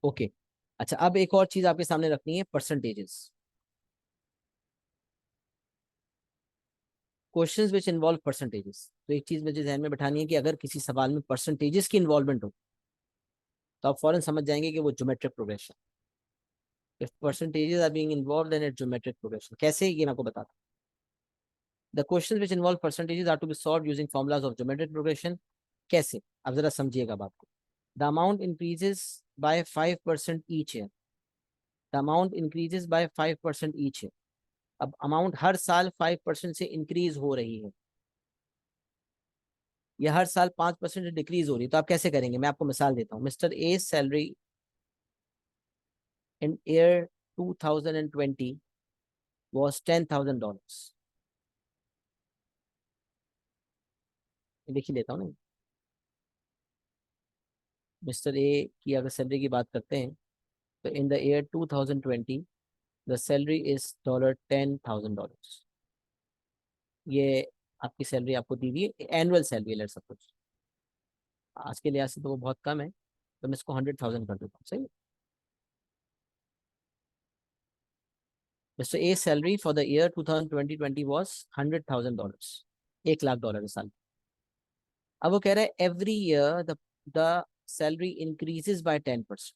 ओके। अच्छा, अब एक और चीज आपके सामने रखनी है, percentages. Questions which involve percentages. तो एक चीज मुझे ध्यान में बैठानी है कि अगर किसी सवाल में परसेंटेजेस की इन्वॉल्वमेंट हो तो आप फौरन समझ जाएंगे कि वो geometric progression. If percentages are being involved in it geometric progression, कैसे, ये मैं आपको बताता हूँ। The questions which involve percentages are to be solved using formulas of geometric progression. कैसे, अब जरा समझिएगा बात को। The amount increases by 5% each year. The amount increases by 5% each year. अब अमाउंट हर साल 5% से इंक्रीज हो रही है, या हर साल 5% डिक्रीज हो रही है, तो आप कैसे करेंगे? मैं आपको मिसाल देता हूँ। Mister A salary in year 2020 was $10,000। लिख ही लेता हूँ ना। मिस्टर ए की अगर सैलरी की बात करते हैं तो in the year 2020 the salary is $10,000। ये आपकी सैलरी आपको दी हुई है, एनुअल सैलरी लेट सपोज। आज के लिहाज से तो वो बहुत कम है, तो मैं इसको 100,000 कर देता हूँ, सही। Mister A salary for the year 2020 was $100,000, $1,00,000 साल। अब वो कह रहा है every year the salary increases by 10%।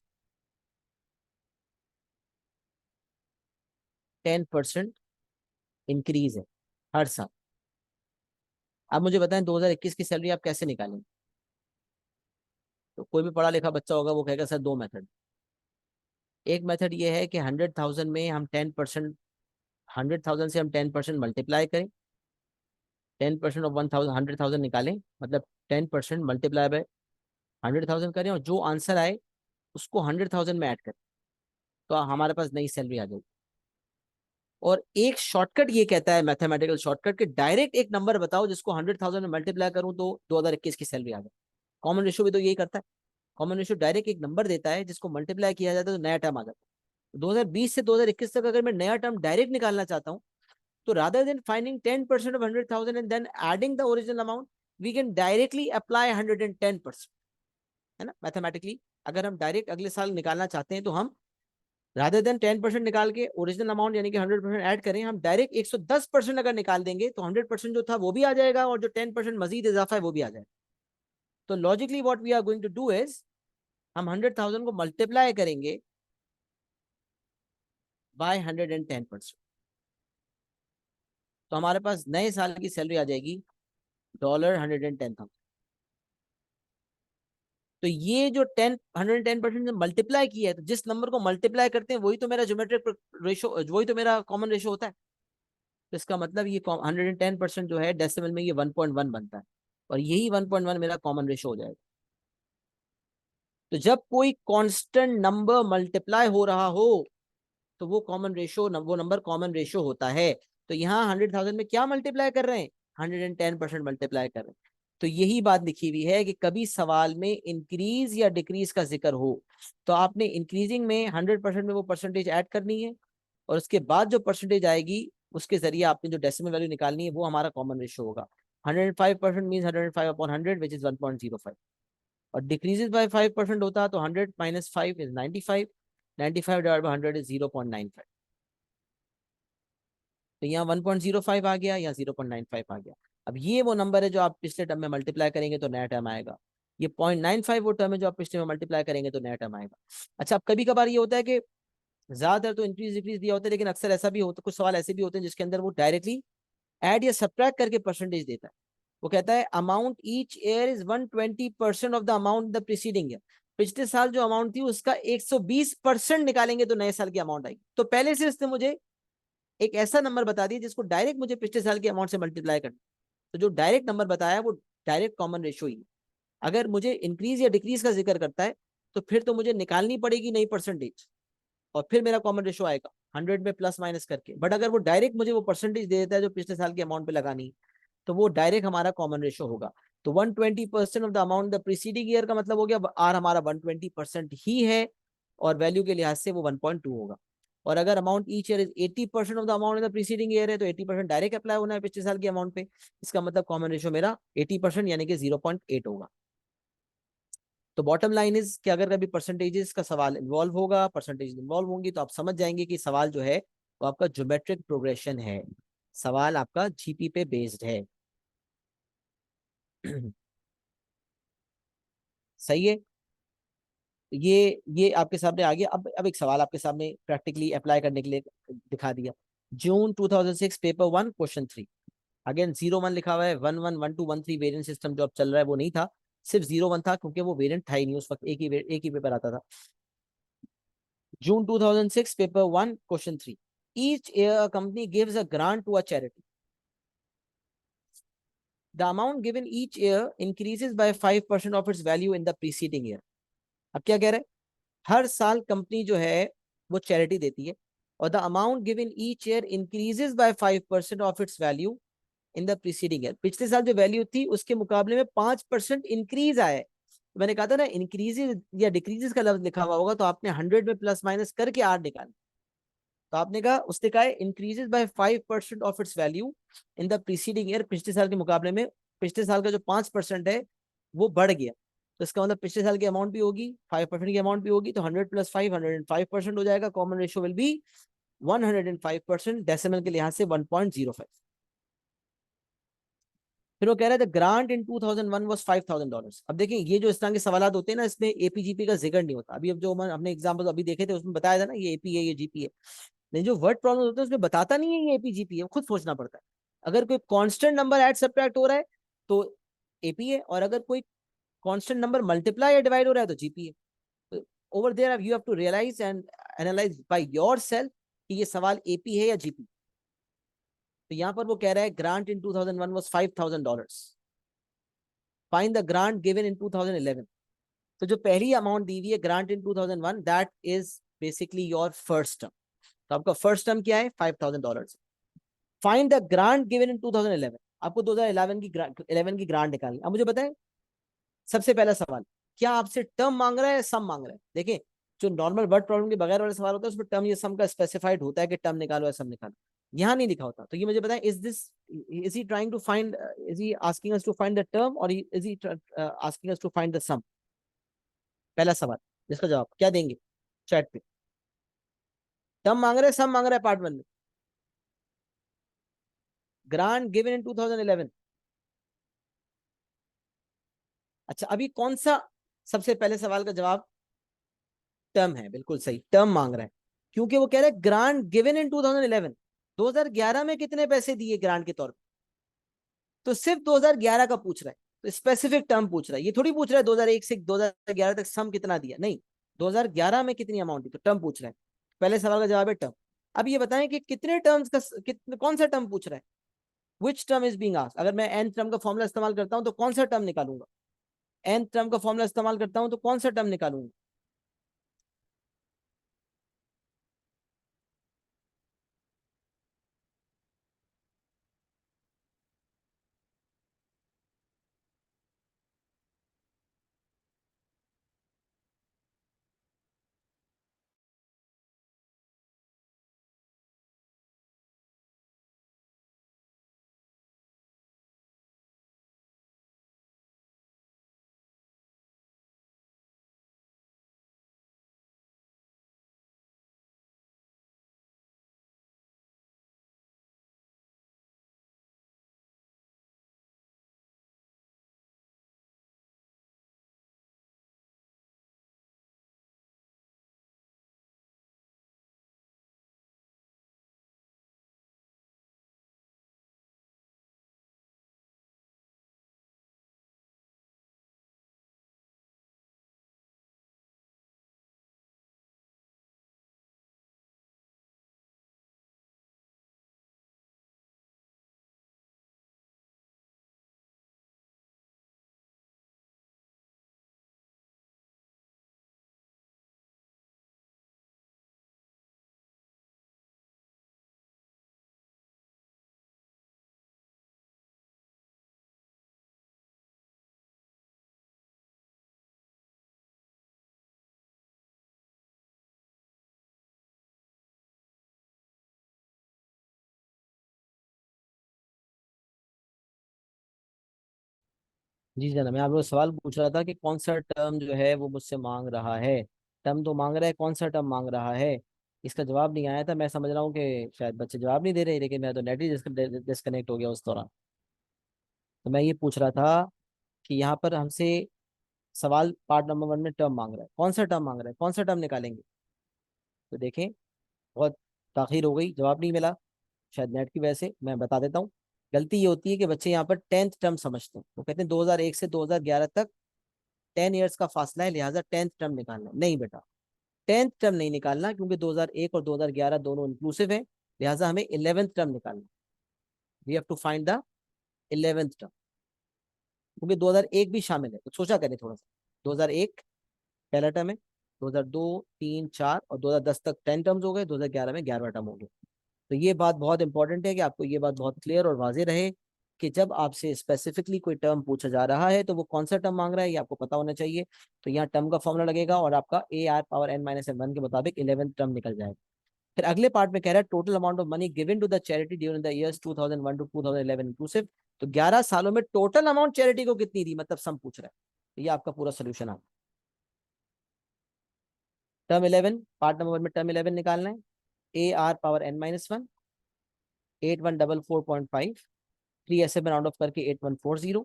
10% increase है हर साल। आप मुझे बताएं 2021 की सैलरी आप कैसे निकालेंगे? तो कोई भी पढ़ा लिखा बच्चा होगा वो कहेगा सर 2 मेथड। एक मेथड ये है कि 100,000 में हम 10%, 100,000 से हम 10% मल्टीप्लाई करें, 10% ऑफ 1,000 100,000 निकालें, मतलब 10% मल्टीप्लाई बाय 100,000 करें और जो आंसर आए उसको 100,000 में ऐड करें, तो हमारे पास नई सैलरी आ जाएगी। और एक शॉर्टकट ये कहता है, मैथमेटिकल शॉर्टकट, कि डायरेक्ट एक नंबर बताओ जिसको 100,000 में मल्टीप्लाई करूं तो 2021 की सैलरी आ जाए। कॉमन रेशियो भी तो यही करता है। कॉमन रेशियो डायरेक्ट एक नंबर देता है जिसको मल्टीप्लाई किया जाता है तो नया टर्म आ जाता है। 2020 से 2021 तक अगर मैं नया टर्म डायरेक्ट निकालना चाहता हूँ, तो rather than finding 10% of 100,000 and then adding the original amount, we can directly apply 110%, है ना, मैथमेटिकली। अगर हम डायरेक्ट अगले साल निकालना चाहते हैं तो हम रादर देन 10% निकाल के ओरिजिनल अमाउंट यानी कि 100% ऐड करें, हम डायरेक्ट 110% अगर निकाल देंगे तो 100% जो था वो भी आ जाएगा और जो 10% मजीद इजाफा है वो भी आ जाएगा। तो logically what we are going to do is, हम 100,000 को मल्टीप्लाई करेंगे बाय 110%, तो हमारे पास नए साल की सैलरी आ जाएगी $110,000। तो ये जो 110% मल्टीप्लाई किया है, तो जिस नंबर को मल्टीप्लाई करते हैं वही तो मेरा ज्योमेट्रिक रेशो, वही तो मेरा कॉमन रेशो होता है। तो इसका मतलब ये 110% जो है डेसिमल में ये 1.1 बनता है, और यही 1.1 मेरा कॉमन रेशो हो जाएगा। तो जब कोई कांस्टेंट नंबर मल्टीप्लाई हो रहा हो तो वो कॉमन रेशो, वो नंबर कॉमन रेशो होता है। तो यहाँ 100,000 में क्या मल्टीप्लाई कर रहे हैं, 110% मल्टीप्लाई कर रहे हैं। तो यही बात लिखी हुई है कि कभी सवाल में इंक्रीज या डिक्रीज का जिक्र हो तो आपने इंक्रीजिंग में 100% में वो परसेंटेज ऐड करनी है, और उसके बाद जो परसेंटेज आएगी उसके जरिए आपने जो डेसिमल वैल्यू निकालनी है वो हमारा कॉमन रेशो होगा। 105% मीन्स 105/100 विच इज 1.05, और डिक्रीजेस बाय 5% होता तो 100 minus 5 is 95, 95 divide by 100 is 0.95। तो यहाँ 1.05 आ गया, यहाँ 0.95 आ गया। अब ये वो नंबर है जो आप पिछले टर्म में मल्टीप्लाई करेंगे तो नया टर्म आएगा। ये 0.95 वो टर्म है जो आप पिछले में मल्टीप्लाई करेंगे तो नया टर्म आएगा। अच्छा, अब कभी कभार ये होता है कि ज्यादातर तो इंक्रीज डिक्रीज दिया होता है, लेकिन अक्सर ऐसा भी होता है, कुछ सवाल ऐसे भी होते हैं जिसके अंदर वो डायरेक्टली ऐड या सब्ट्रैक्ट करके परसेंटेज देता है। वो कहता है amount each year is 120% of the amount the preceding year. पिछले साल जो अमाउंट थी उसका 120% निकालेंगे तो नए साल की अमाउंट आएगी। तो पहले से इसने मुझे एक ऐसा नंबर बता दिया जिसको डायरेक्ट मुझे पिछले साल के अमाउंट से मल्टीप्लाई करना। तो जो डायरेक्ट नंबर बताया वो डायरेक्ट कॉमन रेशो ही है। अगर मुझे इंक्रीज या डिक्रीज का जिक्र करता है तो फिर तो मुझे निकालनी पड़ेगी नई परसेंटेज, और फिर मेरा कॉमन रेशो आएगा 100 में प्लस माइनस करके। बट अगर वो डायरेक्ट मुझे वो परसेंटेज दे देता है जो पिछले साल के अमाउंट पे लगानी, तो वो डायरेक्ट हमारा कॉमन रेशो होगा। तो 120% of the amount the preceding year का मतलब हो गया आर हमारा 120% ही है, और वैल्यू के लिहाज से वो 1.2 होगा। और अगर amount each year is 80% of the amount in the preceding year है तो 80% डायरेक्ट अप्लाई होना है पिछले साल के अमाउंट पे। इसका मतलब कॉमन रेशो मेरा 80% यानी कि 0.8 होगा। तो बॉटम लाइन इज कि अगर कभी परसेंटेजेस का सवाल इन्वॉल्व होगा, परसेंटेज इन्वॉल्व होंगी, तो आप समझ जाएंगे कि सवाल जो है वो आपका ज्योमेट्रिक प्रोग्रेशन है, सवाल आपका जीपी पे बेस्ड है। सही है। ये आपके सामने आ गया। अब एक सवाल आपके सामने प्रैक्टिकली अप्लाई करने के लिए दिखा दिया। जून 2006 पेपर 1 क्वेश्चन 3। अगेन 0 1 लिखा हुआ है, 1 1 1 2 1 3 वेरिएंट सिस्टम जो अब चल रहा है वो नहीं था, सिर्फ 0 1 था क्योंकि वो वेरिएंट था ही नहीं उस वक्त, एक ही पेपर आता था। June 2006 paper 1 question 3। Each year a company gives a grant to a charity. The amount given each year increases by 5% of its value in the preceding year. अब क्या कह रहे हैं, हर साल कंपनी जो है वो चैरिटी देती है, और the amount given each year increases by 5% of its value in the preceding year. पिछले साल जो वैल्यू थी उसके मुकाबले में 5% इंक्रीज आया है। मैंने कहा था ना, इंक्रीजेस या डिक्रीजेस का लफ्ज लिखा हुआ होगा तो आपने 100 में प्लस माइनस करके 8 निकाले। तो आपने कहा, उसने कहा increases by 5% of its value in the preceding year. पिछले साल के मुकाबले में पिछले साल का जो 5% है वो बढ़ गया। तो इसका मतलब पिछले साल की अमाउंट भी होगी, 5% की अमाउंट भी होगी, तो 100 + 5 105% हो जाएगा। Common ratio will be 105%, decimal के लिहाज से 1.05। फिर वो कह रहे थे ग्रांट इन 2001 वाज $5,000। अब देखिए, ये जो इस तरह के सवाल होते हैं ना, इसमें एपीजीपी का जिक्र नहीं होता। अभी अब जो हमने एग्जाम्पल अभी देखे थे उसमें बताया था ना, ये एपी है ये जीपी है, नहीं जो वर्ड प्रॉब्लम होते हैं उसमें बताता नहीं है ये एपीजीपी है, खुद सोचना पड़ता है। अगर कोई कांस्टेंट नंबर ऐड सब्ट्रैक्ट हो रहा है तो एपी है, और अगर कोई कांस्टेंट नंबर मल्टीप्लाई या डिवाइड हो रहा है तो जीपी है। Over there you have to realise and analyse by yourself कि ये सवाल एपी है या जीपी। तो यहां पर वो कह रहा है grant in 2001 was $5,000। Find the grant given in 2011। तो जो पहली अमाउंट दी हुई है grant in 2001, that is basically your first term. तो आपका फर्स्ट टर्म क्या है? $5,000। Find the grant given in 2011। आपको 2011 की ग्रांट निकालनी। अब मुझे बताएं, सबसे पहला सवाल, क्या आपसे टर्म मांग रहा है या सम मांग रहा है? देखिए, जो नॉर्मल वर्ड प्रॉब्लम के बगैर वाले सवाल होता है उसमें टर्म या सम का स्पेसिफाइड होता है कि टर्म निकालो या सम निकालो। यहाँ नहीं लिखा होता। तो ये मुझे बताएं, is he trying to find, is he asking us to find the term और is he asking us to find the sum? पहला सवाल, जिसका जवाब क्या देंगे चैट पे? टर्म मांग रहे हैं, सम मांग रहा है? पार्ट वन में ग्रांट गिवन इन 2011। अच्छा, अभी कौन सा सबसे पहले सवाल का जवाब टर्म है? बिल्कुल सही, टर्म मांग रहा है, क्योंकि वो कह रहा है ग्रांट गिवन इन 2011। 2011 में कितने पैसे दिए ग्रांट के तौर पे? तो सिर्फ 2011 का पूछ रहा है, तो स्पेसिफिक टर्म पूछ रहा है। ये थोड़ी पूछ रहा है 2001 से 2011 तक सम कितना दिया, नहीं, 2011 में कितनी अमाउंट दी, तो टर्म पूछ रहा है। पहले सवाल का जवाब है टर्म। अब ये बताएं कि कितने टर्म्स का, कौन सा टर्म पूछ रहा है? Which term is being asked. अगर मैं एन टर्म का फॉर्मूला इस्तेमाल करता हूं तो कौन सा टर्म निकालूंगा? एन टर्म का फॉर्मूला इस्तेमाल करता हूं तो कौन सा टर्म निकालूंगा? जी जनाब, मैं आपको सवाल पूछ रहा था कि कौन सा टर्म जो है वो मुझसे मांग रहा है। टर्म तो मांग रहा है, कौन सा टर्म मांग रहा है? इसका जवाब नहीं आया था। मैं समझ रहा हूँ कि शायद बच्चे जवाब नहीं दे रहे, लेकिन मैं तो नेट ही डिस्कनेक्ट हो गया उस दौरान। तो मैं ये पूछ रहा था कि यहाँ पर हमसे सवाल पार्ट नंबर वन में टर्म मांग रहा है, कौन सा टर्म मांग रहा है, कौन सा टर्म निकालेंगे? तो देखें, बहुत ताखिर हो गई, जवाब नहीं मिला, शायद नेट की वजह से। मैं बता देता हूँ, गलती ये होती है कि बच्चे यहाँ पर टेंथ टर्म समझते हैं। वो कहते हैं 2001 से 2011 तक 10 ईयर्स का फासला है, लिहाजा टेंथ टर्म निकालना है। नहीं बेटा, टेंथ टर्म नहीं निकालना, क्योंकि 2001 और 2011 दोनों इंक्लूसिव है, लिहाजा हमें 11th टर्म निकालना। We have to find the 11th term, क्योंकि 2001 भी शामिल है। तो सोचा करें थोड़ा सा, 2001 पहला टर्म है, 2002, 3, 4 और 2010 तक 10 टर्म्स हो गए, 2011 में 11वां टर्म हो गया। तो ये बात बहुत इंपॉर्टेंट है कि आपको ये बात बहुत क्लियर और वाजे रहे कि जब आपसे स्पेसिफिकली कोई टर्म पूछा जा रहा है तो वो कौन सा टर्म मांग रहा है ये आपको पता होना चाहिए। तो यहाँ टर्म का फॉर्मूला लगेगा और आपका AR⁻n-1 के मुताबिक 11th टर्म निकल जाएगा। फिर अगले पार्ट में कह रहा है total amount of money given to the charity during the years 2001 to 2011 inclusive. तो 11 सालों में टोटल अमाउंट चैरिटी को कितनी दी, मतलब सम पूछ रहा है। तो ये आपका पूरा सोल्यूशन आ, टर्म 11 पार्ट नंबर में टर्म 11 निकालना है। AR⁻n-1 8144.5, 3 ऐसे में राउंड ऑफ करके 8140।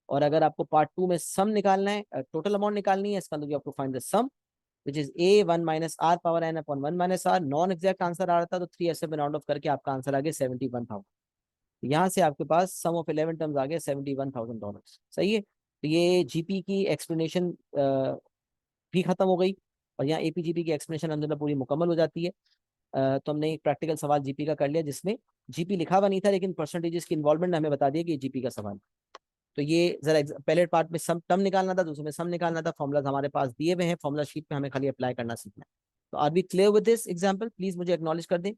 और अगर आपको पार्ट टू में सम निकालना है, टोटल अमाउंट निकालनी है, इसका मतलब आपको find the sum which is A1 - R⁻n/1 - R। Non exact answer आ रहा था तो 3 ऐसे में राउंड ऑफ करके आपका आंसर आ गया 71,000। यहाँ से आपके पास सम ऑफ 11 टर्म्स आ गया $71,000। सही है। तो ये जीपी की एक्सप्लेनेशन भी खत्म हो गई और यहाँ एपीजीपी की एक्सप्लेनेशन अंदर पूरी मुकम्मल हो जाती है। तो हमने एक प्रैक्टिकल सवाल जीपी का कर लिया जिसमें जीपी लिखा हुआ नहीं था, लेकिन परसेंटेजेस की इन्वॉल्वमेंट ने हमें बता दिया कि ये जीपी का सवाल। तो ये जरा पहले पार्ट में सम टर्म निकालना था, दूसरे में सम निकालना था। फॉर्मुलाज हमारे पास दिए हुए हैं, फॉर्मुला शीट पे हमें खाली अप्लाई करना सीखना है। तो are be clear with this example? Please मुझे एक्नॉलेज कर दें।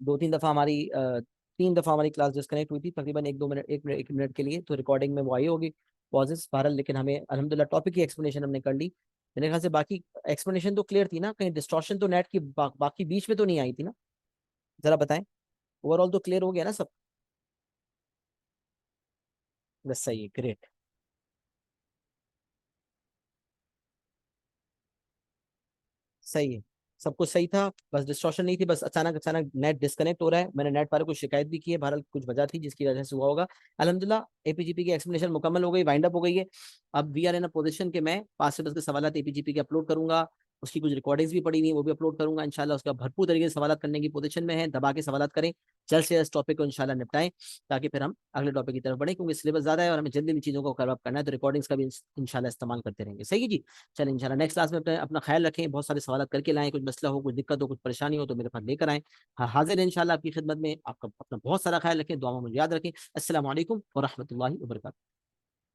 दो तीन दफा हमारी 3 दफा हमारी क्लास डिस्कनेक्ट हुई थी, तकरीबन 1-2 मिनट, 1 मिनट के लिए, तो रिकॉर्डिंग में वो आई होगी पॉजेस बहरहाल, लेकिन हमें अल्हम्दुलिल्लाह टॉपिक की एक्सप्लेनेशन हमने कर ली। मेरे ख्याल से बाकी एक्सप्लेनेशन तो क्लियर थी ना, कहीं डिस्टॉर्शन तो नेट की बाकी बीच में तो नहीं आई थी ना? जरा बताएं, ओवरऑल तो क्लियर हो गया ना सब? बस सही है, ग्रेट। सही है, सब कुछ सही था, बस डिस्टॉर्शन नहीं थी, बस अचानक अचानक नेट डिस्कनेक्ट हो रहा है। मैंने नेट वाले को शिकायत भी की है, बहरहाल कुछ वजह थी जिसकी वजह से हुआ होगा। अल्हम्दुलिल्लाह एपीजीपी की एक्सप्लेनेशन मुकम्मल हो गई, वाइंड अप हो गई है। अब we are in a position कि मैं 5 से 10 के सवाल एपीजीपी के अपलोड करूंगा। उसकी कुछ रिकॉर्डिंग्स भी पड़ी हुई हैं, वो भी अपलोड करूंगा इंशाल्लाह। उसका भरपूर तरीके से सवाल करने की पोजीशन में है, दबा के सवाल करें, जल्द से इस टॉपिक को इंशाल्लाह निपटाएं, ताकि फिर हम अगले टॉपिक की तरफ बढ़ें, क्योंकि सिलेबस ज्यादा है और हमें जल्दी जल्दी चीजों को कवर अप करना है। तो रिकॉर्डिंग्स का भी इंशाल्लाह इस्तेमाल करते रहेंगे। सही है जी। चलें इंशाल्लाह नेक्स्ट क्लास में अपना ख्याल रखें, बहुत सारे सवाल करके लाएं, कुछ मसला हो, कुछ दिक्कत हो, कुछ परेशानी हो तो मेरे पास लेकर आएं। हाजिर है इंशाल्लाह आपकी खिदमत में। आपका अपना बहुत सारा ख्याल रखें, दुआ में मुझे याद रखें। अस्सलाम वालेकुम व रहमतुल्लाहि व बरकातहू।